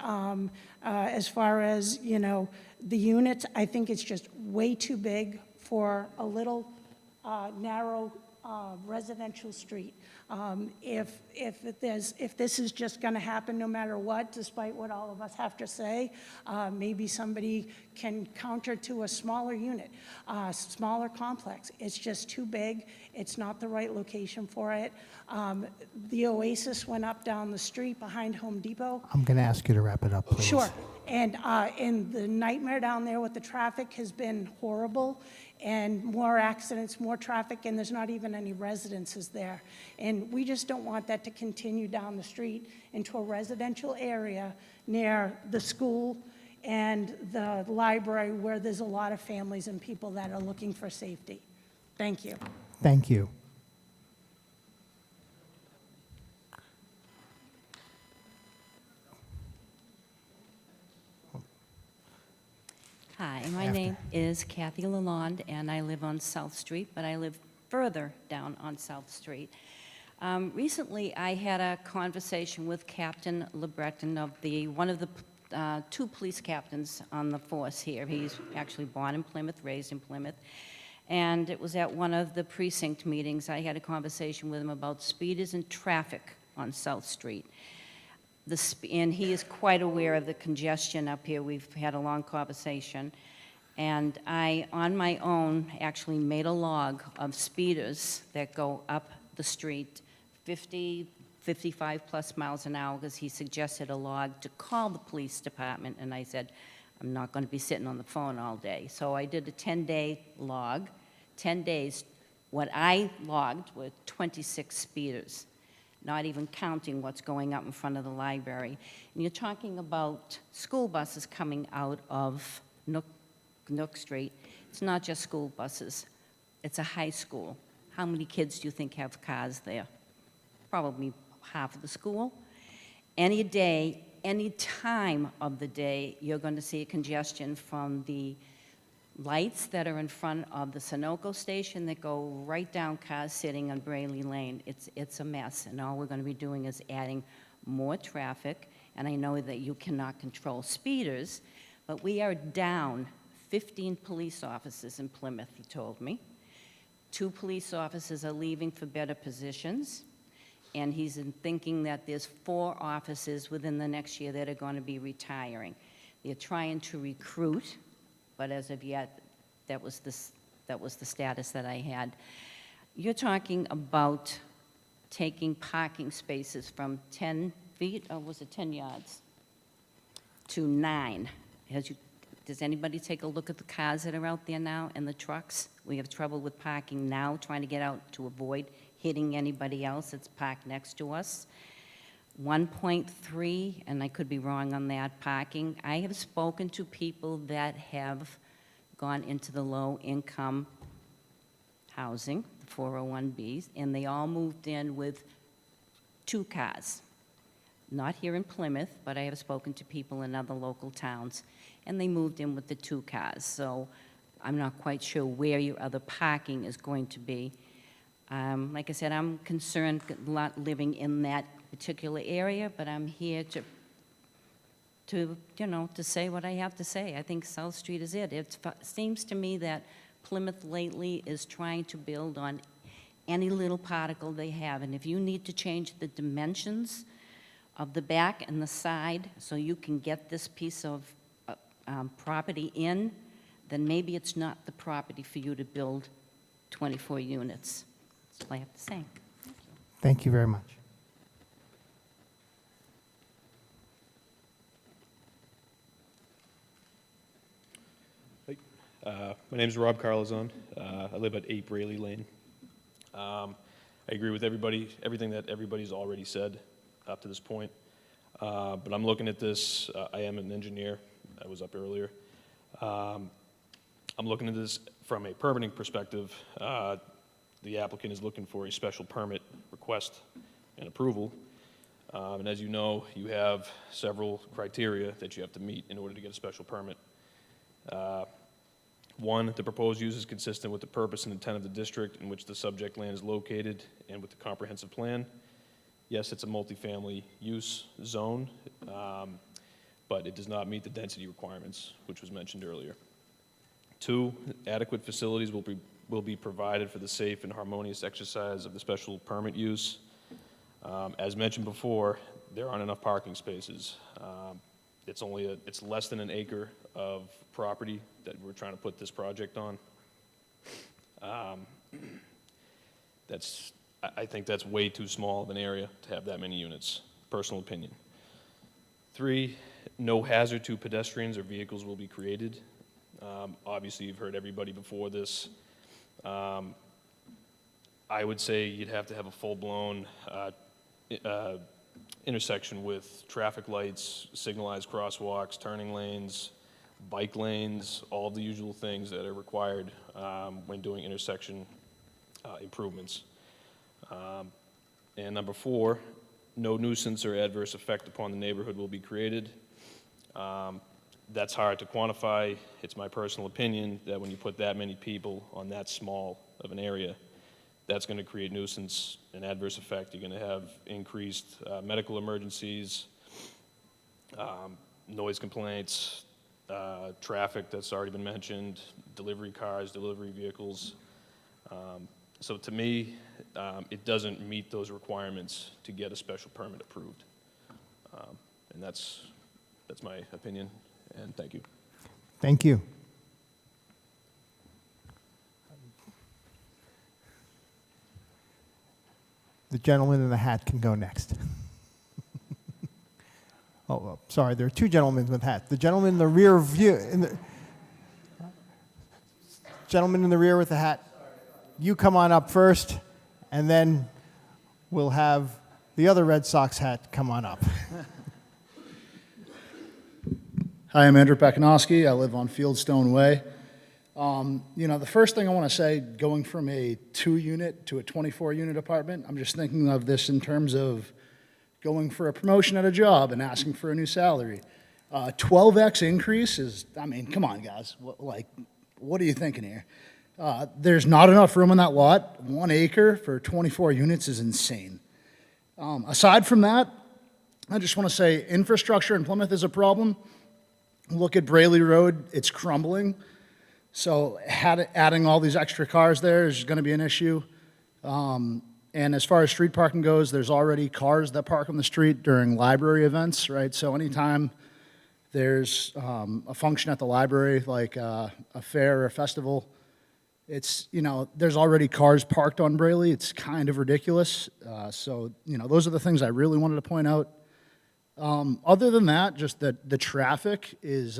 as far as, the units, I think it's just way too big for a little narrow residential street. If this is just going to happen no matter what, despite what all of us have to say, maybe somebody can counter to a smaller unit, smaller complex. It's just too big. It's not the right location for it. The Oasis went up down the street behind Home Depot. I'm going to ask you to wrap it up, please. Sure. And the nightmare down there with the traffic has been horrible, and more accidents, more traffic, and there's not even any residences there. And we just don't want that to continue down the street into a residential area near the school and the library, where there's a lot of families and people that are looking for safety. Thank you. Thank you. Hi, my name is Kathy Lalonde, and I live on South Street, but I live further down on South Street. Recently, I had a conversation with Captain LeBreton of one of the two police captains on the force here. He's actually born in Plymouth, raised in Plymouth, and it was at one of the precinct meetings. I had a conversation with him about speeders and traffic on South Street. And he is quite aware of the congestion up here. We've had a long conversation. And I, on my own, actually made a log of speeders that go up the street 50, 55 plus miles an hour, because he suggested a log to call the police department. And I said, I'm not going to be sitting on the phone all day. So I did a 10-day log. 10 days, what I logged were 26 speeders, not even counting what's going up in front of the library. And you're talking about school buses coming out of Nook Street. It's not just school buses. It's a high school. How many kids do you think have cars there? Probably half of the school. Any day, any time of the day, you're going to see a congestion from the lights that are in front of the Sunoco station that go right down cars sitting on Braley Lane. It's a mess, and all we're going to be doing is adding more traffic. And I know that you cannot control speeders, but we are down 15 police officers in Plymouth, he told me. 2 police officers are leaving for better positions, and he's thinking that there's 4 officers within the next year that are going to be retiring. They're trying to recruit, but as of yet, that was the status that I had. You're talking about taking parking spaces from 10 feet, or was it 10 yards, to 9. Does anybody take a look at the cars that are out there now and the trucks? We have trouble with parking now, trying to get out to avoid hitting anybody else that's parked next to us. 1.3, and I could be wrong on that, parking. I have spoken to people that have gone into the low-income housing, the 401Bs, and they all moved in with 2 cars. Not here in Plymouth, but I have spoken to people in other local towns, and they moved in with the 2 cars. So I'm not quite sure where your other parking is going to be. Like I said, I'm concerned not living in that particular area, but I'm here to say what I have to say. I think South Street is it. It seems to me that Plymouth lately is trying to build on any little particle they have, and if you need to change the dimensions of the back and the side so you can get this piece of property in, then maybe it's not the property for you to build 24 units. That's all I have to say. Thank you very much. My name is Rob Carlazon. I live at 8 Braley Lane. I agree with everything that everybody's already said up to this point. But I'm looking at this, I am an engineer, I was up earlier. I'm looking at this from a permitting perspective. The applicant is looking for a special permit request and approval. And as you know, you have several criteria that you have to meet in order to get a special permit. 1, the proposed use is consistent with the purpose and intent of the district in which the subject land is located and with the comprehensive plan. Yes, it's a multifamily use zone, but it does not meet the density requirements, which was mentioned earlier. 2, adequate facilities will be provided for the safe and harmonious exercise of the special permit use. As mentioned before, there aren't enough parking spaces. It's less than an acre of property that we're trying to put this project on. I think that's way too small of an area to have that many units, personal opinion. 3, no hazard to pedestrians or vehicles will be created. Obviously, you've heard everybody before this. I would say you'd have to have a full-blown intersection with traffic lights, signalized crosswalks, turning lanes, bike lanes, all the usual things that are required when doing intersection improvements. And number 4, no nuisance or adverse effect upon the neighborhood will be created. That's hard to quantify. It's my personal opinion that when you put that many people on that small of an area, that's going to create nuisance and adverse effect. You're going to have increased medical emergencies, noise complaints, traffic that's already been mentioned, delivery cars, delivery vehicles. So to me, it doesn't meet those requirements to get a special permit approved. And that's my opinion, and thank you. Thank you. The gentleman in the hat can go next. Oh, sorry, there are 2 gentlemen with hats. The gentleman in the rear view, gentleman in the rear with the hat, you come on up first, and then we'll have the other Red Sox hat come on up. Hi, I'm Andrew Pekanowski. I live on Fieldstone Way. The first thing I want to say, going from a 2-unit to a 24-unit apartment, I'm just thinking of this in terms of going for a promotion at a job and asking for a new salary. 12x increase is, come on, guys. What are you thinking here? There's not enough room on that lot. 1 acre for 24 units is insane. Aside from that, I just want to say infrastructure in Plymouth is a problem. Look at Braley Road, it's crumbling. So adding all these extra cars there is going to be an issue. And as far as street parking goes, there's already cars that park on the street during library events, right? So anytime there's a function at the library, like a fair or a festival, there's already cars parked on Braley. It's kind of ridiculous. So those are the things I really wanted to point out. Other than that, just the traffic is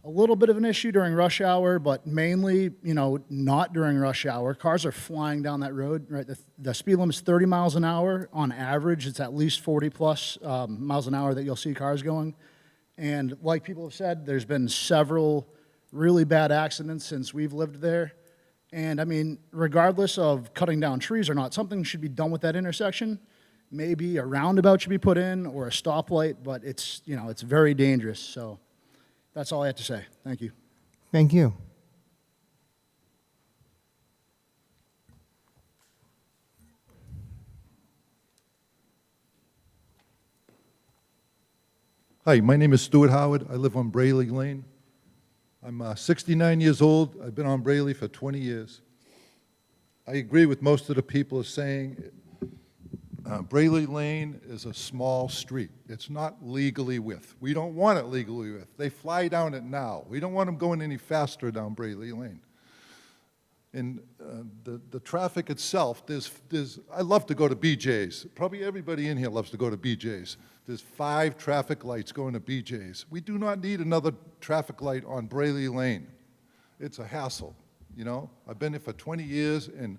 a little bit of an issue during rush hour, but mainly, not during rush hour. Cars are flying down that road, right? The speed limit is 30 miles an hour. On average, it's at least 40 plus miles an hour that you'll see cars going. And like people have said, there's been several really bad accidents since we've lived there. And I mean, regardless of cutting down trees or not, something should be done with that intersection. Maybe a roundabout should be put in or a stoplight, but it's very dangerous. So that's all I have to say. Thank you. Thank you. Hi, my name is Stuart Howard. I live on Brayley Lane. I'm 69 years old. I've been on Brayley for 20 years. I agree with most of the people saying Brayley Lane is a small street. It's not legally width. We don't want it legally width. They fly down it now. We don't want them going any faster down Brayley Lane. And the traffic itself, I love to go to BJ's. Probably everybody in here loves to go to BJ's. There's 5 traffic lights going to BJ's. We do not need another traffic light on Brayley Lane. It's a hassle, I've been here for 20 years, and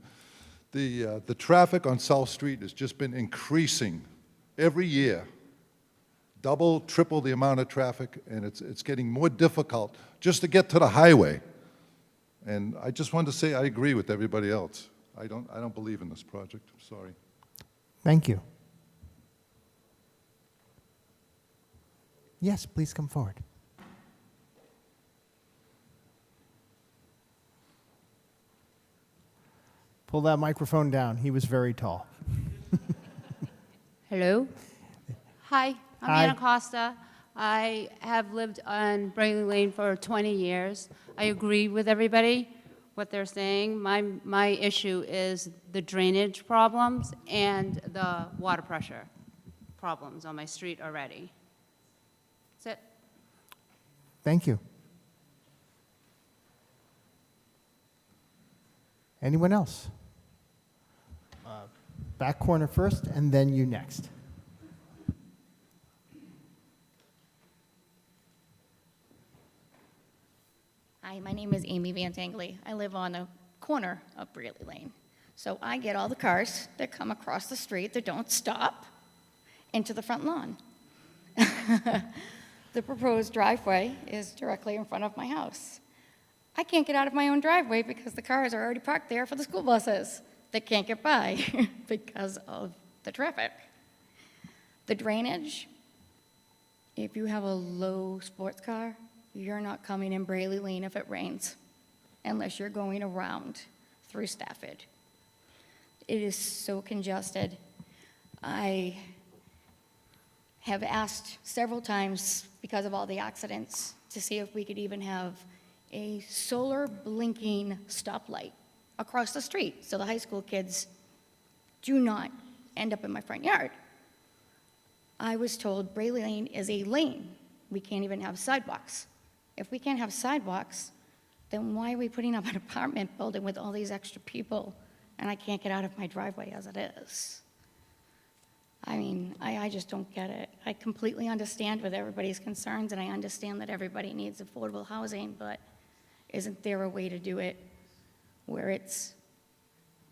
the traffic on South Street has just been increasing every year. Double, triple the amount of traffic, and it's getting more difficult just to get to the highway. And I just wanted to say I agree with everybody else. I don't believe in this project. I'm sorry. Thank you. Yes, please come forward. Pull that microphone down. He was very tall. Hello. Hi, I'm Hi. Anna Costa. I have lived on Brayley Lane for 20 years. I agree with everybody, what they're saying. My issue is the drainage problems and the water pressure problems on my street already. That's it. Thank you. Anyone else? Back corner first, and then you next. Hi, my name is Amy Van Tangley. I live on the corner of Brayley Lane. So I get all the cars that come across the street that don't stop into the front lawn. The proposed driveway is directly in front of my house. I can't get out of my own driveway because the cars are already parked there for the school buses that can't get by because of the traffic. The drainage, if you have a low sports car, you're not coming in Brayley Lane if it rains, unless you're going around through Stafford. It is so congested. I have asked several times, because of all the accidents, to see if we could even have a solar blinking stoplight across the street so the high school kids do not end up in my front yard. I was told Brayley Lane is a lane. We can't even have sidewalks. If we can't have sidewalks, then why are we putting up an apartment building with all these extra people and I can't get out of my driveway as it is? I mean, I just don't get it. I completely understand with everybody's concerns, and I understand that everybody needs affordable housing, but isn't there a way to do it where it's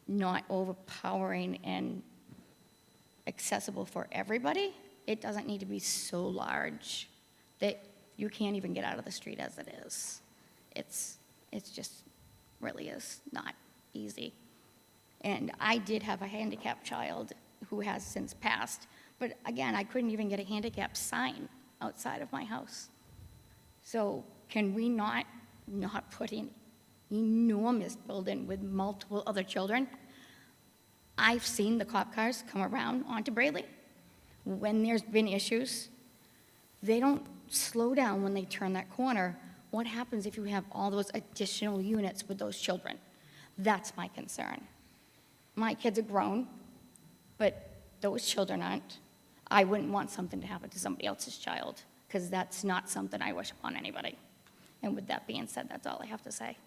not overpowering and accessible for everybody? It doesn't need to be so large that you can't even get out of the street as it is. It's just really is not easy. And I did have a handicapped child who has since passed, but again, I couldn't even get a handicap sign outside of my house. So can we not put in enormous building with multiple other children? I've seen the cop cars come around onto Brayley. When there's been issues, they don't slow down when they turn that corner. What happens if you have all those additional units with those children? That's my concern. My kids are grown, but those children aren't. I wouldn't want something to happen to somebody else's child, because that's not something I wish upon anybody. And with that being said, that's all I have to say.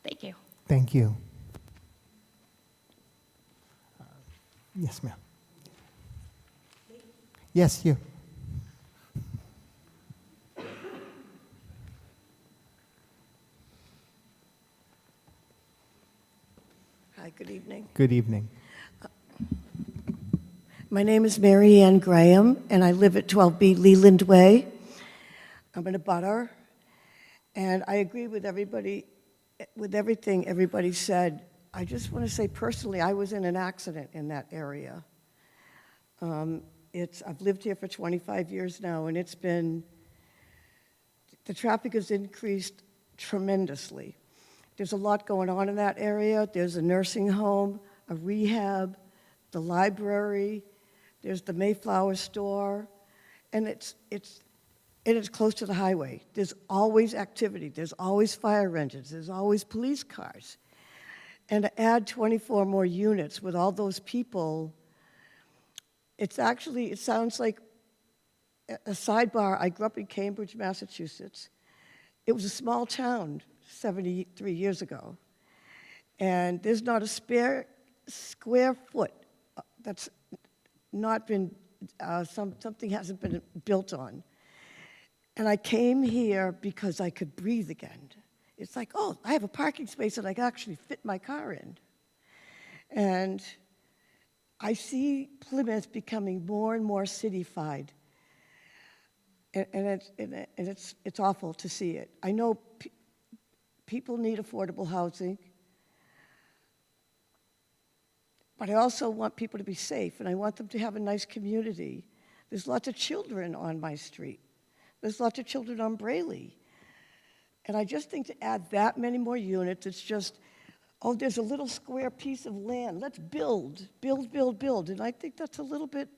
Thank you. Thank you. Yes, ma'am. Yes, you. good evening. Good evening. My name is Mary Ann Graham, and I live at 12B Leland Way. I'm in a butter, and I agree with everybody, with everything everybody said. I just want to say personally, I was in an accident in that area. I've lived here for 25 years now, and the traffic has increased tremendously. There's a lot going on in that area. There's a nursing home, a rehab, the library, there's the Mayflower store, and it's close to the highway. There's always activity. There's always fire engines. There's always police cars. And to add 24 more units with all those people, it sounds like a sidebar. I grew up in Cambridge, Massachusetts. It was a small town 73 years ago. And there's not a spare square foot that's not been, something hasn't been built on. And I came here because I could breathe again. It's like, oh, I have a parking space that I can actually fit my car in. And I see Plymouth becoming more and more cityfied. And it's awful to see it. I know people need affordable housing, but I also want people to be safe, and I want them to have a nice community. There's lots of children on my street. There's lots of children on Brayley. And I just think to add that many more units, it's just, oh, there's a little square piece of land. Let's build. And I think that's a little bit,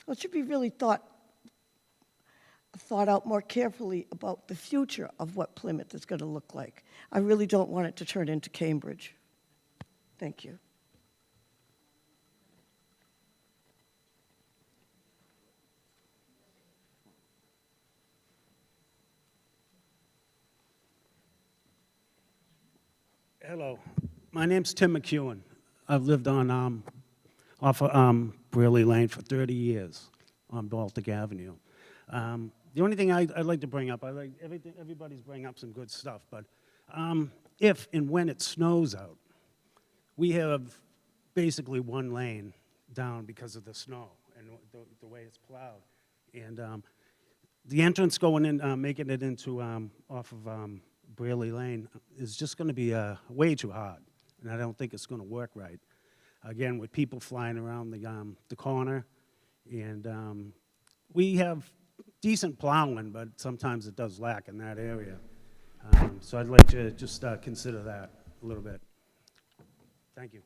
well, it should be really thought out more carefully about the future of what Plymouth is going to look like. I really don't want it to turn into Cambridge. Thank you. Hello, my name's Tim McEwen. I've lived on off of Brearley Lane for 30 years on Baltic Avenue. The only thing I'd like to bring up, I like everybody's bringing up some good stuff, but if and when it snows out, we have basically one lane down because of the snow and the way it's plowed. And the entrance going in, making it into off of Brearley Lane is just going to be way too hard, and I don't think it's going to work right. Again, with people flying around the corner, and we have decent plowing, but sometimes it does lack in that area. So I'd like to just consider that a little bit. Thank you.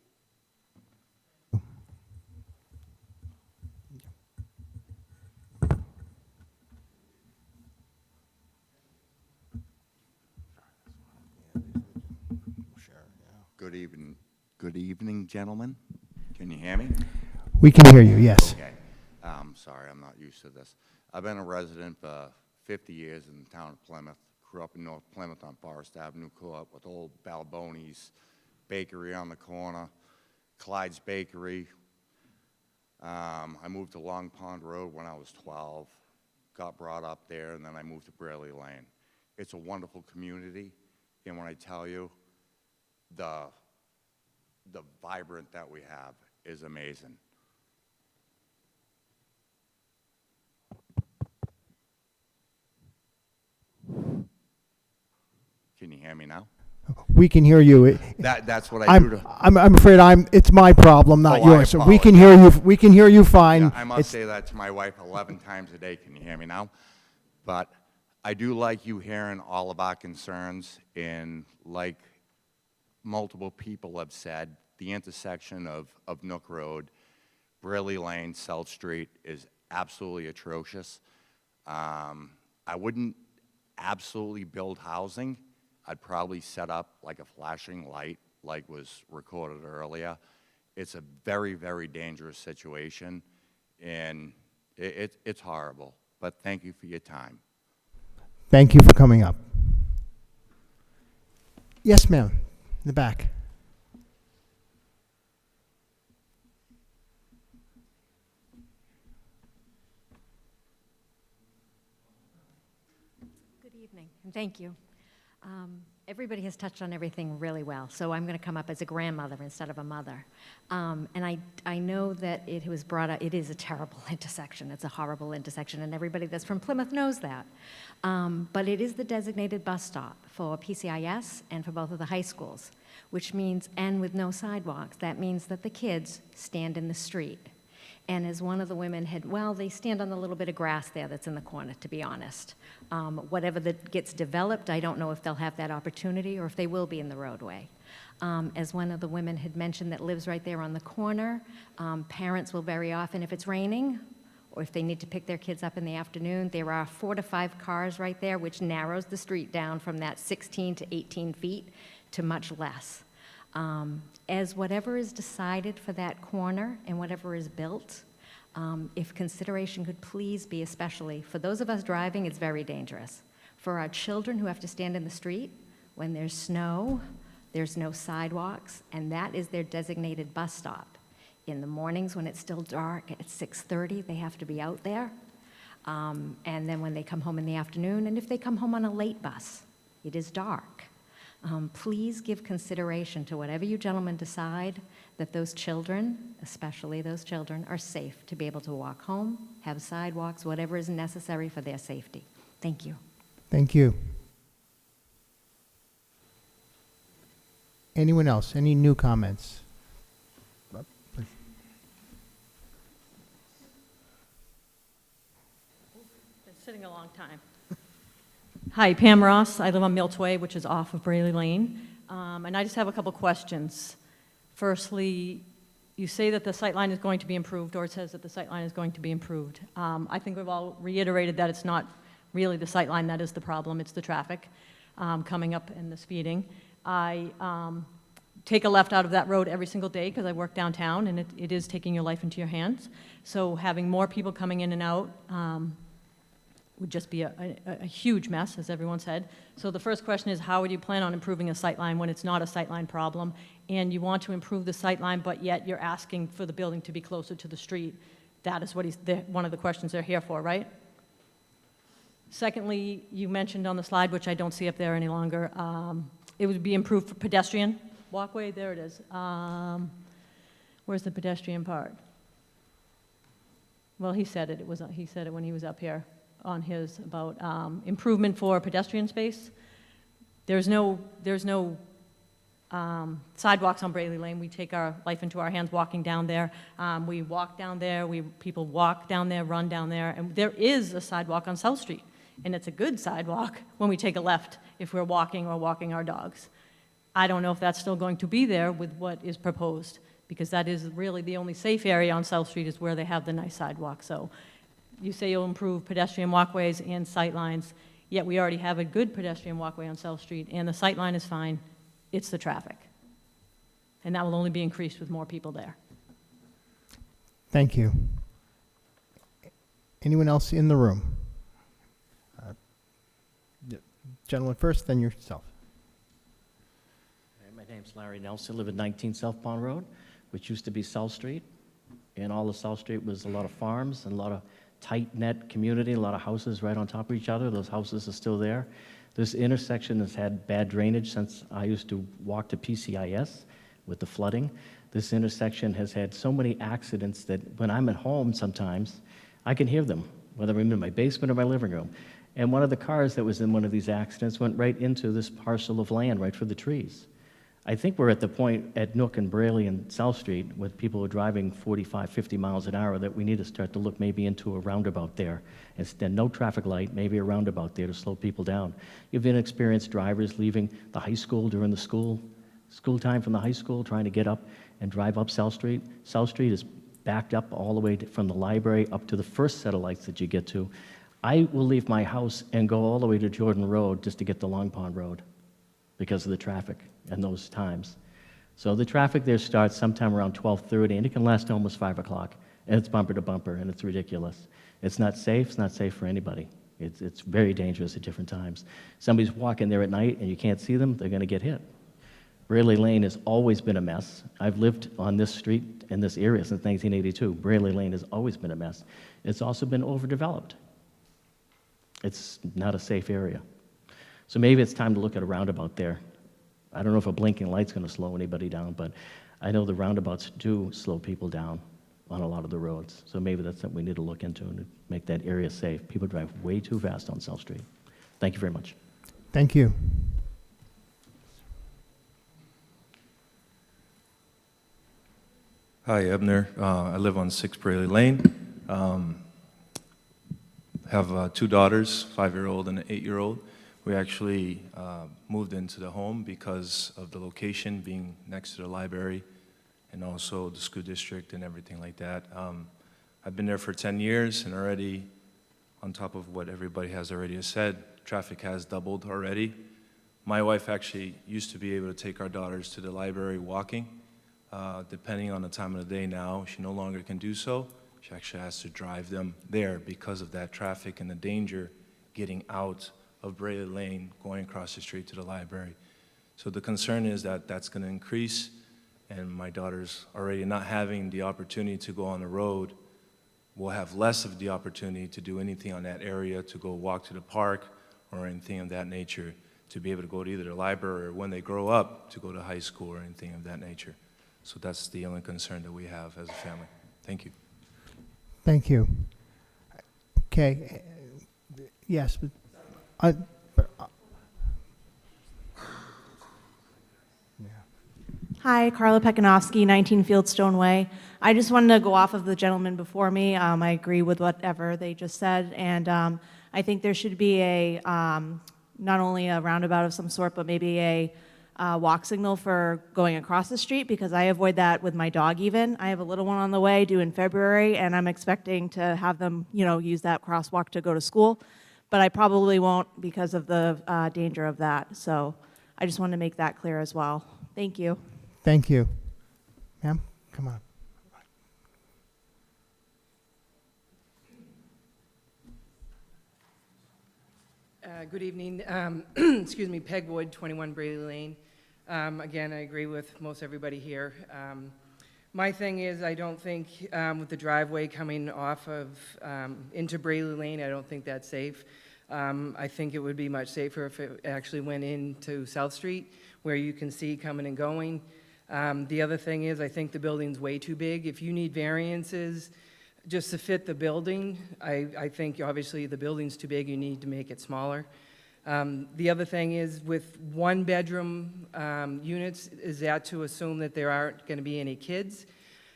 Good evening, gentlemen. Can you hear me? We can hear you, yes. Okay. Sorry, I'm not used to this. I've been a resident for 50 years in the town of Plymouth. Grew up in North Plymouth on Forest Avenue Court with old Balboni's Bakery on the corner, Clyde's Bakery. I moved to Long Pond Road when I was 12, got brought up there, and then I moved to Brearley Lane. It's a wonderful community, and when I tell you, the vibrant that we have is amazing. Can you hear me now? We can hear you. That's what I do to. I'm afraid it's my problem, not Oh, I yours. So we can hear you. We can hear you fine. Yeah, I must say that to my wife 11 times a day. Can you hear me now? But I do like you hearing all of our concerns, and like multiple people have said, the intersection of Nook Road, Brearley Lane, South Street is absolutely atrocious. I wouldn't absolutely build housing. I'd probably set up like a flashing light like was recorded earlier. It's a very, very dangerous situation, and it's horrible. But thank you for your time. Thank you for coming up. Yes, ma'am, in the back. Good evening, and thank you. Everybody has touched on everything really well, so I'm going to come up as a grandmother instead of a mother. And I know that it was brought up, it is a terrible intersection. It's a horrible intersection, and everybody that's from Plymouth knows that. But it is the designated bus stop for PCIS and for both of the high schools, which means, and with no sidewalks, that means that the kids stand in the street. And as one of the women had, well, they stand on the little bit of grass there that's in the corner, to be honest. Whatever that gets developed, I don't know if they'll have that opportunity or if they will be in the roadway. As one of the women had mentioned that lives right there on the corner, parents will very often, if it's raining or if they need to pick their kids up in the afternoon, there are 4 to 5 cars right there, which narrows the street down from that 16 to 18 feet to much less. As whatever is decided for that corner and whatever is built, if consideration could please be, especially for those of us driving, it's very dangerous. For our children who have to stand in the street, when there's snow, there's no sidewalks, and that is their designated bus stop. In the mornings when it's still dark at 6:30, they have to be out there. And then when they come home in the afternoon, and if they come home on a late bus, it is dark. Please give consideration to whatever you gentlemen decide, that those children, especially those children, are safe to be able to walk home, have sidewalks, whatever is necessary for their safety. Thank you. Thank you. Anyone else? Any new comments? Please. Been sitting a long time. Hi, Pam Ross. I live on Milt's Way, which is off of Braley Lane. And I just have a couple questions. Firstly, you say that the sightline is going to be improved, or it says that the sightline is going to be improved. I think we've all reiterated that it's not really the sightline that is the problem, it's the traffic coming up and the speeding. I take a left out of that road every single day because I work downtown, and it is taking your life into your hands. So having more people coming in and out would just be a huge mess, as everyone said. So the first question is, how would you plan on improving a sightline when it's not a sightline problem? And you want to improve the sightline, but yet you're asking for the building to be closer to the street. That is what one of the questions they're here for, right? Secondly, you mentioned on the slide, which I don't see up there any longer, it would be improved for pedestrian walkway. There it is. Where's the pedestrian part? Well, he said it. He said it when he was up here on his about improvement for pedestrian space. There's no sidewalks on Braley Lane. We take our life into our hands walking down there. We walk down there. People walk down there, run down there, and there is a sidewalk on South Street, and it's a good sidewalk when we take a left if we're walking or walking our dogs. I don't know if that's still going to be there with what is proposed, because that is really the only safe area on South Street is where they have the nice sidewalk. So you say you'll improve pedestrian walkways and sightlines, yet we already have a good pedestrian walkway on South Street, and the sightline is fine. It's the traffic. And that will only be increased with more people there. Thank you. Anyone else in the room? Gentleman first, then yourself. My name's Larry Nelson. I live at 19 South Pond Road, which used to be South Street. And all of South Street was a lot of farms and a lot of tight-knit community, a lot of houses right on top of each other. Those houses are still there. This intersection has had bad drainage since I used to walk to PCIS with the flooding. This intersection has had so many accidents that when I'm at home sometimes, I can hear them, whether I'm in my basement or my living room. And one of the cars that was in one of these accidents went right into this parcel of land, right for the trees. I think we're at the point at Nook and Braley and South Street with people who are driving 45, 50 miles an hour that we need to start to look maybe into a roundabout there. Instead, no traffic light, maybe a roundabout there to slow people down. You've inexperienced drivers leaving the high school during the school time from the high school, trying to get up and drive up South Street. South Street is backed up all the way from the library up to the first set of lights that you get to. I will leave my house and go all the way to Jordan Road just to get to Long Pond Road because of the traffic and those times. So the traffic there starts sometime around 12:30, and it can last almost 5 o'clock, and it's bumper to bumper, and it's ridiculous. It's not safe. It's not safe for anybody. It's very dangerous at different times. Somebody's walking there at night, and you can't see them, they're going to get hit. Braley Lane has always been a mess. I've lived on this street in this area since 1982. Braley Lane has always been a mess. It's also been overdeveloped. It's not a safe area. So maybe it's time to look at a roundabout there. I don't know if a blinking light's going to slow anybody down, but I know the roundabouts do slow people down on a lot of the roads. So maybe that's something we need to look into and make that area safe. People drive way too fast on South Street. Thank you very much. Thank you. Hi, Ebner. I live on 6 Braley Lane. Have 2 daughters, 5-year-old and an 8-year-old. We actually moved into the home because of the location being next to the library and also the school district and everything like that. I've been there for 10 years, and already, on top of what everybody has already said, traffic has doubled already. My wife actually used to be able to take our daughters to the library walking. Depending on the time of the day now, she no longer can do so. She actually has to drive them there because of that traffic and the danger getting out of Braley Lane, going across the street to the library. So the concern is that that's going to increase, and my daughters already not having the opportunity to go on the road will have less of the opportunity to do anything on that area, to go walk to the park or anything of that nature, to be able to go to either the library or when they grow up to go to high school or anything of that nature. So that's the only concern that we have as a family. Thank you. Thank you. Okay. Yes, but Hi, Carla Pekanowski, 19 Fieldstone Way. I just wanted to go off of the gentleman before me. I agree with whatever they just said, and I think there should be a not only a roundabout of some sort, but maybe a walk signal for going across the street, because I avoid that with my dog even. I have a little one on the way due in February, and I'm expecting to have them, use that crosswalk to go to school, but I probably won't because of the danger of that. So I just wanted to make that clear as well. Thank you. thank you. Ma'am, come on. Good evening. Excuse me, Peg Wood, 21 Braley Lane. Again, I agree with most everybody here. My thing is, I don't think with the driveway coming off of into Braley Lane, I don't think that's safe. I think it would be much safer if it actually went into South Street, where you can see coming and going. The other thing is, I think the building's way too big. If you need variances just to fit the building, I think obviously the building's too big, you need to make it smaller. The other thing is, with one-bedroom units, is that to assume that there aren't going to be any kids?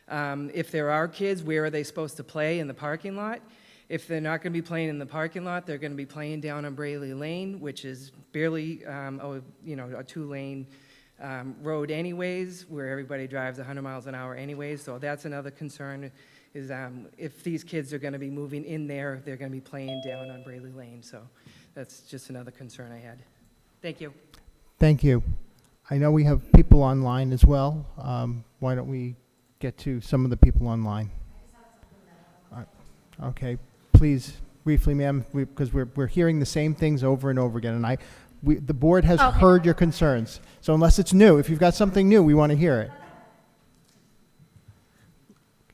If there are kids, where are they supposed to play? In the parking lot? If they're not going to be playing in the parking lot, they're going to be playing down on Braley Lane, which is barely a two-lane road anyways, where everybody drives 100 miles an hour anyways. So that's another concern, is if these kids are going to be moving in there, they're going to be playing down on Braley Lane. So that's just another concern I had. Thank you. Thank you. I know we have people online as well. Why don't we get to some of the people online? Okay, please, briefly, ma'am, because we're hearing the same things over and over again, and the board has heard your concerns. So unless it's new, if you've got something new, we want to hear it.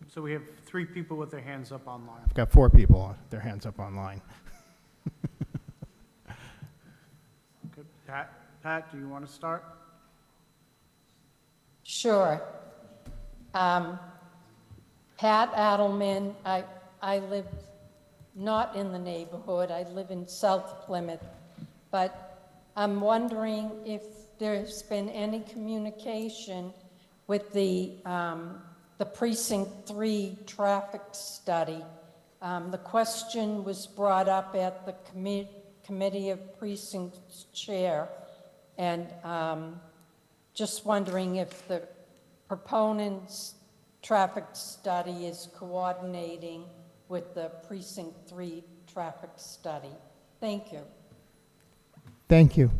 So we have 3 people with their hands up online. I've got 4 people with their hands up online. Okay. Pat, do you want to start? Sure. Pat Adelman, I live not in the neighborhood. I live in South Plymouth, but I'm wondering if there's been any communication with the Precinct 3 traffic study. The question was brought up at the Committee of Precincts Chair, and just wondering if the proponents' traffic study is coordinating with the Precinct 3 traffic study. Thank you. Thank you.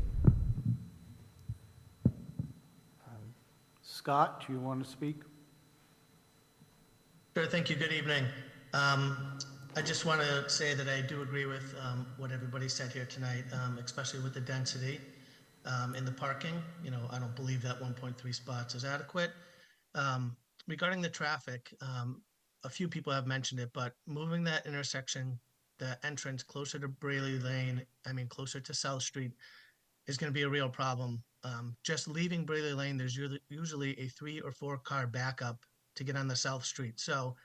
Scott, do you want to speak? Sure, thank you. Good evening. I just want to say that I do agree with what everybody said here tonight, especially with the density in the parking. I don't believe that 1.3 spots is adequate. Regarding the traffic, a few people have mentioned it, but moving that intersection, the entrance closer to Braley Lane, closer to South Street, is going to be a real problem. Just leaving Braley Lane, there's usually a 3 or 4 car backup to get on the South Street. So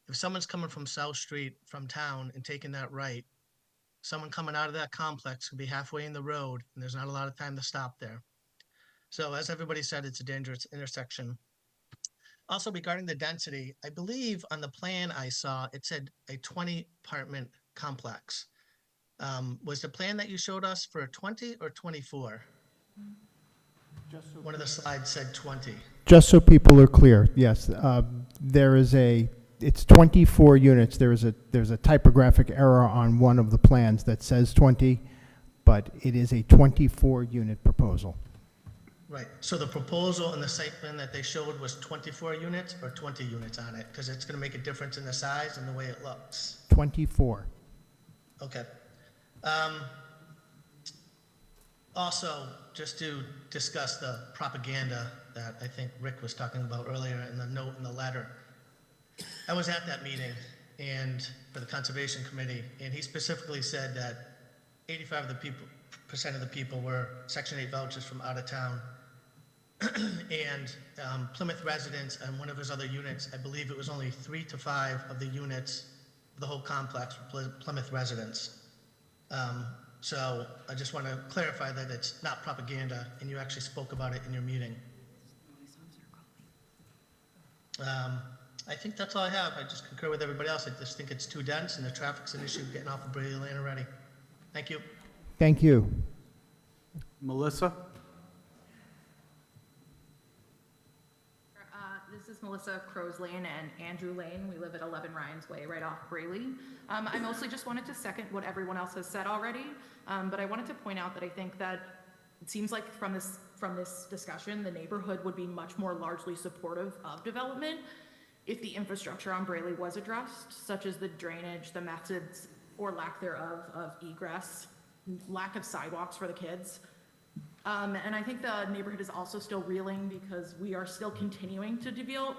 if someone's coming from South Street from town and taking that right, someone coming out of that complex could be halfway in the road, and there's not a lot of time to stop there. So as everybody said, it's a dangerous intersection. Also, regarding the density, I believe on the plan I saw, it said a 20 apartment complex. Was the plan that you showed us for a 20 or 24? One of the slides said 20. Just so people are clear, yes, it's 24 units. There's a typographic error on one of the plans that says 20, but it is a 24 unit proposal. Right, so the proposal and the site plan that they showed was 24 units or 20 units on it? Because it's gonna make a difference in the size and the way it looks. 24. Okay. Also, just to discuss the propaganda that I think Rick was talking about earlier in the note in the letter. I was at that meeting and for the Conservation Committee, and he specifically said that 85% of the people were Section 8 vouchers from out of town. And Plymouth residents and one of his other units, I believe it was only 3 to 5 of the units, the whole complex were Plymouth residents. So I just want to clarify that it's not propaganda, and you actually spoke about it in your meeting. I think that's all I have. I just concur with everybody else. I just think it's too dense, and the traffic's an issue getting off of Braley Lane already. Thank you. Thank you. Melissa? This is Melissa Crows Lane and Andrew Lane. We live at 11 Ryan's Way, right off Braley. I mostly just wanted to second what everyone else has said already, but I wanted to point out that I think that it seems like from this discussion, the neighborhood would be much more largely supportive of development if the infrastructure on Braley was addressed, such as the drainage, the methods or lack thereof of egress, lack of sidewalks for the kids. And I think the neighborhood is also still reeling because we are still continuing to deal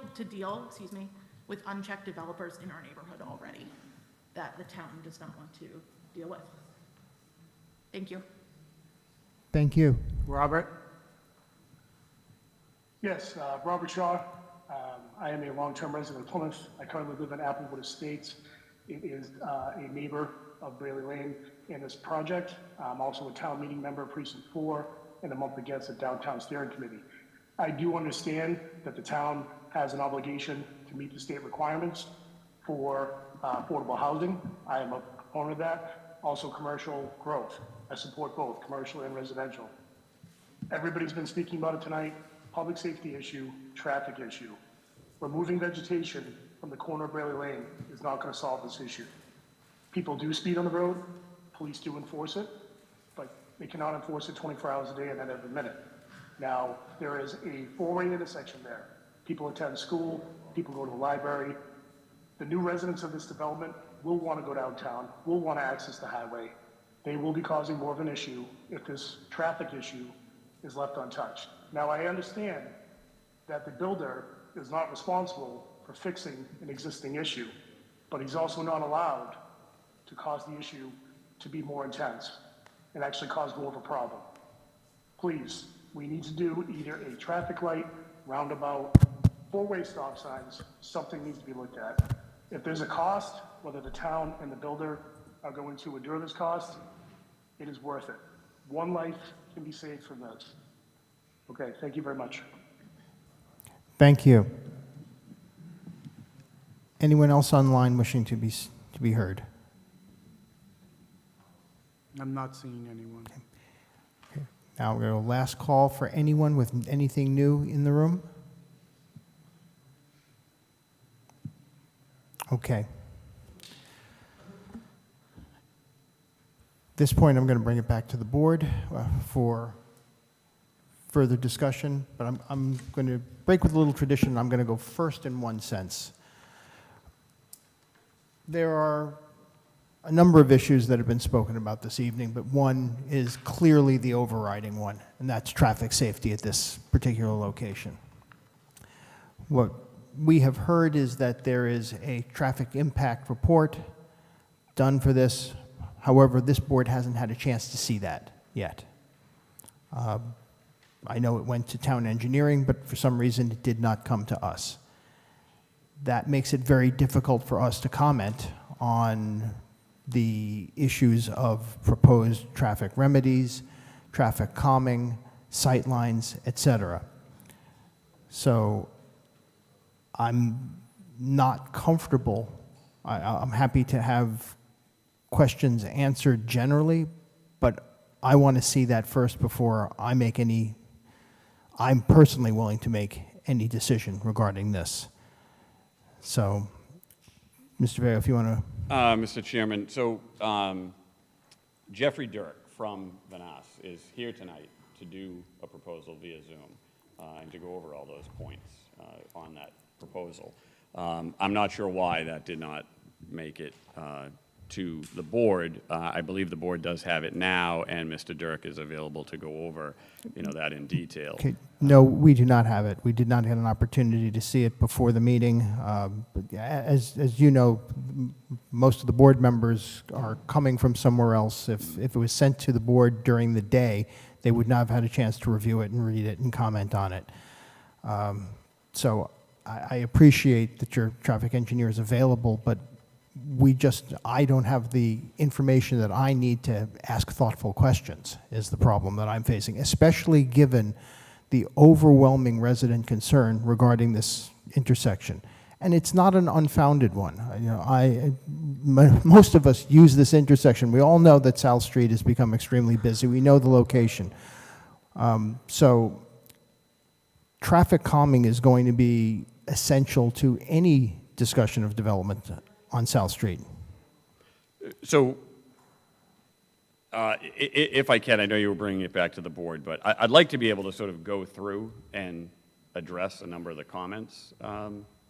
with unchecked developers in our neighborhood already that the town does not want to deal with. Thank you. Thank you. Robert? Yes, Robert Shaw. I am a long-term resident of Plymouth. I currently live in Applewood Estates. It is a neighbor of Braley Lane in this project. I'm also a town meeting member, Precinct 4, and I'm up against the Downtown Steering Committee. I do understand that the town has an obligation to meet the state requirements for affordable housing. I am a proponent of that. Also commercial growth. I support both commercial and residential. Everybody's been speaking about it tonight. Public safety issue, traffic issue. Removing vegetation from the corner of Braley Lane is not going to solve this issue. People do speed on the road. Police do enforce it, but they cannot enforce it 24 hours a day and then every minute. Now, there is a four-way intersection there. People attend school, people go to the library. The new residents of this development will want to go downtown, will want to access the highway. They will be causing more of an issue if this traffic issue is left untouched. Now, I understand that the builder is not responsible for fixing an existing issue, but he's also not allowed to cause the issue to be more intense and actually cause more of a problem. Please, we need to do either a traffic light, roundabout, four-way stop signs. Something needs to be looked at. If there's a cost, whether the town and the builder are going to endure this cost, it is worth it. One life can be saved from this. Okay, thank you very much. Thank you. Anyone else online wishing to be heard? I'm not seeing anyone. Okay. Now we're going to last call for anyone with anything new in the room. Okay. At this point, I'm going to bring it back to the board for further discussion, but I'm going to break with a little tradition. I'm going to go first in one sense. There are a number of issues that have been spoken about this evening, but one is clearly the overriding one, and that's traffic safety at this particular location. What we have heard is that there is a traffic impact report done for this. However, this board hasn't had a chance to see that yet. I know it went to town engineering, but for some reason it did not come to us. That makes it very difficult for us to comment on the issues of proposed traffic remedies, traffic calming, sightlines, etc. So I'm not comfortable. I'm happy to have questions answered generally, but I want to see that first before I make any, I'm personally willing to make any decision regarding this. So, Mr. Veo, if you want to. Mr. Chairman, so Jeffrey Dirk from Vanasse is here tonight to do a proposal via Zoom and to go over all those points on that proposal. I'm not sure why that did not make it to the board. I believe the board does have it now, and Mr. Dirk is available to go over, that in detail. Okay. No, we do not have it. We did not get an opportunity to see it before the meeting. But as you know, most of the board members are coming from somewhere else. If it was sent to the board during the day, they would not have had a chance to review it and read it and comment on it. So I appreciate that your traffic engineer is available, but I don't have the information that I need to ask thoughtful questions is the problem that I'm facing, especially given the overwhelming resident concern regarding this intersection. And it's not an unfounded one. Most of us use this intersection. We all know that South Street has become extremely busy. We know the location. So traffic calming is going to be essential to any discussion of development on South Street. So, if I can, I know you were bringing it back to the board, but I'd like to be able to sort of go through and address a number of the comments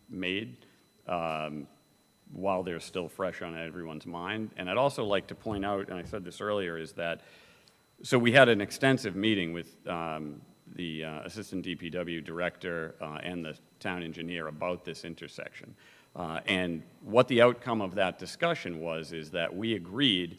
made while they're still fresh on everyone's mind. And I'd also like to point out, and I said this earlier, is that, so we had an extensive meeting with the Assistant DPW Director and the town engineer about this intersection. And what the outcome of that discussion was is that we agreed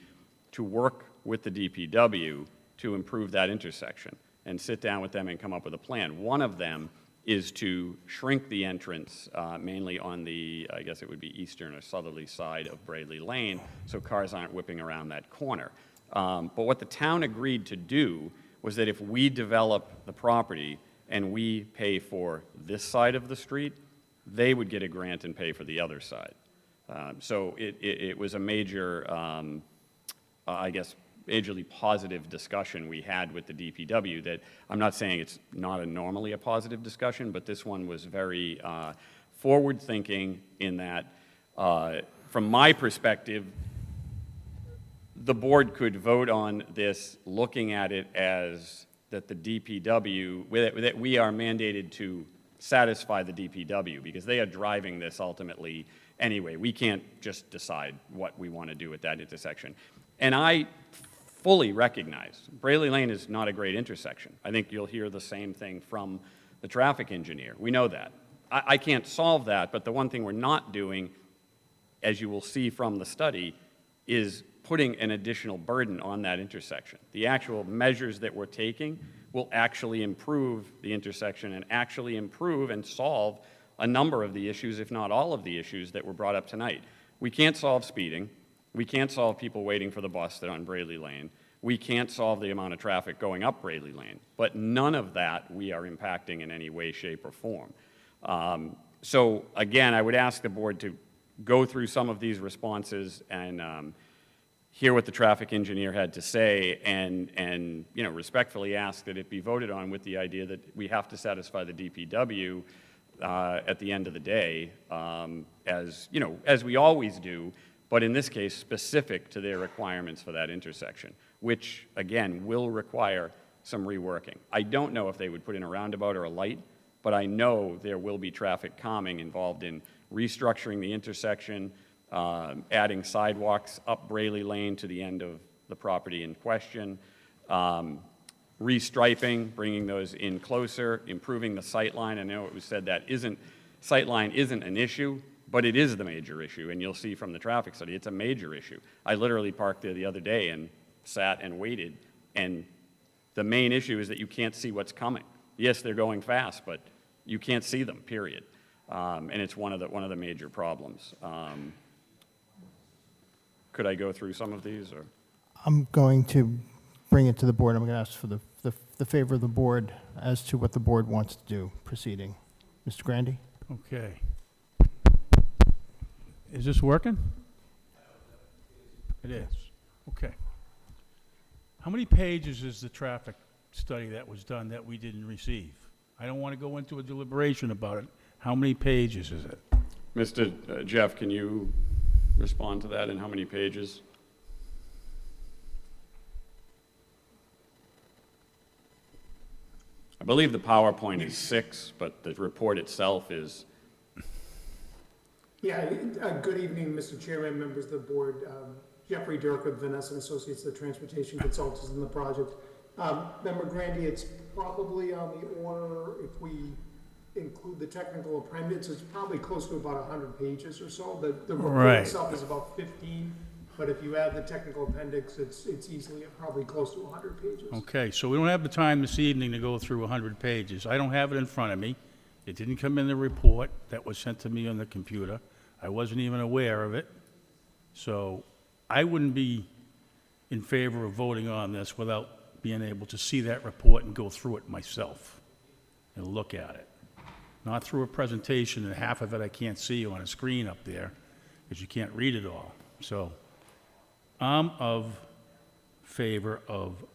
to work with the DPW to improve that intersection and sit down with them and come up with a plan. One of them is to shrink the entrance mainly on the, I guess it would be eastern or southerly side of Bradley Lane, so cars aren't whipping around that corner. But what the town agreed to do was that if we develop the property and we pay for this side of the street, they would get a grant and pay for the other side. So it was a major, I guess, majorly positive discussion we had with the DPW that I'm not saying it's not normally a positive discussion, but this one was very forward-thinking in that, from my perspective, the board could vote on this looking at it as that the DPW, that we are mandated to satisfy the DPW because they are driving this ultimately anyway. We can't just decide what we want to do at that intersection. And I fully recognize Braley Lane is not a great intersection. I think you'll hear the same thing from the traffic engineer. We know that. I can't solve that, but the one thing we're not doing, as you will see from the study, is putting an additional burden on that intersection. The actual measures that we're taking will actually improve the intersection and actually improve and solve a number of the issues, if not all of the issues that were brought up tonight. We can't solve speeding. We can't solve people waiting for the bus that on Braley Lane. We can't solve the amount of traffic going up Braley Lane. But none of that we are impacting in any way, shape, or form. So again, I would ask the board to go through some of these responses and hear what the traffic engineer had to say and respectfully ask that it be voted on with the idea that we have to satisfy the DPW at the end of the day, as we always do, but in this case, specific to their requirements for that intersection, which, again, will require some reworking. I don't know if they would put in a roundabout or a light, but I know there will be traffic calming involved in restructuring the intersection, adding sidewalks up Braley Lane to the end of the property in question, restriping, bringing those in closer, improving the sight line. I know it was said that sight line isn't an issue, but it is the major issue, and you'll see from the traffic study, it's a major issue. I literally parked there the other day and sat and waited, and The main issue is that you can't see what's coming. Yes, they're going fast, but you can't see them, period. And it's one of the major problems. Could I go through some of these, or? I'm going to bring it to the board. I'm going to ask for the favor of the board as to what the board wants to do proceeding. Mr. Grandy? Okay. Is this working? It is. Okay. How many pages is the traffic study that was done that we didn't receive? I don't want to go into a deliberation about it. How many pages is it? Mr. Jeff, can you respond to that, and how many pages? I believe the PowerPoint is 6, but the report itself is. Yeah, good evening, Mr. Chairman, members of the board. Jeffrey Dirk with Vanessa and Associates, the transportation consultants in the project. Member Grandy, it's probably on the order, if we include the technical appendix, it's probably close to about 100 pages or so. The report Right. itself is about 15, but if you add the technical appendix, it's easily probably close to 100 pages. Okay, so we don't have the time this evening to go through 100 pages. I don't have it in front of me. It didn't come in the report that was sent to me on the computer. I wasn't even aware of it. So I wouldn't be in favor of voting on this without being able to see that report and go through it myself and look at it. Not through a presentation, and half of it I can't see on a screen up there because you can't read it all. So I'm of favor of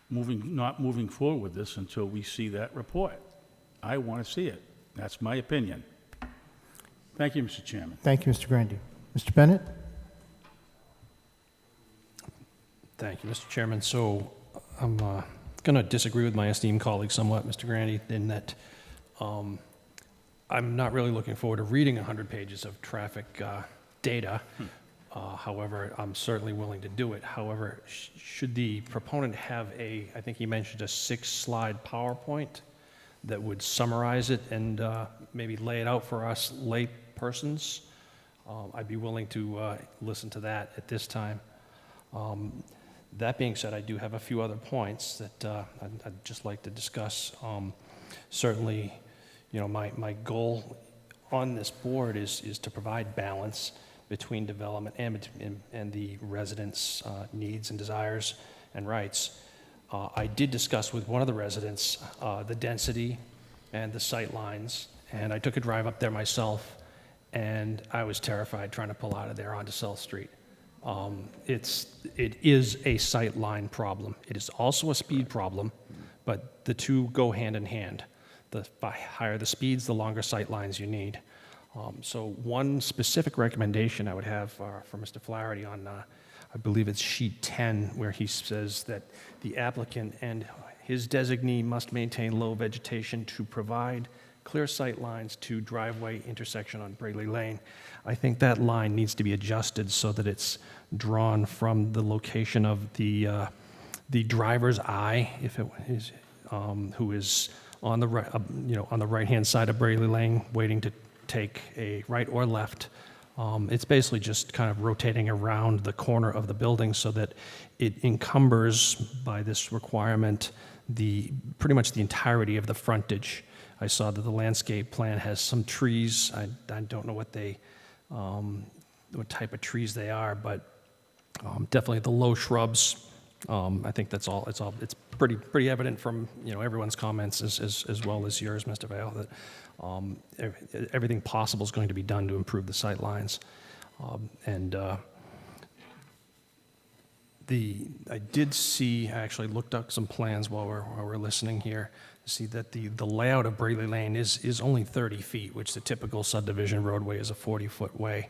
not moving forward with this until we see that report. I want to see it. That's my opinion. Thank you, Mr. Chairman. Thank you, Mr. Grandy. Mr. Bennett? Thank you, Mr. Chairman. So I'm going to disagree with my esteemed colleague somewhat, Mr. Grandy, in that I'm not really looking forward to reading 100 pages of traffic data. However, I'm certainly willing to do it. However, should the proponent have I think he mentioned a 6-slide PowerPoint that would summarize it and maybe lay it out for us lay persons, I'd be willing to listen to that at this time. That being said, I do have a few other points that I'd just like to discuss. Certainly, my goal on this board is to provide balance between development and the residents' needs and desires and rights. I did discuss with one of the residents the density and the sight lines, and I took a drive up there myself, and I was terrified trying to pull out of there onto South Street. It is a sight line problem. It is also a speed problem, but the two go hand in hand. The higher the speeds, the longer sight lines you need. So one specific recommendation I would have for Mr. Flaherty on, I believe it's sheet 10, where he says that the applicant and his designee must maintain low vegetation to provide clear sight lines to driveway intersection on Braley Lane. I think that line needs to be adjusted so that it's drawn from the location of the driver's eye, if it is, who is on the right, on the right-hand side of Braley Lane, waiting to take a right or left. It's basically just kind of rotating around the corner of the building so that it encumbers by this requirement pretty much the entirety of the frontage. I saw that the landscape plan has some trees. I don't know what type of trees they are, but definitely the low shrubs. I think that's all. It's pretty evident from everyone's comments as well as yours, Mr. Vale, that everything possible is going to be done to improve the sight lines. I did see. I actually looked up some plans while we're listening here to see that the layout of Braley Lane is only 30 feet, which the typical subdivision roadway is a 40-foot way.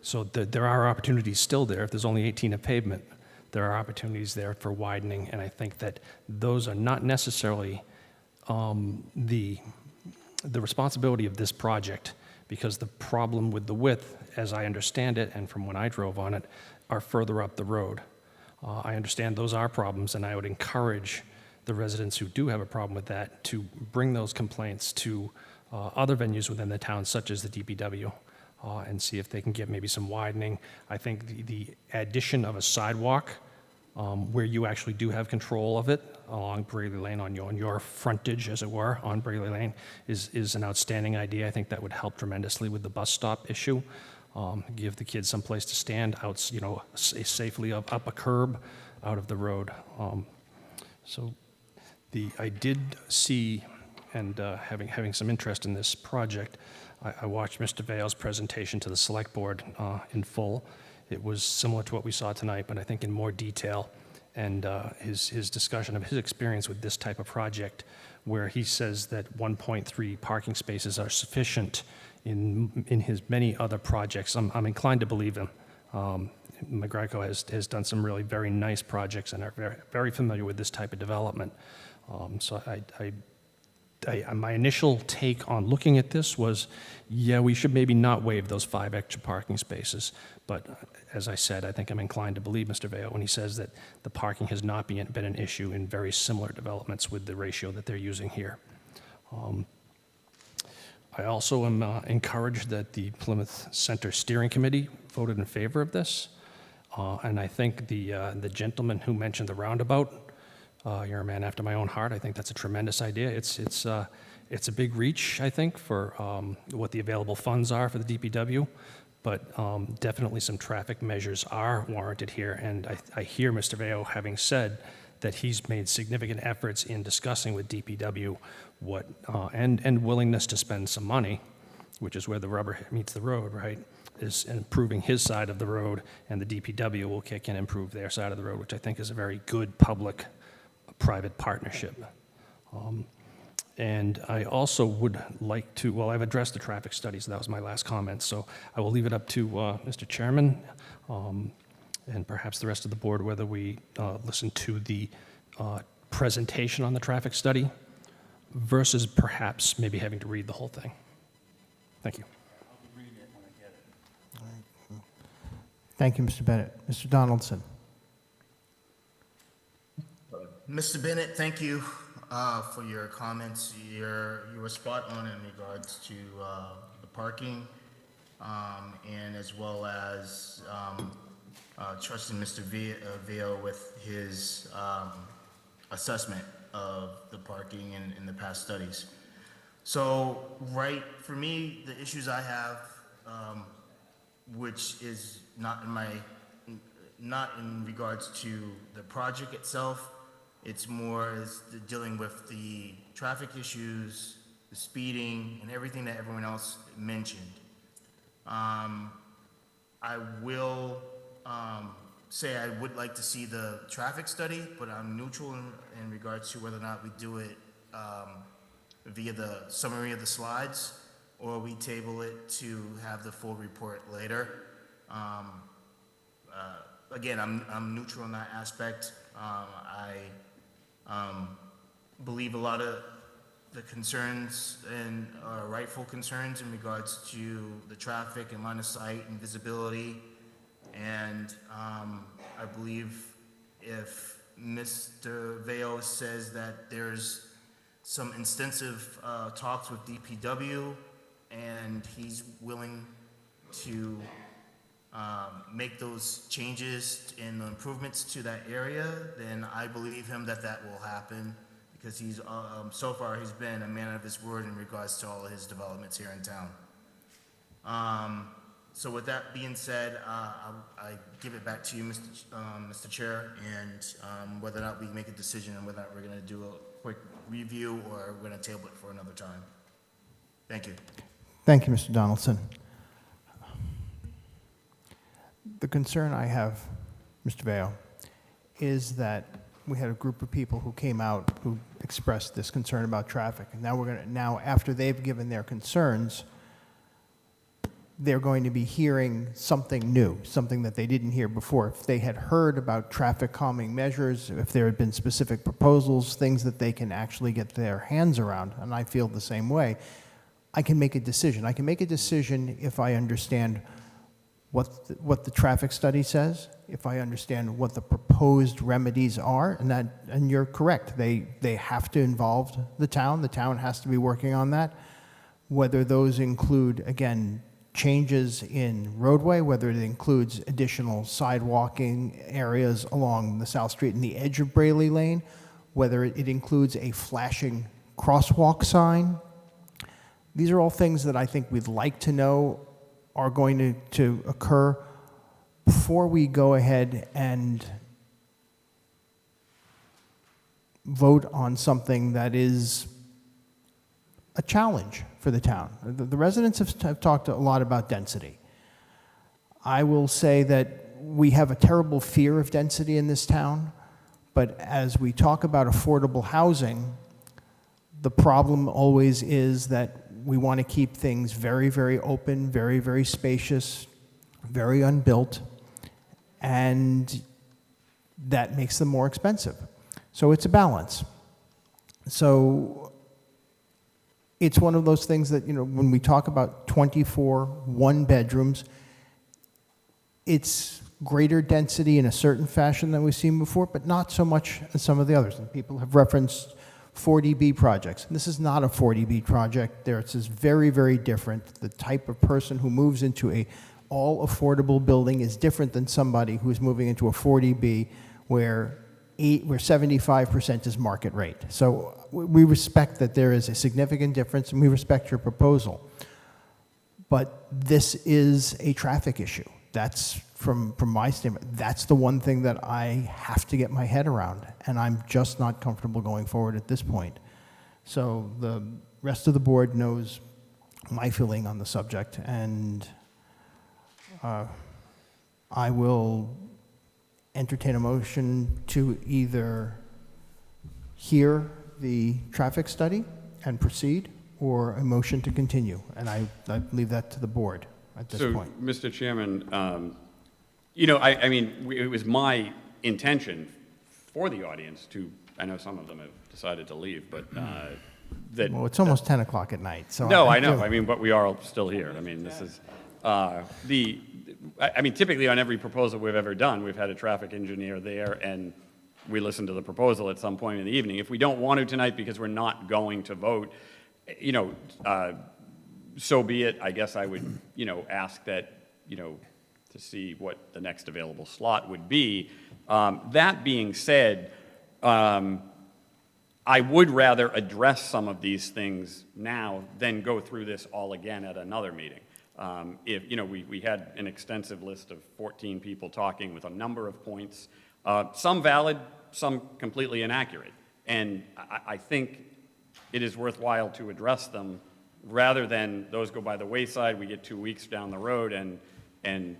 So there are opportunities still there. If there's only 18 of pavement, there are opportunities there for widening, and I think that those are not necessarily the responsibility of this project, because the problem with the width, as I understand it, and from when I drove on it, are further up the road. I understand those are problems, and I would encourage the residents who do have a problem with that to bring those complaints to other venues within the town, such as the DPW, and see if they can get maybe some widening. I think the addition of a sidewalk where you actually do have control of it along Braley Lane, on your frontage, as it were, on Braley Lane, is an outstanding idea. I think that would help tremendously with the bus stop issue. Give the kids some place to stand out, safely up a curb out of the road. I did see, and having some interest in this project, I watched Mr. Vale's presentation to the select board in full. It was similar to what we saw tonight, but I think in more detail. And his discussion of his experience with this type of project, where he says that 1.3 parking spaces are sufficient in his many other projects. I'm inclined to believe him. McGraco has done some really very nice projects and are very, very familiar with this type of development. My initial take on looking at this was, yeah, we should maybe not waive those 5 extra parking spaces. But as I said, I think I'm inclined to believe Mr. Vale when he says that the parking has not been an issue in very similar developments with the ratio that they're using here. I also am encouraged that the Plymouth Center Steering Committee voted in favor of this. And I think the gentleman who mentioned the roundabout, you're a man after my own heart. I think that's a tremendous idea. It's a big reach, I think, for what the available funds are for the DPW, but definitely some traffic measures are warranted here. And I hear Mr. Veo having said that he's made significant efforts in discussing with DPW and willingness to spend some money, which is where the rubber meets the road, right? Is improving his side of the road, and the DPW will kick in and improve their side of the road, which I think is a very good public-private partnership. And I also would like to, well, I've addressed the traffic study, so that was my last comment, so I will leave it up to Mr. Chairman and perhaps the rest of the board whether we listen to the presentation on the traffic study versus perhaps maybe having to read the whole thing. Thank you. Thank you, Mr. Bennett. Mr. Donaldson. Mr. Bennett, thank you for your comments. You were spot on in regards to the parking and as well as trusting Mr. Veo with his assessment of the parking in the past studies. So, right, for me, the issues I have, which is not in regards to the project itself, it's more as dealing with the traffic issues, the speeding, and everything that everyone else mentioned. I will say I would like to see the traffic study, but I'm neutral in regards to whether or not we do it via the summary of the slides, or we table it to have the full report later. Again, I'm neutral in that aspect. I believe a lot of the concerns and rightful concerns in regards to the traffic and line of sight and visibility. And I believe if Mr. Veo says that there's some extensive talks with DPW and he's willing to make those changes and improvements to that area, then I believe him that will happen, because he's so far he's been a man of his word in regards to all of his developments here in town. So with that being said, I give it back to you, Mr. Chair, and whether or not we make a decision and whether or not we're going to do a quick review or we're going to table it for another time. Thank you. Thank you, Mr. Donaldson. The concern I have, Mr. Veo, is that we had a group of people who came out who expressed this concern about traffic. And now after they've given their concerns, they're going to be hearing something new, something that they didn't hear before. If they had heard about traffic calming measures, if there had been specific proposals, things that they can actually get their hands around, and I feel the same way, I can make a decision. I can make a decision if I understand what the traffic study says, if I understand what the proposed remedies are, and you're correct, they have to involve the town has to be working on that. Whether those include, again, changes in roadway, whether it includes additional sidewalking areas along the South Street and the edge of Braley Lane, whether it includes a flashing crosswalk sign. These are all things that I think we'd like to know are going to occur before we go ahead and vote on something that is a challenge for the town. The residents have talked a lot about density. I will say that we have a terrible fear of density in this town, but as we talk about affordable housing, the problem always is that we want to keep things very, very open, very, very spacious, very unbuilt, and that makes them more expensive. So it's a balance. So it's one of those things that, when we talk about 24 one-bedrooms, it's greater density in a certain fashion than we've seen before, but not so much as some of the others. And people have referenced 40B projects. This is not a 40B project. It's very, very different. The type of person who moves into a all-affordable building is different than somebody who's moving into a 40B where 75% is market rate. So we respect that there is a significant difference, and we respect your proposal. But this is a traffic issue. That's, from my standpoint, that's the one thing that I have to get my head around, and I'm just not comfortable going forward at this point. So the rest of the board knows my feeling on the subject, and I will entertain a motion to either hear the traffic study and proceed, or a motion to continue, and I leave that to the board at this point. So, Mr. Chairman, it was my intention for the audience to, I know some of them have decided to leave, but that... Well, it's almost 10 o'clock at night, so... No, I know, but we are all still here. This is, typically on every proposal we've ever done, we've had a traffic engineer there, and we listen to the proposal at some point in the evening. If we don't want to tonight because we're not going to vote, so be it. I guess I would, ask that, to see what the next available slot would be. That being said, I would rather address some of these things now than go through this all again at another meeting. We had an extensive list of 14 people talking with a number of points, some valid, some completely inaccurate. And I think it is worthwhile to address them rather than those go by the wayside, we get 2 weeks down the road and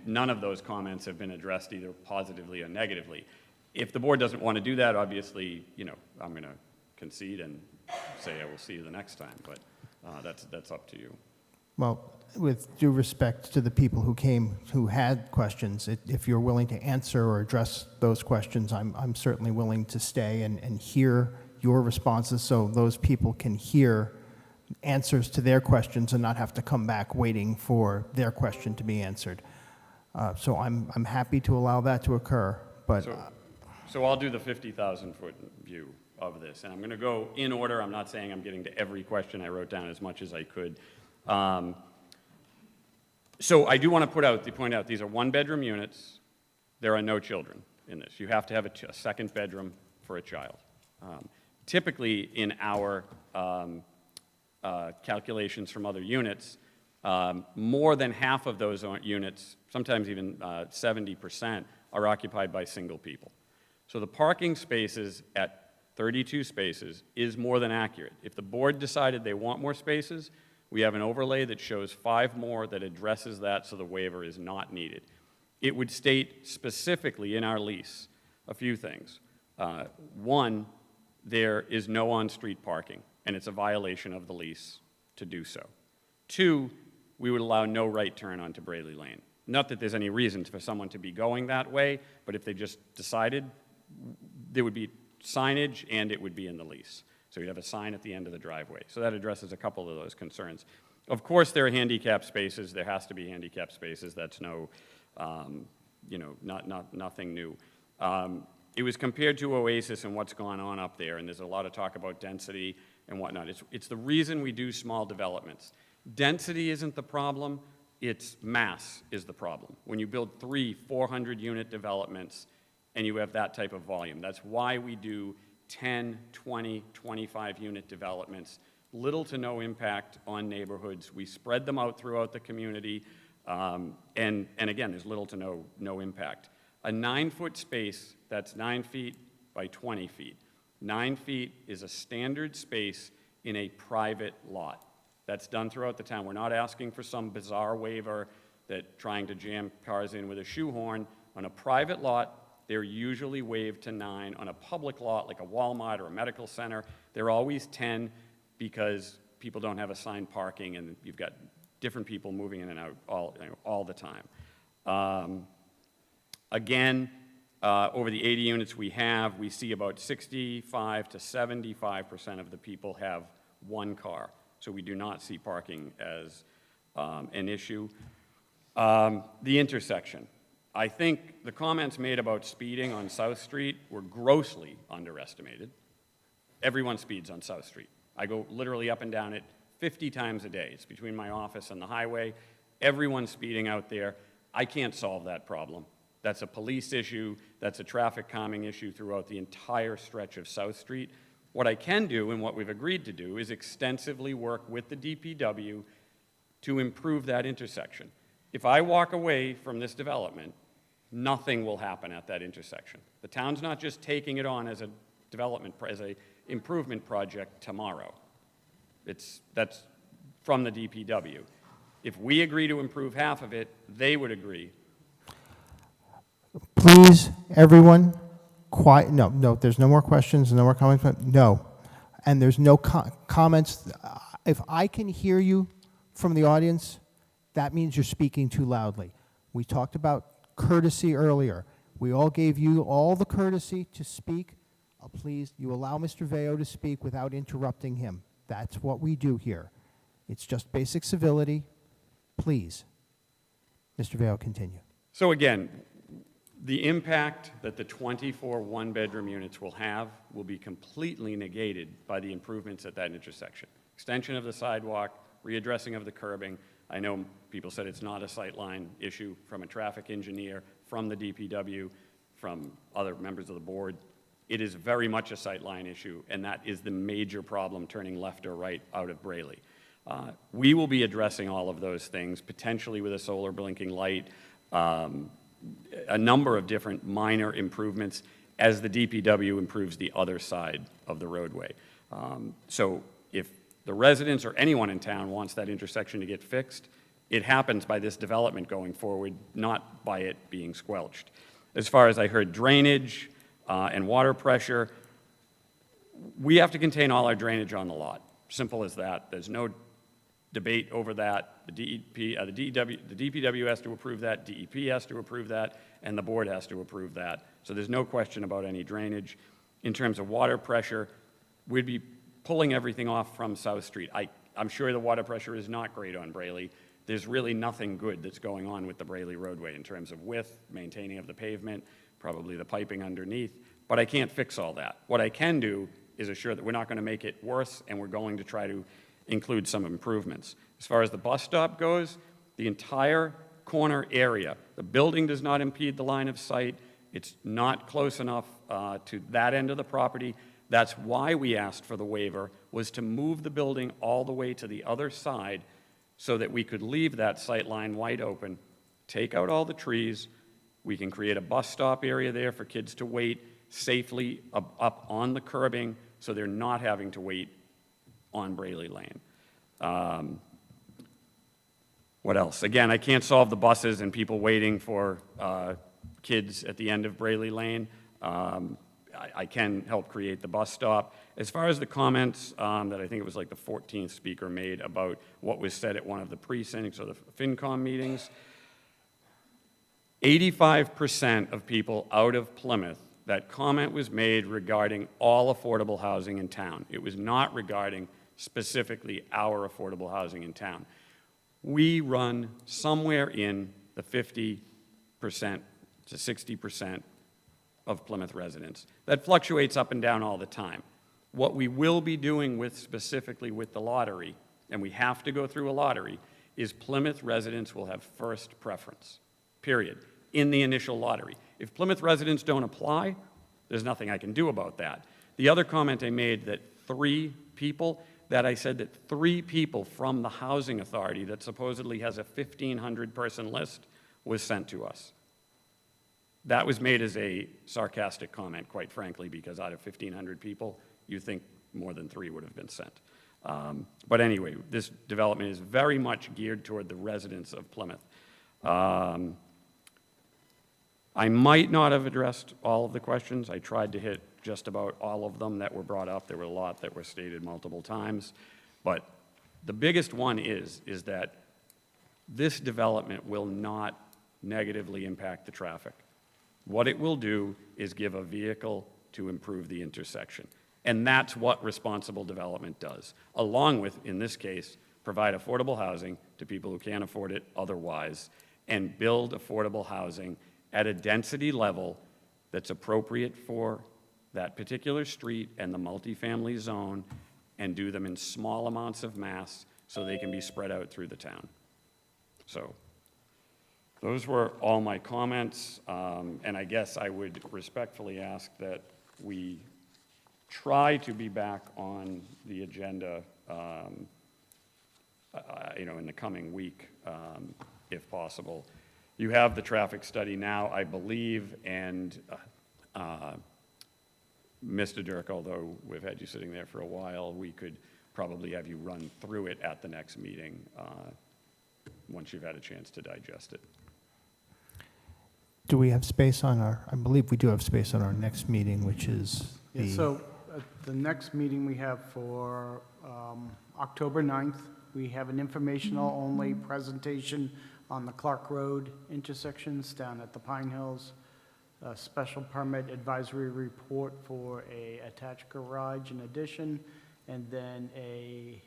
none of those comments have been addressed either positively or negatively. If the board doesn't want to do that, obviously, I'm going to concede and say I will see you the next time, but that's up to you. Well, with due respect to the people who came, who had questions, if you're willing to answer or address those questions, I'm certainly willing to stay and hear your responses so those people can hear answers to their questions and not have to come back waiting for their question to be answered. So I'm happy to allow that to occur, but... So I'll do the 50,000-foot view of this, and I'm going to go in order. I'm not saying I'm getting to every question. I wrote down as much as I could. So I do want to point out these are one-bedroom units. There are no children in this. You have to have a second bedroom for a child. Typically, in our calculations from other units, more than half of those units, sometimes even 70%, are occupied by single people. So the parking spaces at 32 spaces is more than accurate. If the board decided they want more spaces, we have an overlay that shows 5 more that addresses that so the waiver is not needed. It would state specifically in our lease a few things. One, there is no on-street parking, and it's a violation of the lease to do so. 2, we would allow no right turn onto Braley Lane. Not that there's any reason for someone to be going that way, but if they just decided, there would be signage and it would be in the lease. So you'd have a sign at the end of the driveway. So that addresses a couple of those concerns. Of course, there are handicap spaces. There has to be handicap spaces. That's nothing new. It was compared to Oasis and what's gone on up there, and there's a lot of talk about density and whatnot. It's the reason we do small developments. Density isn't the problem. It's mass is the problem. When you build 400-unit developments and you have that type of volume, that's why we do 10, 20, 25-unit developments. Little to no impact on neighborhoods. We spread them out throughout the community, and again, there's little to no impact. A 9-foot space that's 9 feet by 20 feet. 9 feet is a standard space in a private lot. That's done throughout the town. We're not asking for some bizarre waiver that trying to jam cars in with a shoehorn. On a private lot, they're usually waived to 9. On a public lot, like a Walmart or a medical center, they're always 10 because people don't have assigned parking and you've got different people moving in and out all the time. Again, over the 80 units we have, we see about 65 to 75% of the people have one car. So we do not see parking as an issue. The intersection. I think the comments made about speeding on South Street were grossly underestimated. Everyone speeds on South Street. I go literally up and down it 50 times a day. It's between my office and the highway. Everyone's speeding out there. I can't solve that problem. That's a police issue. That's a traffic calming issue throughout the entire stretch of South Street. What I can do, and what we've agreed to do, is extensively work with the DPW to improve that intersection. If I walk away from this development, nothing will happen at that intersection. The town's not just taking it on as a development, as an improvement project tomorrow. That's from the DPW. If we agree to improve half of it, they would agree. Please, everyone, quiet. No, there's no more questions, no more comments. No. And there's no comments. If I can hear you from the audience, that means you're speaking too loudly. We talked about courtesy earlier. We all gave you all the courtesy to speak. Please, you allow Mr. Veo to speak without interrupting him. That's what we do here. It's just basic civility. Please. Mr. Veo, continue. So again, the impact that the 24 one-bedroom units will have will be completely negated by the improvements at that intersection. Extension of the sidewalk, readdressing of the curbing. I know people said it's not a sightline issue from a traffic engineer, from the DPW, from other members of the board. It is very much a sightline issue, and that is the major problem turning left or right out of Brayley. We will be addressing all of those things, potentially with a solar blinking light, a number of different minor improvements as the DPW improves the other side of the roadway. So if the residents or anyone in town wants that intersection to get fixed, it happens by this development going forward, not by it being squelched. As far as I heard drainage and water pressure, we have to contain all our drainage on the lot. Simple as that. There's no debate over that. The DPW has to approve that, DEP has to approve that, and the board has to approve that. So there's no question about any drainage. In terms of water pressure, we'd be pulling everything off from South Street. I'm sure the water pressure is not great on Brayley. There's really nothing good that's going on with the Brayley roadway in terms of width, maintaining of the pavement, probably the piping underneath, but I can't fix all that. What I can do is assure that we're not going to make it worse, and we're going to try to include some improvements. As far as the bus stop goes, the entire corner area, the building does not impede the line of sight. It's not close enough to that end of the property. That's why we asked for the waiver, was to move the building all the way to the other side so that we could leave that sight line wide open, take out all the trees. We can create a bus stop area there for kids to wait safely up on the curbing so they're not having to wait on Brayley Lane. What else? Again, I can't solve the buses and people waiting for kids at the end of Brayley Lane. I can help create the bus stop. As far as the comments that I think it was like the 14th speaker made about what was said at one of the precincts or the FinCom meetings, 85% of people out of Plymouth, that comment was made regarding all affordable housing in town. It was not regarding specifically our affordable housing in town. We run somewhere in the 50% to 60% of Plymouth residents. That fluctuates up and down all the time. What we will be doing specifically with the lottery, and we have to go through a lottery, is Plymouth residents will have first preference, period, in the initial lottery. If Plymouth residents don't apply, there's nothing I can do about that. The other comment I made that I said that 3 people from the Housing Authority that supposedly has a 1,500-person list was sent to us. That was made as a sarcastic comment, quite frankly, because out of 1,500 people, you think more than 3 would have been sent. But anyway, this development is very much geared toward the residents of Plymouth. I might not have addressed all of the questions. I tried to hit just about all of them that were brought up. There were a lot that were stated multiple times. But the biggest one is that this development will not negatively impact the traffic. What it will do is give a vehicle to improve the intersection. And that's what responsible development does, along with, in this case, provide affordable housing to people who can't afford it otherwise, and build affordable housing at a density level that's appropriate for that particular street and the multifamily zone, and do them in small amounts of mass so they can be spread out through the town. So those were all my comments, and I guess I would respectfully ask that we try to be back on the agenda, in the coming week, if possible. You have the traffic study now, I believe, and Mr. Dirk, although we've had you sitting there for a while, we could probably have you run through it at the next meeting once you've had a chance to digest it. Do we have space on I believe we do have space on our next meeting, which is the... Yeah, so the next meeting we have for October 9th, we have an informational-only presentation on the Clark Road intersections down at the Pine Hills, a special permit advisory report for a attached garage in addition, and then a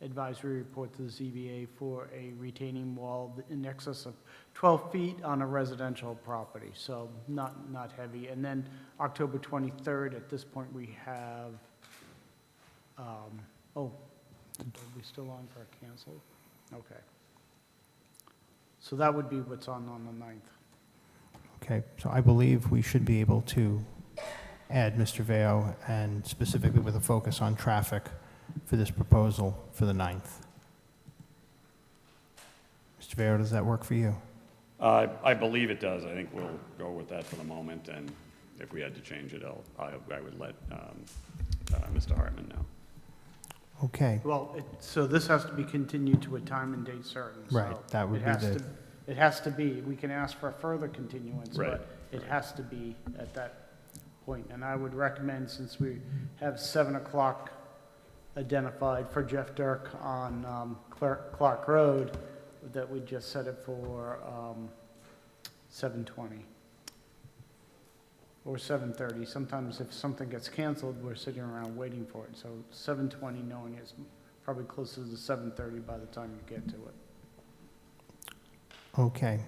advisory report to the ZBA for a retaining wall in excess of 12 feet on a residential property, so not heavy. And then October 23rd, at this point, we have, are we still on for a cancel? Okay. So that would be what's on the 9th. Okay, so I believe we should be able to add Mr. Veo, and specifically with a focus on traffic for this proposal for the 9th. Mr. Veo, does that work for you? I believe it does. I think we'll go with that for the moment, and if we had to change it, I would let Mr. Hartman know. Okay. Well, so this has to be continued to a time and date certain. So Right, that would be the... It has to be. We can ask for a further continuance, Right. but it has to be at that point. And I would recommend, since we have 7 o'clock identified for Jeff Dirk on Clark Road, that we just set it for 7:20 or 7:30. Sometimes if something gets canceled, we're sitting around waiting for it. So 7:20, knowing it's probably closer to 7:30 by the time you get to it. Okay.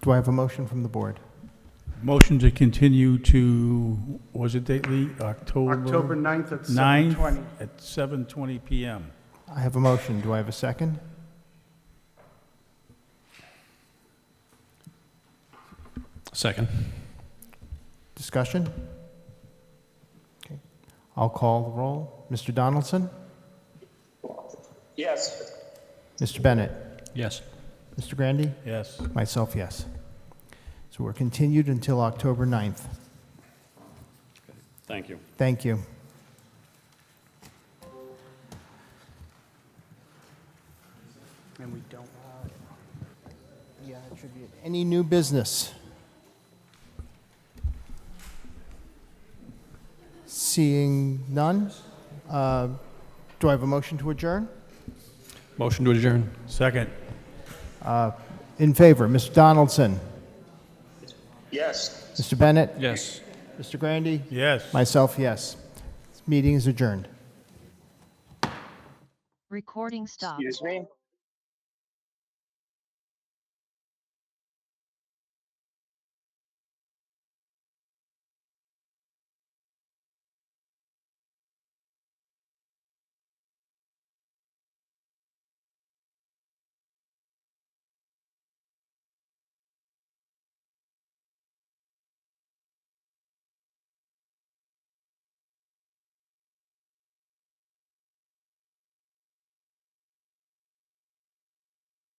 Do I have a motion from the board? Motion to continue to, what was it date, Lee? October 9th at 9th 7:20. at 7:20 PM. I have a motion. Do I have a second? Second. Discussion? Okay. I'll call the roll. Mr. Donaldson? Yes. Mr. Bennett? Yes. Mr. Grandy? Yes. Myself, yes. So we're continued until October 9th. Thank you. Thank you. And we don't. Yeah, attribute. Any new business? Seeing none? Do I have a motion to adjourn? Motion to adjourn. Second. In favor, Mr. Donaldson? Yes. Mr. Bennett? Yes. Mr. Grandy? Yes. Myself, yes. This meeting is adjourned. Recording stopped. Excuse me.